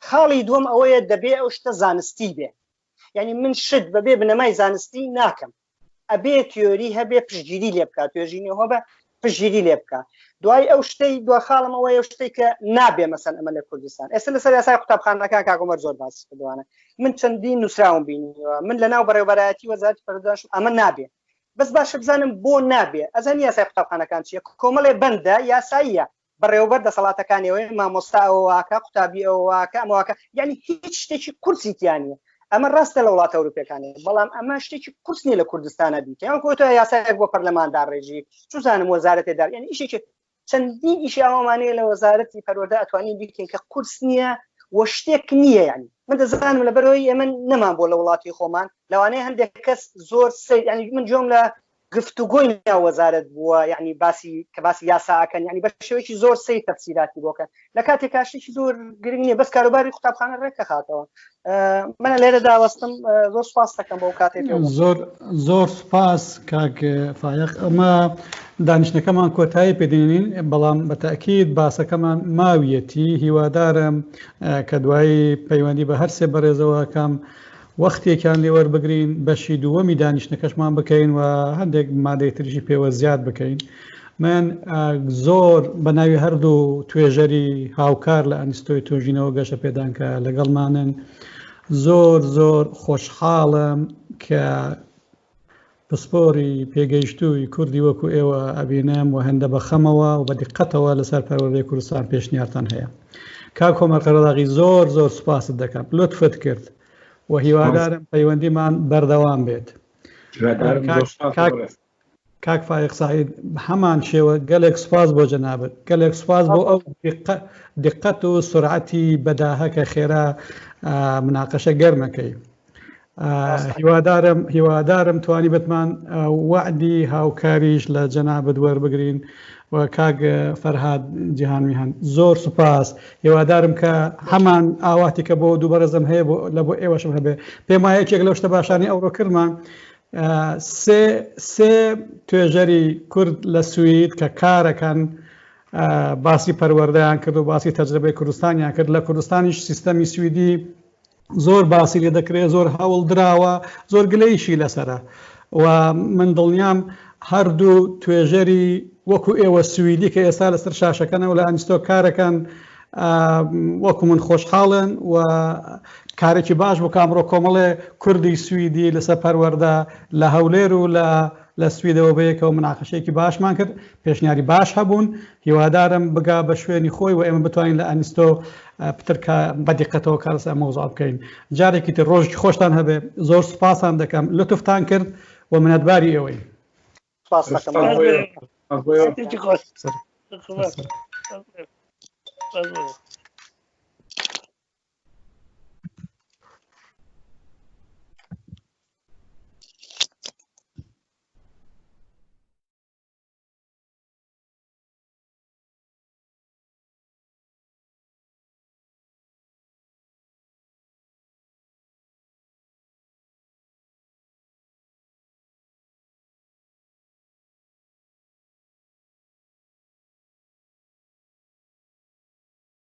خاڵی دووەم ئەوەیە دەبێت ئەو شتە زانستی بێ یعنی من شت بەبێ بنەمای زانستی ناکەم ئەبێ تیۆری هەبێ پشتگیری لێ بکات توێژینەوە بە پشتگیری لێ بکە. دوای ئەو شتەی دو خاڵم ئەوەیە ئەو شتێک کە نابێ مەسەن ئەمە لە کوردستان ئێستا لەسەر یاسای قوتابخانەکان کاک عومەر زۆر باس کردوانە من چەندین نووسراوم بینیوە من لەناو بەڕێوەبەرایەتی وەزارەتی پەروەردەدانیش ئەمە نابێ بەس باشە بزانم بۆ نابێ ئەزانی یاسای قوتابخانەکان چییە کۆمەڵێ بەندە یاساییە بەڕێوەبەر دەسەڵاتەکانیەوەی مامۆستا ئەوواکە قوتابی ئەوواکە ئەمەواکە یعنی هیچ شتێکی کورسیتیانە ئەمە ڕاستە لە وڵاتە ئەوروپیەکانی بەڵام ئەمە شتێکی کورس نیە لە کوردستانە بیکە یان کۆتە یاسایەک بۆ پەرلەماندار ڕێژی چوزانم وەزارەتێدار یعنی ئیشێکی چەندین ئیشی ئەومانەیە لە وەزارەتی پەروەردە ئەتوانین بیکەین کە کورس نییە و شتێک نییە یعنی من دەزانم لەبەرەوەی ئێمە نەمان بۆ لە وڵاتی خۆمان لەوانەیە هەندێک کەس زۆر ینی من جۆم لە گفتوگۆی ناو وەزارەت بووە یعنی باسی یاساکەن یعنی بە شێوەیەکی زۆر سەی تەفسیراتی بۆکەن لە کاتێک کاشتێکی زۆر گرنگ نییە بەس کاروباری قوتابخانە ڕێکە خاتەوە. منە لێرە داوەستم زۆر سپاس دەکەم بۆ کاتێک زۆر سپاس کاک فایق ئەمە دانیشتەکەمان کۆتایی پێدێنین بەڵام بە تاکید باسەکەمان ماویەتی هیوادارم کە دوایی پەیوەندی بە هەرسێ بەڕێزەوە کام وەختێکیان لێوەربگرین بەشی دووەمی دانیشتەکەشمان بکەین و هەندێک مادەی تریشی پێوە زیاد بکەین. من زۆر بە ناوی هەردوو توێژەری هاوکار لە ئەنستۆی توێژینەوە گەشە پێدانکە لەگەڵمانن زۆر خۆشحاڵم کە پسپۆری پێگەیشتووی کوردی وەکو ئێوە ئەبینم و هەندە بەخەمەوە و بە دیقەتەوە لەسەر پەروەردەی کوردستان پێشنیارتان هەیە. کاک عومەر قەرەڵاقی زۆر سوپاست دەکەم لطفت کرد و هیوادارم پەیوەندیمان بەردەوام بێت. کاک فایق سعید هەمان شێوە گەلێک سوپاس بۆ جەنابەت گەلێک سوپاس بۆ ئەو دیقەت و سورعەتی بەداهە کە خێرا مناقەشە گەرمەکەی. هیوادارم توانی بتمان وعدی هاوکاریش لە جەنابەت وەربگرین و کاک فەرهاد جیهانمیهان زۆر سوپاس هێوادارم کە هەمان ئاواتی کە بۆ دوو بەرەزم هەیە لە بۆ ئێوەشم هەبێ پێم وایە یەکێک لەو شتە باشانی ئەوڕۆکردمان سێ توێژەری کورد لە سوید کە کارەکەن باسی پەروەردەیان کرد و باسی تەجربەی کوردستانیان کرد لە کوردستانیش سیستەمی سویدی زۆر باسی لێ دەکرێت زۆر هەوڵ دراوە زۆر گلەیشی لەسرە و من دڵنیام هەردوو توێژەری وەکو ئێوە سویدی کە ئێستا لەسەر شاشەکەنەوە لە ئەنیستۆ کارەکەن وەکو من خۆشحاڵن و کارێکی باش بۆ کامڕۆ کۆمەڵێ کوردی سویدی لەسەر پەروەردە لە هەولێر و لە سویدەوە بەیەکەوە مناقەشەیەکی باشمان کرد پێشنیاری باش هەبوون هیوادارم بگا بە شوێنی خۆی و ئێمە بتوانین لە ئەنیستۆ پترکە بەدیقەتەوە کارەسە مەوزوع بکەین جارێکی تر ڕۆژی خۆشتان هەبێ زۆر سوپاسان دەکەم لطفتان کرد و منەتباری ئێوەی سپاس